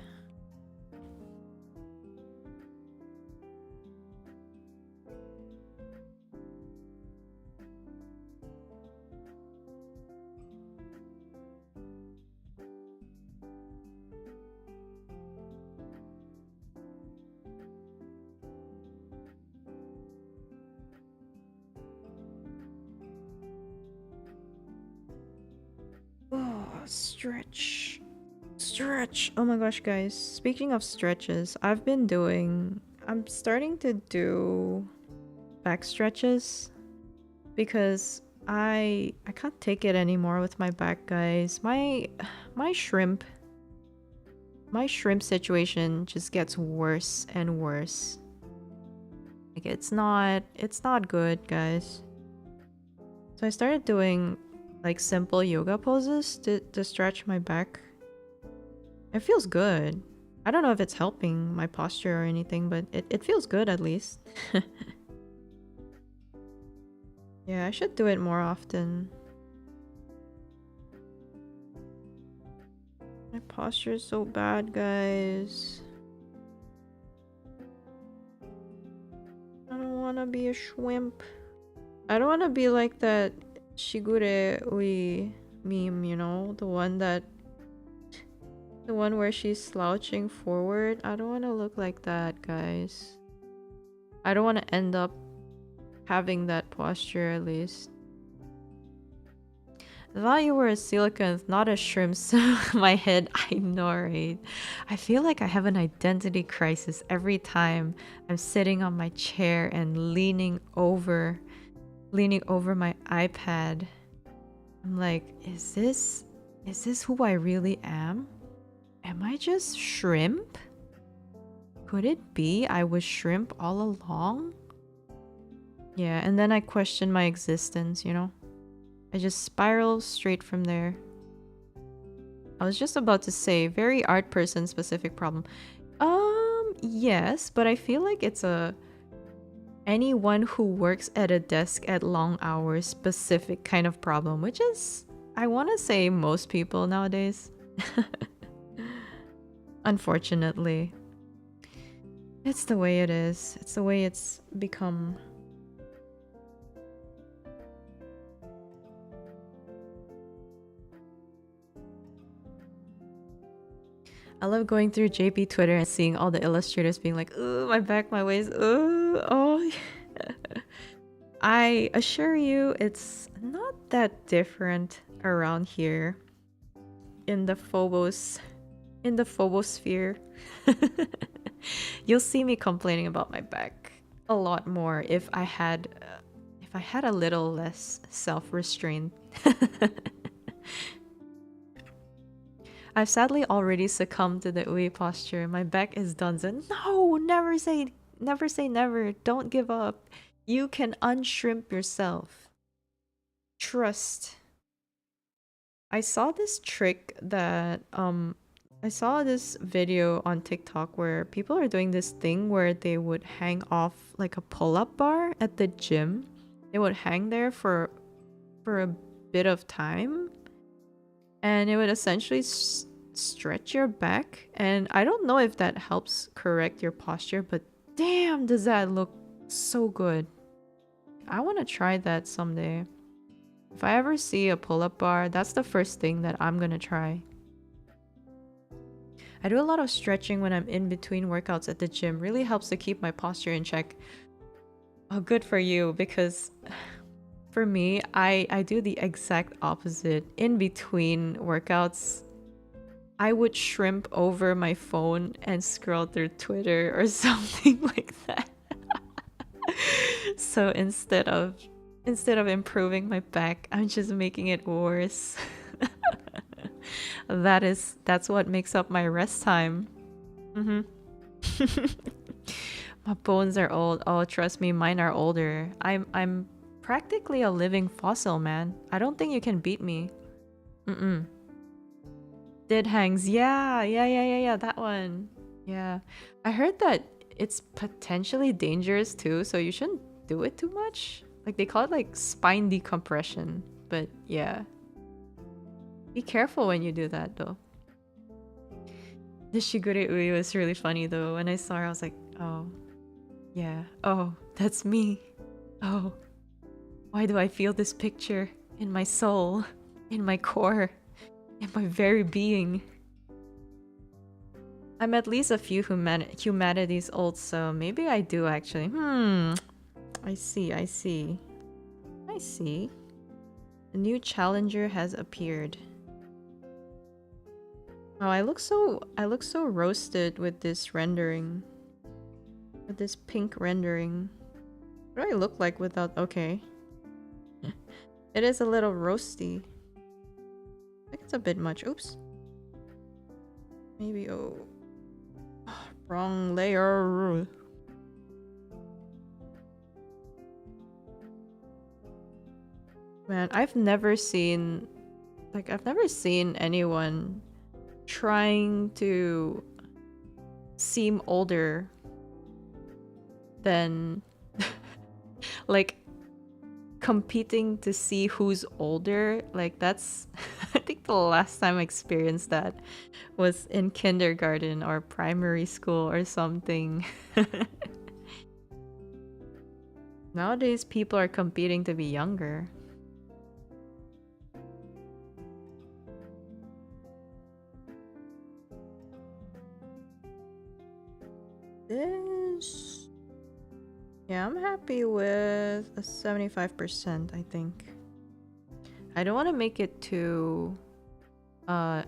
Oh, stretch. Stretch. Oh my gosh, guys. Speaking of stretches, I'm starting to do back stretches because I can't take it anymore with my back, guys. My shrimp my shrimp situation just gets worse and worse. Like it's not good, guys. So I started doing like simple yoga poses to stretch my back. It feels good. I don't know if it's helping my posture or anything, but it feels good at least. Yeah, I should do it more often. My posture is so bad, guys. I don't want to be a shrimp. I don't want to be like that Shigure Ui meme, you know? The one where she's slouching forward. I don't want to look like that, guys. I don't want to end up having that posture at least. I thought you were a silicon, not a shrimp. So my head, I know, right? I feel like I have an identity crisis every time I'm sitting on my chair and leaning over my iPad. I'm like, is this who I really am? Am I just shrimp? Could it be I was shrimp all along? Yeah, and then I question my existence, you know? I just spiral straight from there. I was just about to say, very art person specific problem. Yes, but I feel like it's a anyone who works at a desk at long hours specific kind of problem, which is, I want to say, most people nowadays. Unfortunately. It's the way it is. It's the way it's become. I love going through JP Twitter and seeing all the illustrators being like, ooh, my back, my waist, ooh, oh. I assure you, it's not that different around here in the Phobosphere. You'll see me complaining about my back a lot more if I had a little less self-restraint. I've sadly already succumbed to the Ui posture. My back is done. No, never say never. Don't give up. You can unshrimp yourself. Trust. I saw this trick that I saw this video on TikTok where people are doing this thing where they would hang off like a pull-up bar at the gym. They would hang there for a bit of time and it would essentially stretch your back, and I don't know if that helps correct your posture, but damn, does that look so good. I want to try that someday. If I ever see a pull-up bar, that's the first thing that I'm gonna try. I do a lot of stretching when I'm in between workouts at the gym. Really helps to keep my posture in check. Oh, good for you, because for me, I do the exact opposite. In between workouts, I would shrimp over my phone and scroll through Twitter or something like that. So instead of improving my back, I'm just making it worse. That's what makes up my rest time. My bones are old. Oh, trust me, mine are older. I'm practically a living fossil, man. I don't think you can beat me. Dead hangs. Yeah, that one. Yeah. I heard that it's potentially dangerous too, so you shouldn't do it too much. Like they call it like spine decompression, but yeah. Be careful when you do that though. The Shigure Ui was really funny though. When I saw her, I was like, oh, yeah. Oh, that's me. Oh, why do I feel this picture in my soul, in my core, in my very being? I'm at least a few humanities old, so maybe I do actually. I see. A new challenger has appeared. Oh, I look so roasted with this rendering. With this pink rendering. What do I look like without... Okay. It is a little roasty. I think it's a bit much. Oops. Maybe... Oh. Wrong layer. Man, I've never seen... Like, I've never seen anyone trying to seem older than... like, competing to see who's older. Like, that's... I think the last time I experienced that was in kindergarten or primary school or something. Nowadays, people are competing to be younger. This... Yeah, I'm happy with a 75%, I think. I don't want to make it too... I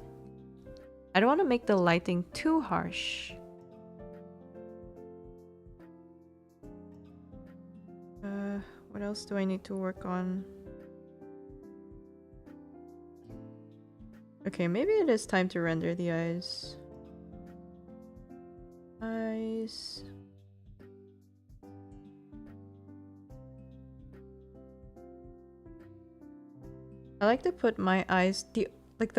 don't want to make the lighting too harsh. What else do I need to work on? Okay, maybe it is time to render the eyes. Eyes... I like to put my eyes... the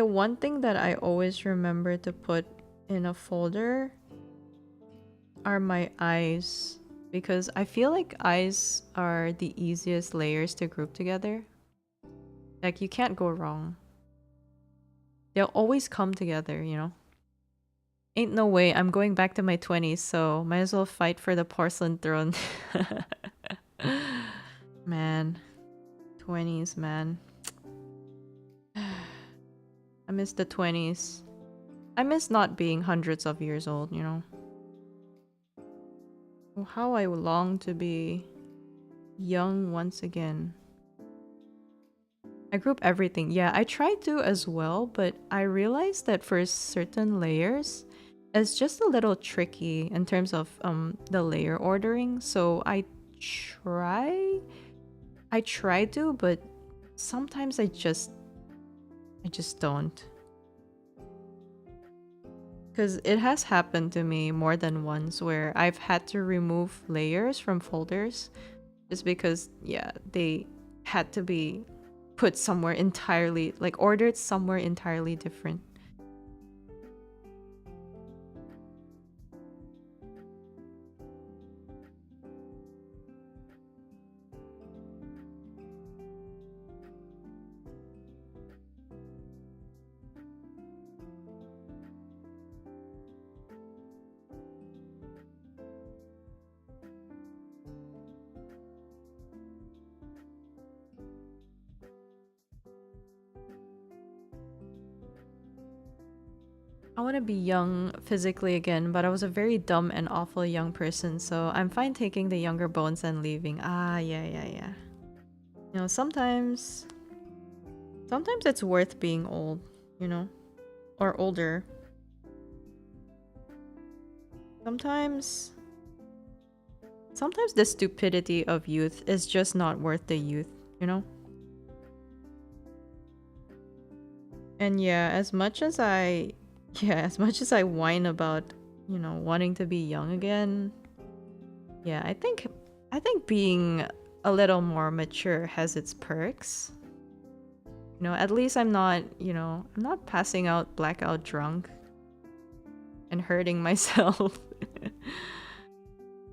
one thing that I always remember to put in a folder are my eyes. Because I feel like eyes are the easiest layers to group together. Like, you can't go wrong. They'll always come together, you know? Ain't no way, I'm going back to my 20s, so might as well fight for the porcelain throne. Man. 20s, man. I miss the 20s. I miss not being hundreds of years old, you know? Oh, how I long to be young once again. I group everything. Yeah, I try to as well, but I realized that for certain layers, it's just a little tricky in terms of the layer ordering. So I try to, but sometimes I just don't. Because it has happened to me more than once where I've had to remove layers from folders just because, yeah, they had to be put somewhere entirely, like ordered somewhere entirely different. I want to be young physically again, but I was a very dumb and awful young person, so I'm fine taking the younger bones and leaving. Ah, yeah. You know, sometimes it's worth being old, you know? Or older. Sometimes the stupidity of youth is just not worth the youth, you know? And yeah, as much as I whine about, you know, wanting to be young again, yeah, I think being a little more mature has its perks. You know, at least I'm not passing out blackout drunk and hurting myself.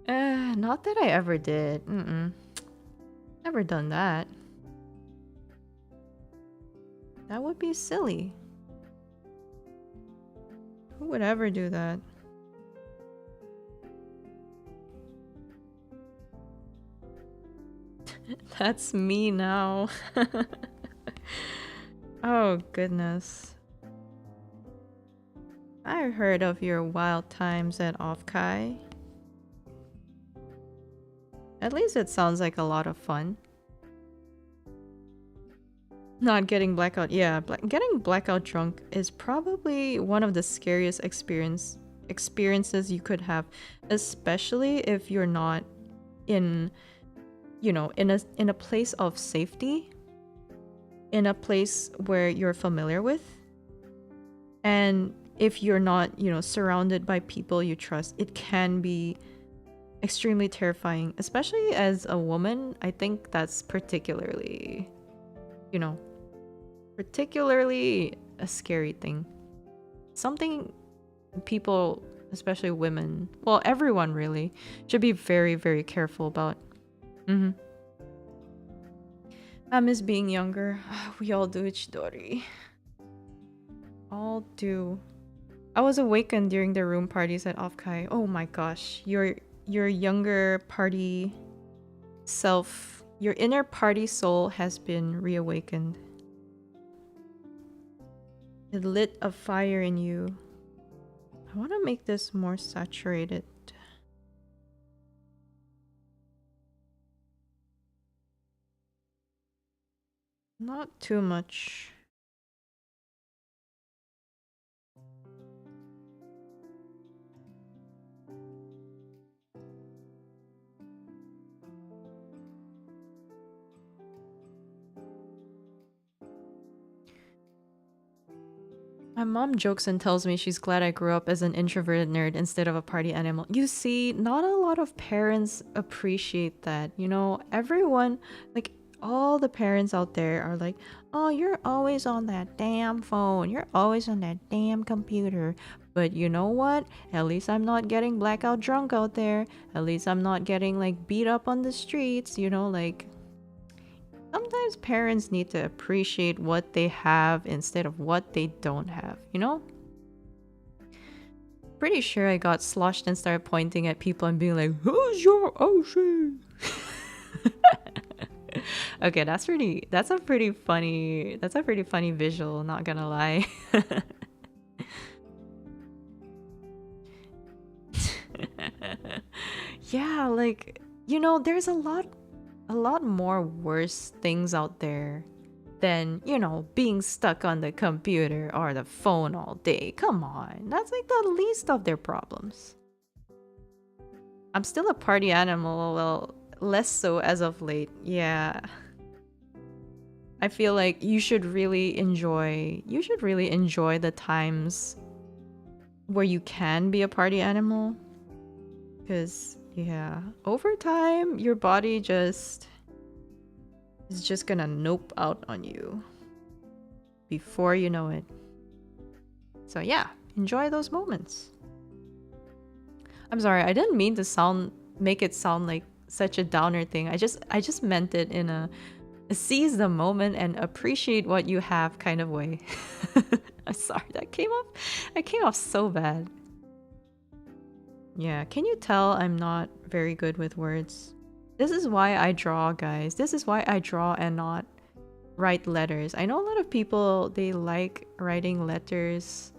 Not that I ever did. Never done that. That would be silly. Who would ever do that? That's me now. Oh, goodness. I heard of your wild times at Offkai. At least it sounds like a lot of fun. Not getting blackout. Yeah, getting blackout drunk is probably one of the scariest experiences you could have, especially if you're not in in a place of safety, in a place where you're familiar with. And if you're not, surrounded by people you trust, it can be extremely terrifying, especially as a woman. I think that's you know, particularly a scary thing. Something people, especially women, well, everyone really, should be very, very careful about. Mm-hmm. I miss being younger. We all do, Chidori. All do. I was awakened during the room parties at Offkai. Oh my gosh, your younger party self, your inner party soul has been reawakened. It lit a fire in you. I want to make this more saturated. Not too much. My mom jokes and tells me she's glad I grew up as an introverted nerd instead of a party animal. You see, not a lot of parents appreciate that. Everyone, like all the parents out there are like, oh, you're always on that damn phone. You're always on that damn computer. But you know what? At least I'm not getting blackout drunk out there. At least I'm not getting like beat up on the streets, like sometimes parents need to appreciate what they have instead of what they don't have, Pretty sure I got sloshed and started pointing at people and being like, who's your ocean? Okay, that's a pretty funny visual, not gonna lie. Yeah, like, there's a lot more worse things out there than, being stuck on the computer or the phone all day. Come on, that's like the least of their problems. I'm still a party animal, well, less so as of late. Yeah. I feel like you should really enjoy the times where you can be a party animal. Because, yeah, over time, your body is just gonna nope out on you before you know it. So yeah, enjoy those moments. I'm sorry, I didn't mean to make it sound like such a downer thing. I just meant it in a seize the moment and appreciate what you have kind of way. I'm sorry, that came off so bad. Yeah, can you tell I'm not very good with words? This is why I draw, guys. This is why I draw and not write letters. I know a lot of people, they like writing letters,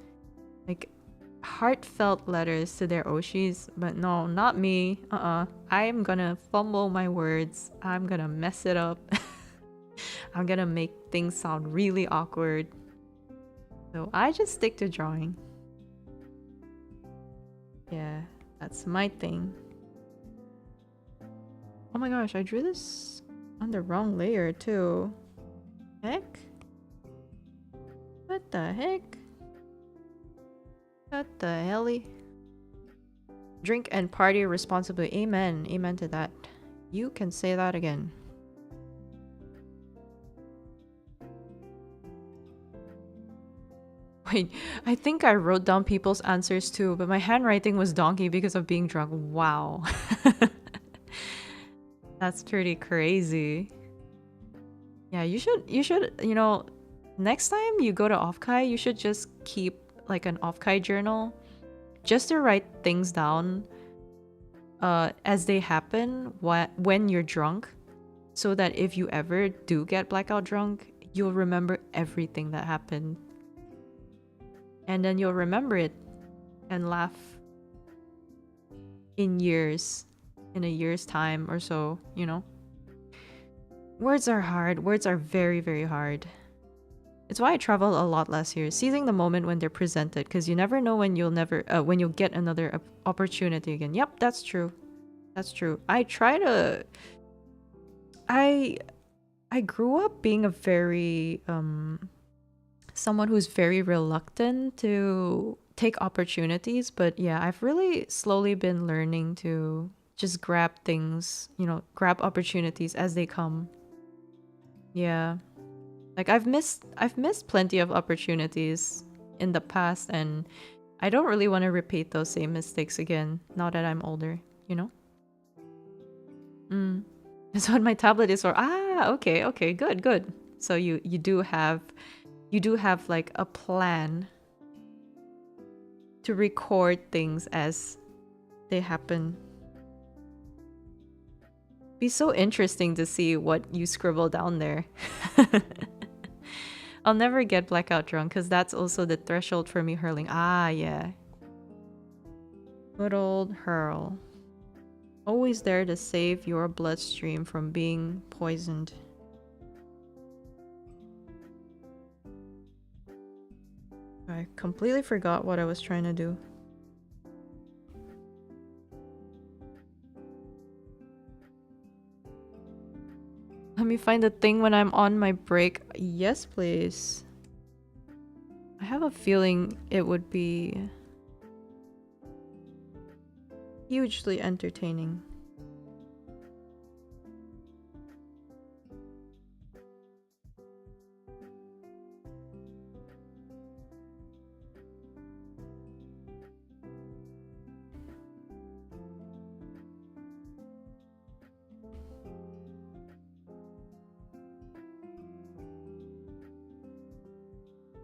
like heartfelt letters to their oshis, but no, not me. I'm gonna fumble my words. I'm gonna mess it up. I'm gonna make things sound really awkward. So I just stick to drawing. Yeah, that's my thing. Oh my gosh, I drew this on the wrong layer too. Heck? What the heck? What the helly? Drink and party responsibly. Amen. Amen to that. You can say that again. Wait, I think I wrote down people's answers too, but my handwriting was donkey because of being drunk. Wow. That's pretty crazy. Yeah, you should, next time you go to Offkai, you should just keep like an Offkai journal just to write things down as they happen when you're drunk, so that if you ever do get blackout drunk, you'll remember everything that happened. And then you'll remember it and laugh in a year's time or so, Words are hard. Words are very, very hard. It's why I travel a lot last year, seizing the moment when they're presented, because you never know when you'll get another opportunity again. Yep, that's true. That's true. I try to I I grew up being a very someone who's very reluctant to take opportunities, but yeah, I've really slowly been learning to just grab things, grab opportunities as they come. Yeah. Like I've missed plenty of opportunities in the past, and I don't really want to repeat those same mistakes again now that I'm older, you know? Mm. That's what my tablet is for. Ah, okay, okay, good, good. So you do have like a plan to record things as they happen. Be so interesting to see what you scribble down there. I'll never get blackout drunk because that's also the threshold for me hurling. Ah, yeah. Good old hurl. Always there to save your bloodstream from being poisoned. I completely forgot what I was trying to do. Let me find the thing when I'm on my break. Yes, please. I have a feeling it would be hugely entertaining.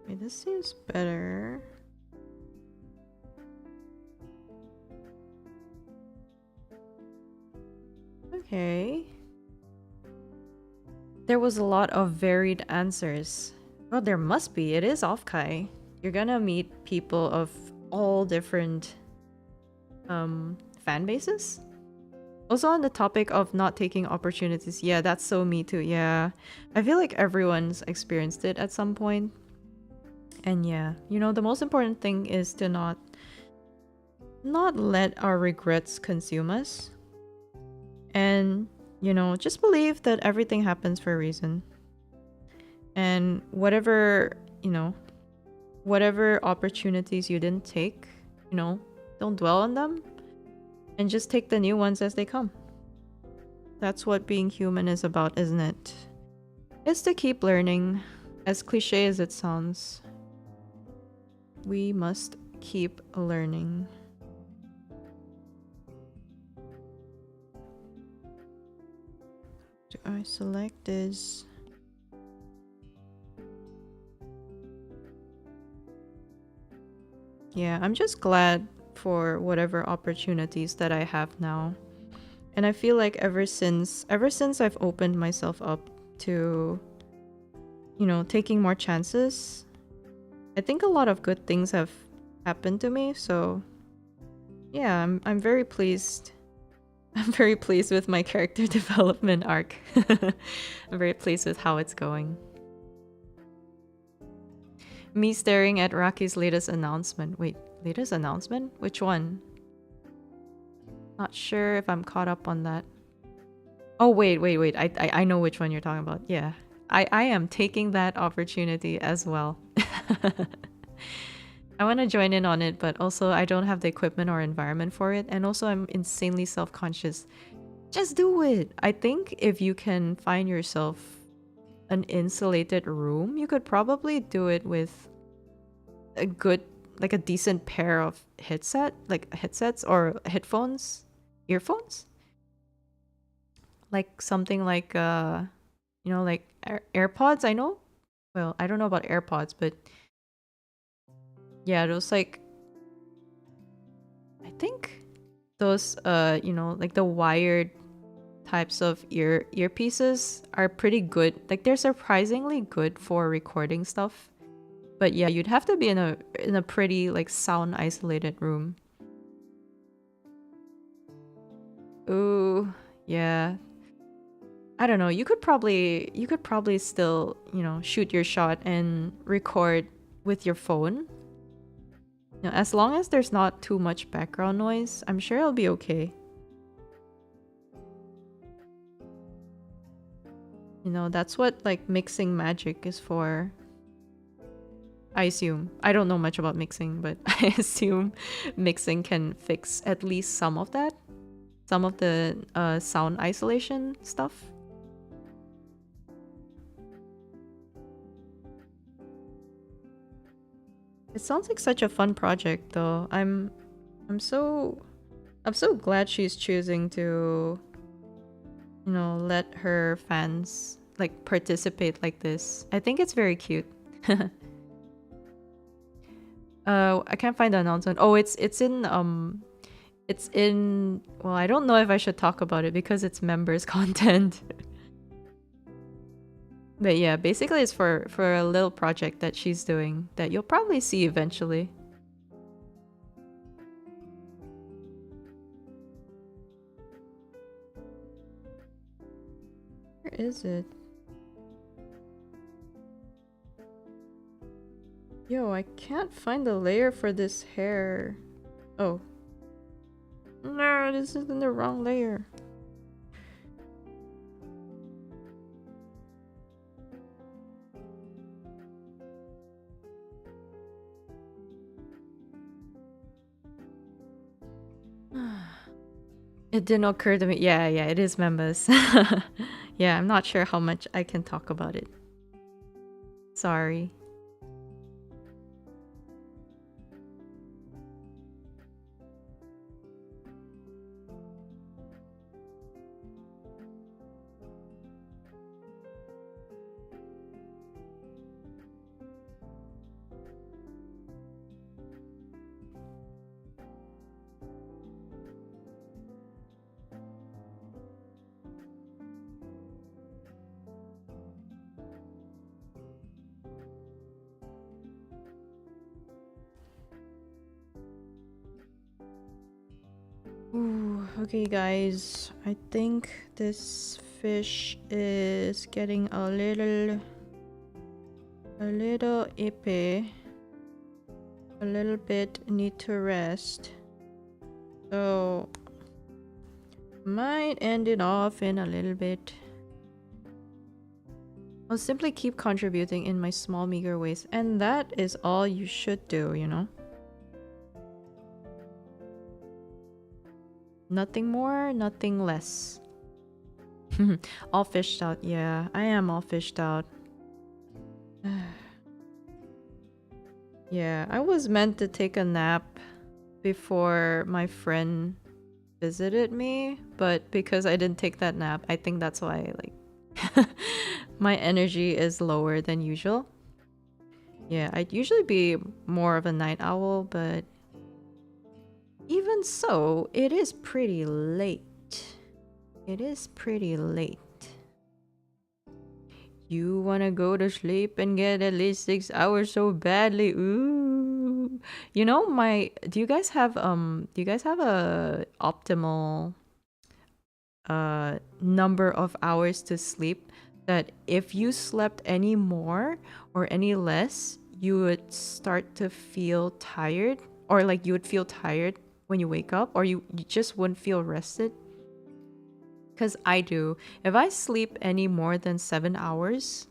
Wait, this seems better. Okay. There was a lot of varied answers. Well, there must be. It is Offkai. You're gonna meet people of all different fan bases. Also on the topic of not taking opportunities. Yeah, that's so me too. Yeah. I feel like everyone's experienced it at some point. And yeah, the most important thing is to not let our regrets consume us. And, just believe that everything happens for a reason. And whatever opportunities you didn't take, don't dwell on them and just take the new ones as they come. That's what being human is about, isn't it? It's to keep learning, as cliche as it sounds. We must keep learning. Do I select this? Yeah, I'm just glad for whatever opportunities that I have now. And I feel like ever since I've opened myself up to taking more chances, I think a lot of good things have happened to me. So yeah, I'm very pleased. I'm very pleased with my character development arc. I'm very pleased with how it's going. Me staring at Rocky's latest announcement. Wait, latest announcement? Which one? Not sure if I'm caught up on that. Oh, wait. I know which one you're talking about. Yeah. I am taking that opportunity as well. I want to join in on it, but also I don't have the equipment or environment for it. And also I'm insanely self-conscious. Just do it. I think if you can find yourself an insulated room, you could probably do it with a decent pair of headsets or headphones, earphones. Like something like like AirPods, I know. Well, I don't know about AirPods, but yeah, those I think those like the wired types of earpieces are pretty good. Like they're surprisingly good for recording stuff. But yeah, you'd have to be in a pretty like sound isolated room. Ooh, yeah. I don't know. You could probably still, shoot your shot and record with your phone. As long as there's not too much background noise, I'm sure it'll be okay. You know, that's what like mixing magic is for. I assume. I don't know much about mixing, but I assume mixing can fix at least some of that. Some of the sound isolation stuff. It sounds like such a fun project though. I'm so I'm so glad she's choosing to, you know, let her fans like participate like this. I think it's very cute. I can't find the announcement. Oh, it's in well, I don't know if I should talk about it because it's members content. But yeah, basically it's for a little project that she's doing that you'll probably see eventually. Where is it? Yo, I can't find the layer for this hair. Oh. No, this is in the wrong layer. It didn't occur to me. Yeah, it is members. Yeah, I'm not sure how much I can talk about it. Sorry. Ooh, okay guys, I think this fish is getting a little ippy. A little bit need to rest. So might end it off in a little bit. I'll simply keep contributing in my small meager ways, and that is all you should do, you know? Nothing more, nothing less. All fished out, yeah. I am all fished out. Yeah, I was meant to take a nap before my friend visited me, but because I didn't take that nap, I think that's why like my energy is lower than usual. Yeah, I'd usually be more of a night owl, but even so, it is pretty late. It is pretty late. You wanna go to sleep and get at least 6 hours so badly. Ooh. You know, do you guys have a optimal number of hours to sleep that if you slept any more or any less, you would start to feel tired, or like you would feel tired when you wake up, or you just wouldn't feel rested? Because I do. If I sleep any more than 7 hours,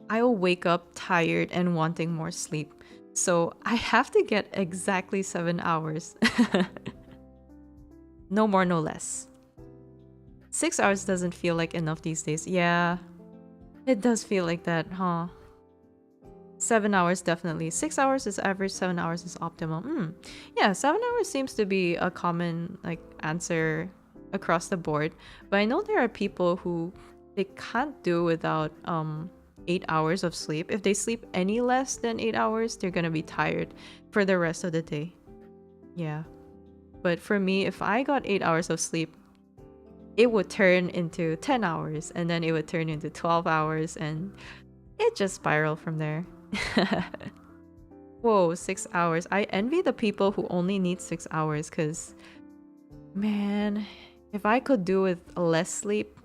I will wake up tired and wanting more sleep. So I have to get exactly 7 hours. No more, no less. 6 hours doesn't feel like enough these days. Yeah, it does feel like that, huh? 7 hours definitely. 6 hours is average, 7 hours is optimal. Yeah, 7 hours seems to be a common like answer across the board. But I know there are people who they can't do without 8 hours of sleep. If they sleep any less than 8 hours, they're gonna be tired for the rest of the day. Yeah. But for me, if I got 8 hours of sleep, it would turn into 10 hours, and then it would turn into 12 hours, and it just spiraled from there. Whoa, 6 hours. I envy the people who only need 6 hours, because, man, if I could do with less sleep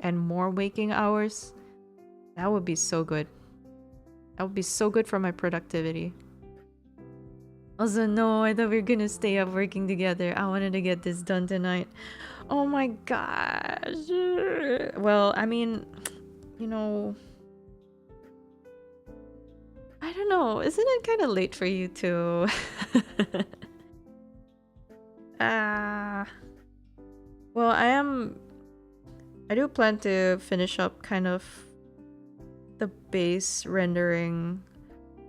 and more waking hours, that would be so good. That would be so good for my productivity. Also, no, I thought we were gonna stay up working together. I wanted to get this done tonight. Oh my gosh. Well, I mean, you know, I don't know. Isn't it kind of late for you too? Ah. Well, I do plan to finish up kind of the base rendering.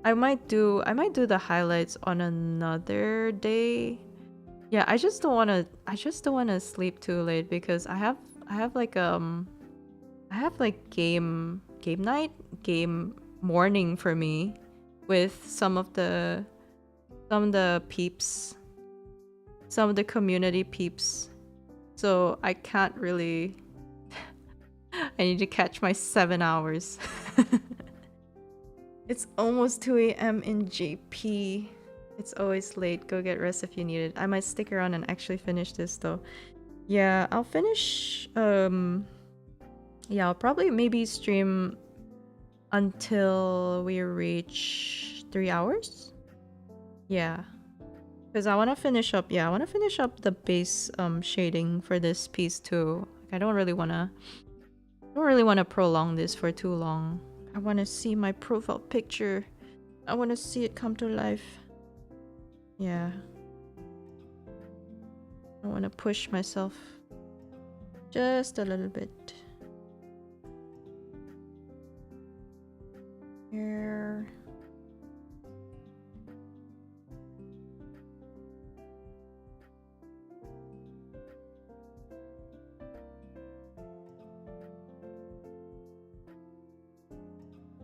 I might do the highlights on another day. Yeah, I just don't want to sleep too late because I have like game night, game morning for me with some of the peeps, some of the community peeps. So I can't really I need to catch my 7 hours. It's almost 2 a.m. in JP. It's always late. Go get rest if you need it. I might stick around and actually finish this though. Yeah, I'll finish yeah, I'll probably maybe stream until we reach 3 hours. Yeah. Because I want to finish up the base shading for this piece too. Like, I don't really want to prolong this for too long. I want to see my profile picture. I want to see it come to life. Yeah. I want to push myself just a little bit. Here.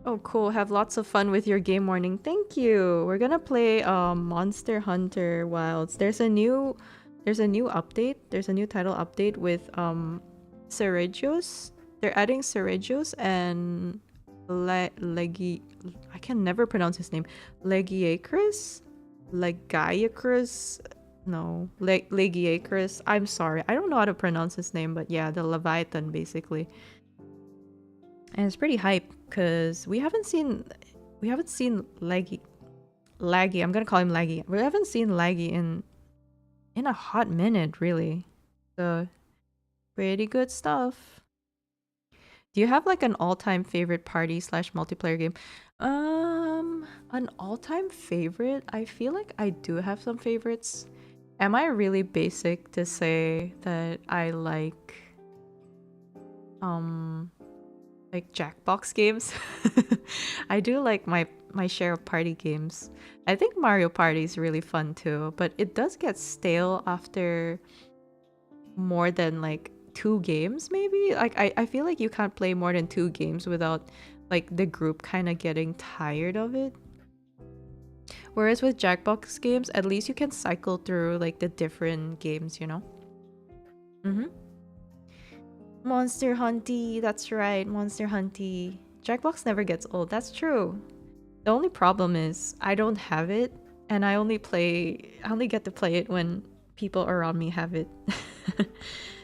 Oh, cool. Have lots of fun with your game morning. Thank you. We're gonna play Monster Hunter Wilds. There's a new update. There's a new title update with Ceregios. They're adding Ceregios and Legi. I can never pronounce his name. Legiacrus? Legiacrus? No, Legiacrus. I'm sorry. I don't know how to pronounce his name, but yeah, the Leviathan basically. And it's pretty hype because we haven't seen Laggy. I'm gonna call him Laggy. We haven't seen Laggy in a hot minute, really. So pretty good stuff. Do you have like an all-time favorite party slash multiplayer game? An all-time favorite? I feel like I do have some favorites. Am I really basic to say that I like Jackbox games? I do like my share of party games. I think Mario Party is really fun too, but it does get stale after more than like 2 games maybe. Like I feel like you can't play more than 2 games without like the group kind of getting tired of it. Whereas with Jackbox games, at least you can cycle through like the different games, you know? Mm-hmm. Monster Hunty, that's right, Monster Hunty. Jackbox never gets old, that's true. The only problem is I don't have it, and I only get to play it when people around me have it.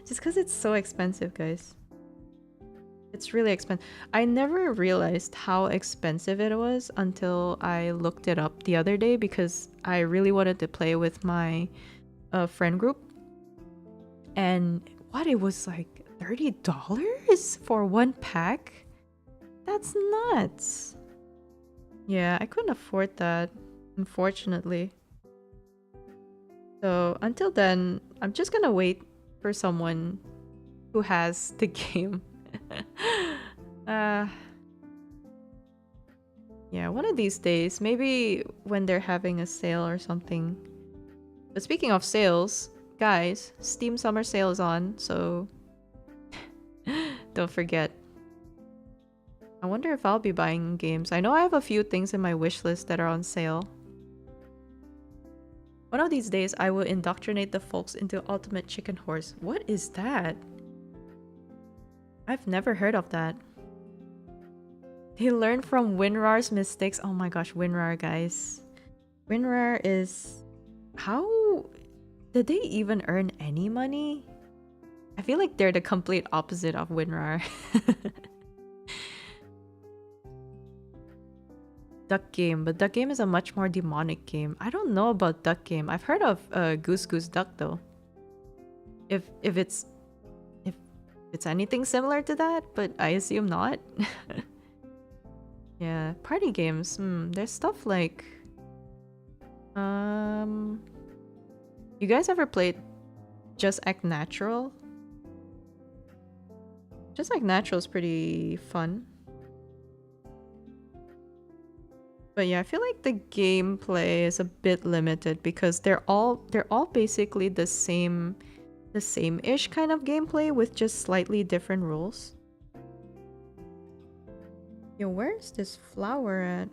Just because it's so expensive, guys. It's really expensive. I never realized how expensive it was until I looked it up the other day because I really wanted to play with my friend group. And what, it was like $30 for 1 pack? That's nuts. Yeah, I couldn't afford that, unfortunately. So until then, I'm just gonna wait for someone who has the game. uh, yeah, one of these days, maybe when they're having a sale or something. But speaking of sales, guys, Steam Summer Sale is on, so don't forget. I wonder if I'll be buying games. I know I have a few things in my wish list that are on sale. One of these days, I will indoctrinate the folks into Ultimate Chicken Horse. What is that? I've never heard of that. They learn from WinRAR's mistakes. Oh my gosh, WinRAR, guys. WinRAR is... How... Did they even earn any money? I feel like they're the complete opposite of WinRAR. Duck Game, but Duck Game is a much more demonic game. I don't know about Duck Game. I've heard of Goose Goose Duck though. If it's anything similar to that, but I assume not. Yeah, party games. There's stuff like you guys ever played Just Act Natural? Just Act Natural is pretty fun. But yeah, I feel like the gameplay is a bit limited because they're all basically the same-ish kind of gameplay with just slightly different rules. Yo, where's this flower at?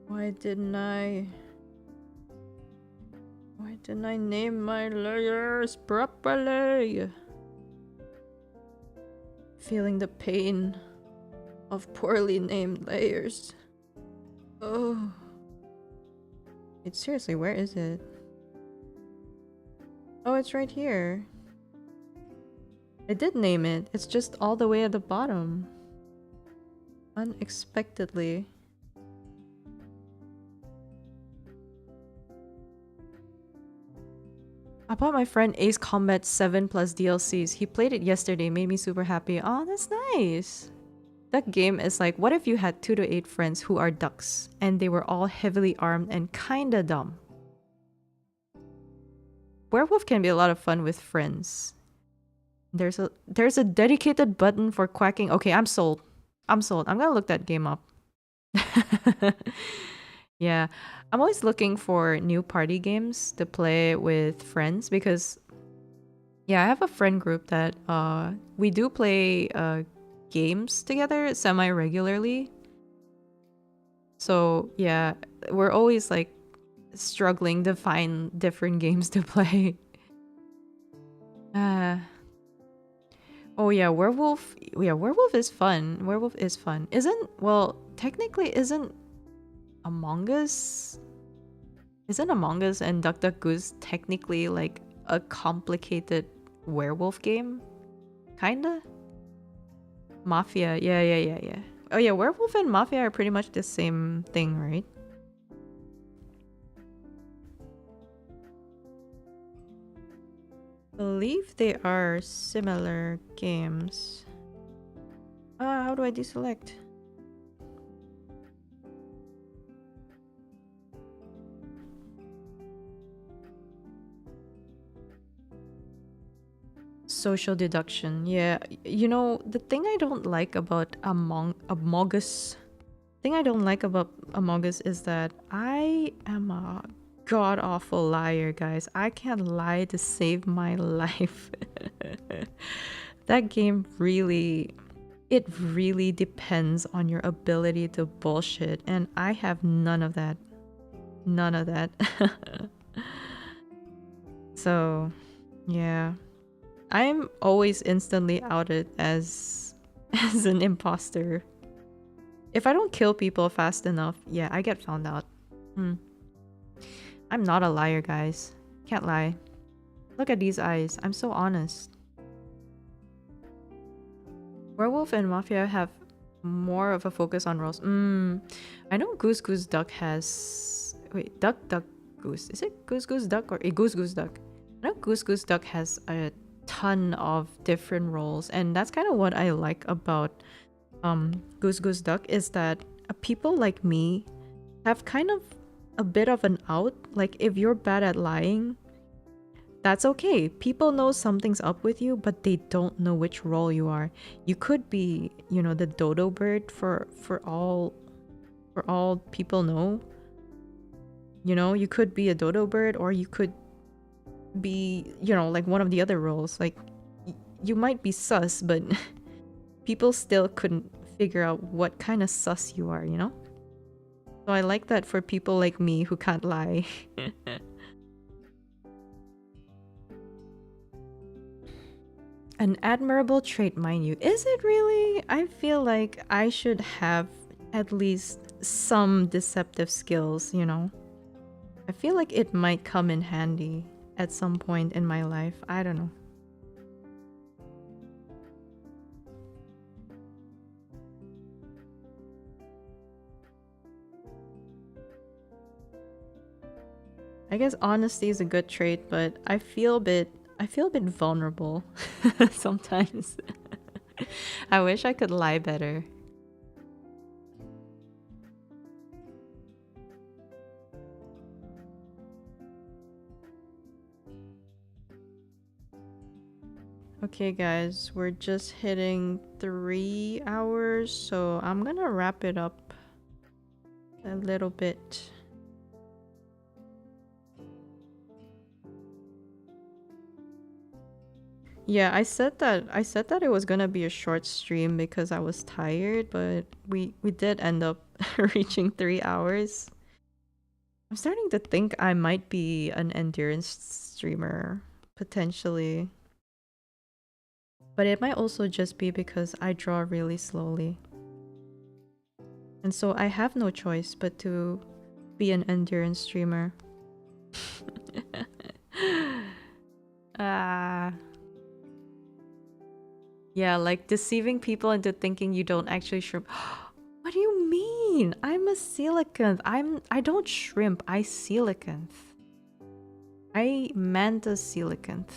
Why didn't I name my layers properly? Feeling the pain of poorly named layers. Oh. Wait, seriously, where is it? Oh, it's right here. I did name it. It's just all the way at the bottom. Unexpectedly. I bought my friend Ace Combat 7 plus DLCs. He played it yesterday, made me super happy. Oh, that's nice. That game is like, what if you had 2 to 8 friends who are ducks and they were all heavily armed and kinda dumb? Werewolf can be a lot of fun with friends. There's a dedicated button for quacking. Okay, I'm sold. I'm gonna look that game up. Yeah, I'm always looking for new party games to play with friends because yeah, I have a friend group that we do play games together semi-regularly. So, yeah, we're always like struggling to find different games to play. Oh yeah, Werewolf. Yeah, Werewolf is fun. Werewolf is fun. Well, technically isn't Among Us and Duck Duck Goose technically like a complicated werewolf game? Kinda? Mafia. Yeah. Oh yeah, Werewolf and Mafia are pretty much the same thing, right? Believe they are similar games. How do I deselect? Social deduction. Yeah, you know, the thing I don't like about Among Us is that I am a god awful liar, guys. I can't lie to save my life. That game really depends on your ability to bullshit, and I have none of that. None of that. So, yeah. I'm always instantly outed as an imposter. If I don't kill people fast enough, yeah, I get found out. I'm not a liar, guys. Can't lie. Look at these eyes. I'm so honest. Werewolf and Mafia have more of a focus on roles. I know Goose Goose Duck has... Wait, Duck Duck Goose. Is it Goose Goose Duck or a Goose Goose Duck? I know Goose Goose Duck has a ton of different roles, and that's kind of what I like about Goose Goose Duck is that people like me have kind of a bit of an out. Like if you're bad at lying, that's okay. People know something's up with you, but they don't know which role you are. You could be, you know, the dodo bird for all people know. You know, you could be a dodo bird, or you could be, you know, like one of the other roles. Like you might be sus, but people still couldn't figure out what kind of sus you are, you know? So I like that for people like me who can't lie. An admirable trait, mind you. Is it really? I feel like I should have at least some deceptive skills, you know? I feel like it might come in handy at some point in my life. I don't know. I guess honesty is a good trait, but I feel a bit vulnerable sometimes. I wish I could lie better. Okay, guys, we're just hitting 3 hours, so I'm gonna wrap it up a little bit. Yeah, I said that it was gonna be a short stream because I was tired, but we did end up reaching 3 hours. I'm starting to think I might be an endurance streamer potentially. But it might also just be because I draw really slowly. And so I have no choice but to be an endurance streamer. Ah. Yeah, like deceiving people into thinking you don't actually shrimp. What do you mean? I'm a coelacanth. I don't shrimp. I coelacanth. I meant a coelacanth.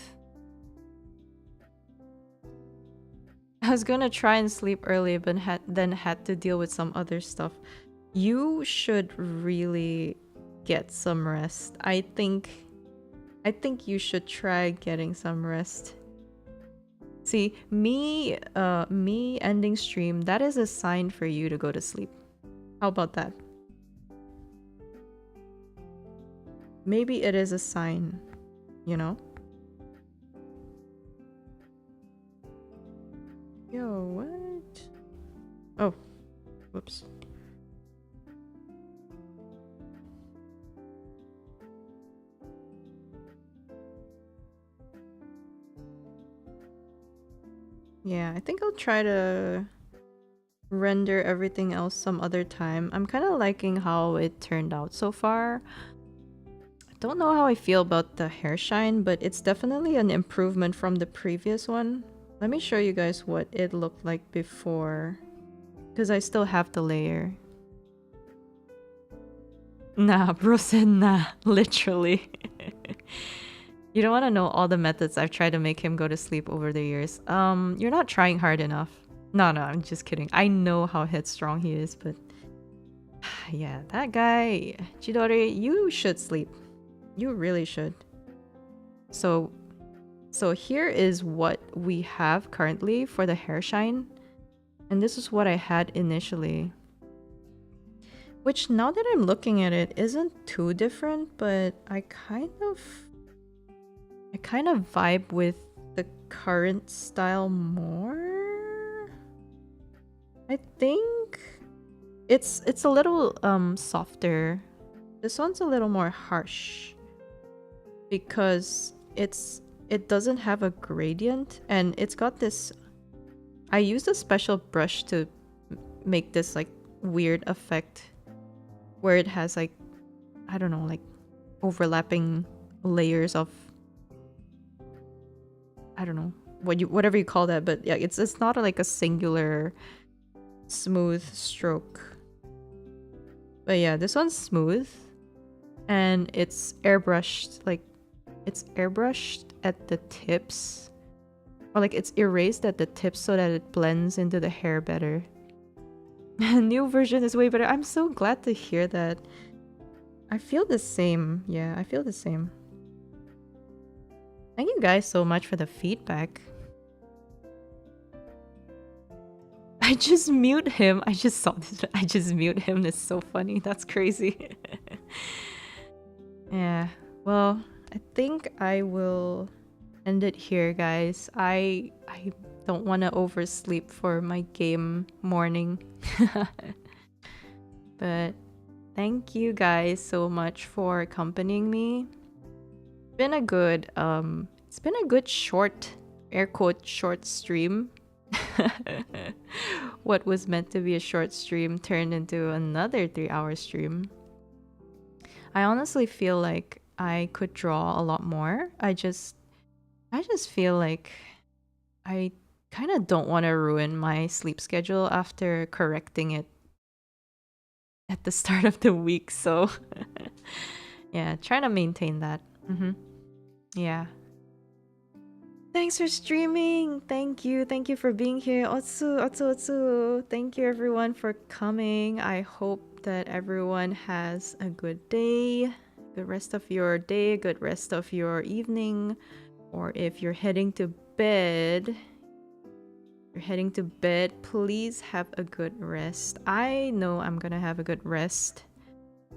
I was gonna try and sleep early, but then had to deal with some other stuff. You should really get some rest. I think you should try getting some rest. See, me ending stream, that is a sign for you to go to sleep. How about that? Maybe it is a sign, you know? Yo, what? Oh, whoops. Yeah, I think I'll try to render everything else some other time. I'm kind of liking how it turned out so far. I don't know how I feel about the hair shine, but it's definitely an improvement from the previous one. Let me show you guys what it looked like before, because I still have the layer. Nah, bro said nah, literally. You don't want to know all the methods I've tried to make him go to sleep over the years. You're not trying hard enough. No, I'm just kidding. I know how headstrong he is, but yeah, that guy, Chidori, you should sleep. You really should. So here is what we have currently for the hair shine. And this is what I had initially. Which, now that I'm looking at it, isn't too different, but I kind of vibe with the current style more. I think it's a little softer. This one's a little more harsh because it doesn't have a gradient, and it's got this. I used a special brush to make this like weird effect where it has like, I don't know, like overlapping layers of, I don't know whatever you call that, but yeah, it's not like a singular smooth stroke. But yeah, this one's smooth and it's airbrushed, like it's airbrushed at the tips, or like it's erased at the tips so that it blends into the hair better. New version is way better. I'm so glad to hear that. I feel the same. Yeah, I feel the same. Thank you guys so much for the feedback. I just mute him. I just saw this. I just mute him. It's so funny. That's crazy. Yeah. Well, I think I will end it here, guys. I don't want to oversleep for my game morning. But thank you guys so much for accompanying me. It's been a good short, air quote, short stream. What was meant to be a short stream turned into another 3-hour stream. I honestly feel like I could draw a lot more. I just feel like I kind of don't want to ruin my sleep schedule after correcting it at the start of the week. So Yeah, trying to maintain that. Yeah. Thanks for streaming. Thank you. Thank you for being here. Otsu, Otsu, Otsu. Thank you everyone for coming. I hope that everyone has a good day, good rest of your day, good rest of your evening, or if you're heading to bed, please have a good rest. I know I'm gonna have a good rest.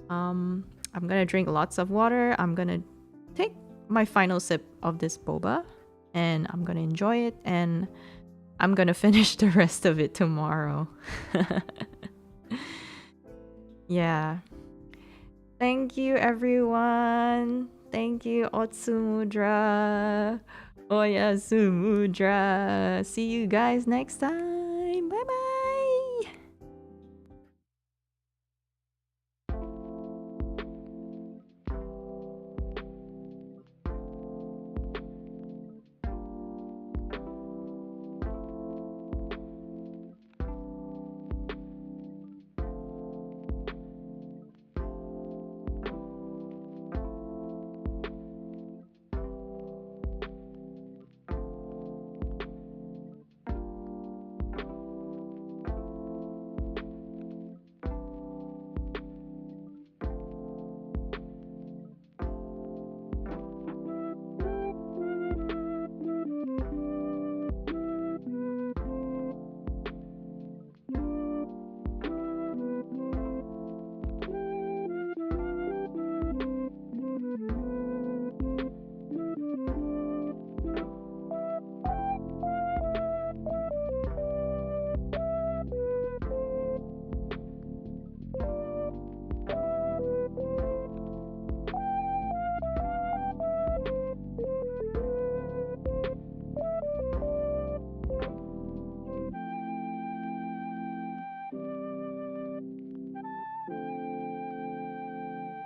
I'm gonna drink lots of water. I'm gonna take my final sip of this boba and I'm gonna enjoy it and I'm gonna finish the rest of it tomorrow. Yeah. Thank you everyone. Thank you Otsumudra. Oyasumudra. See you guys next time. Bye bye.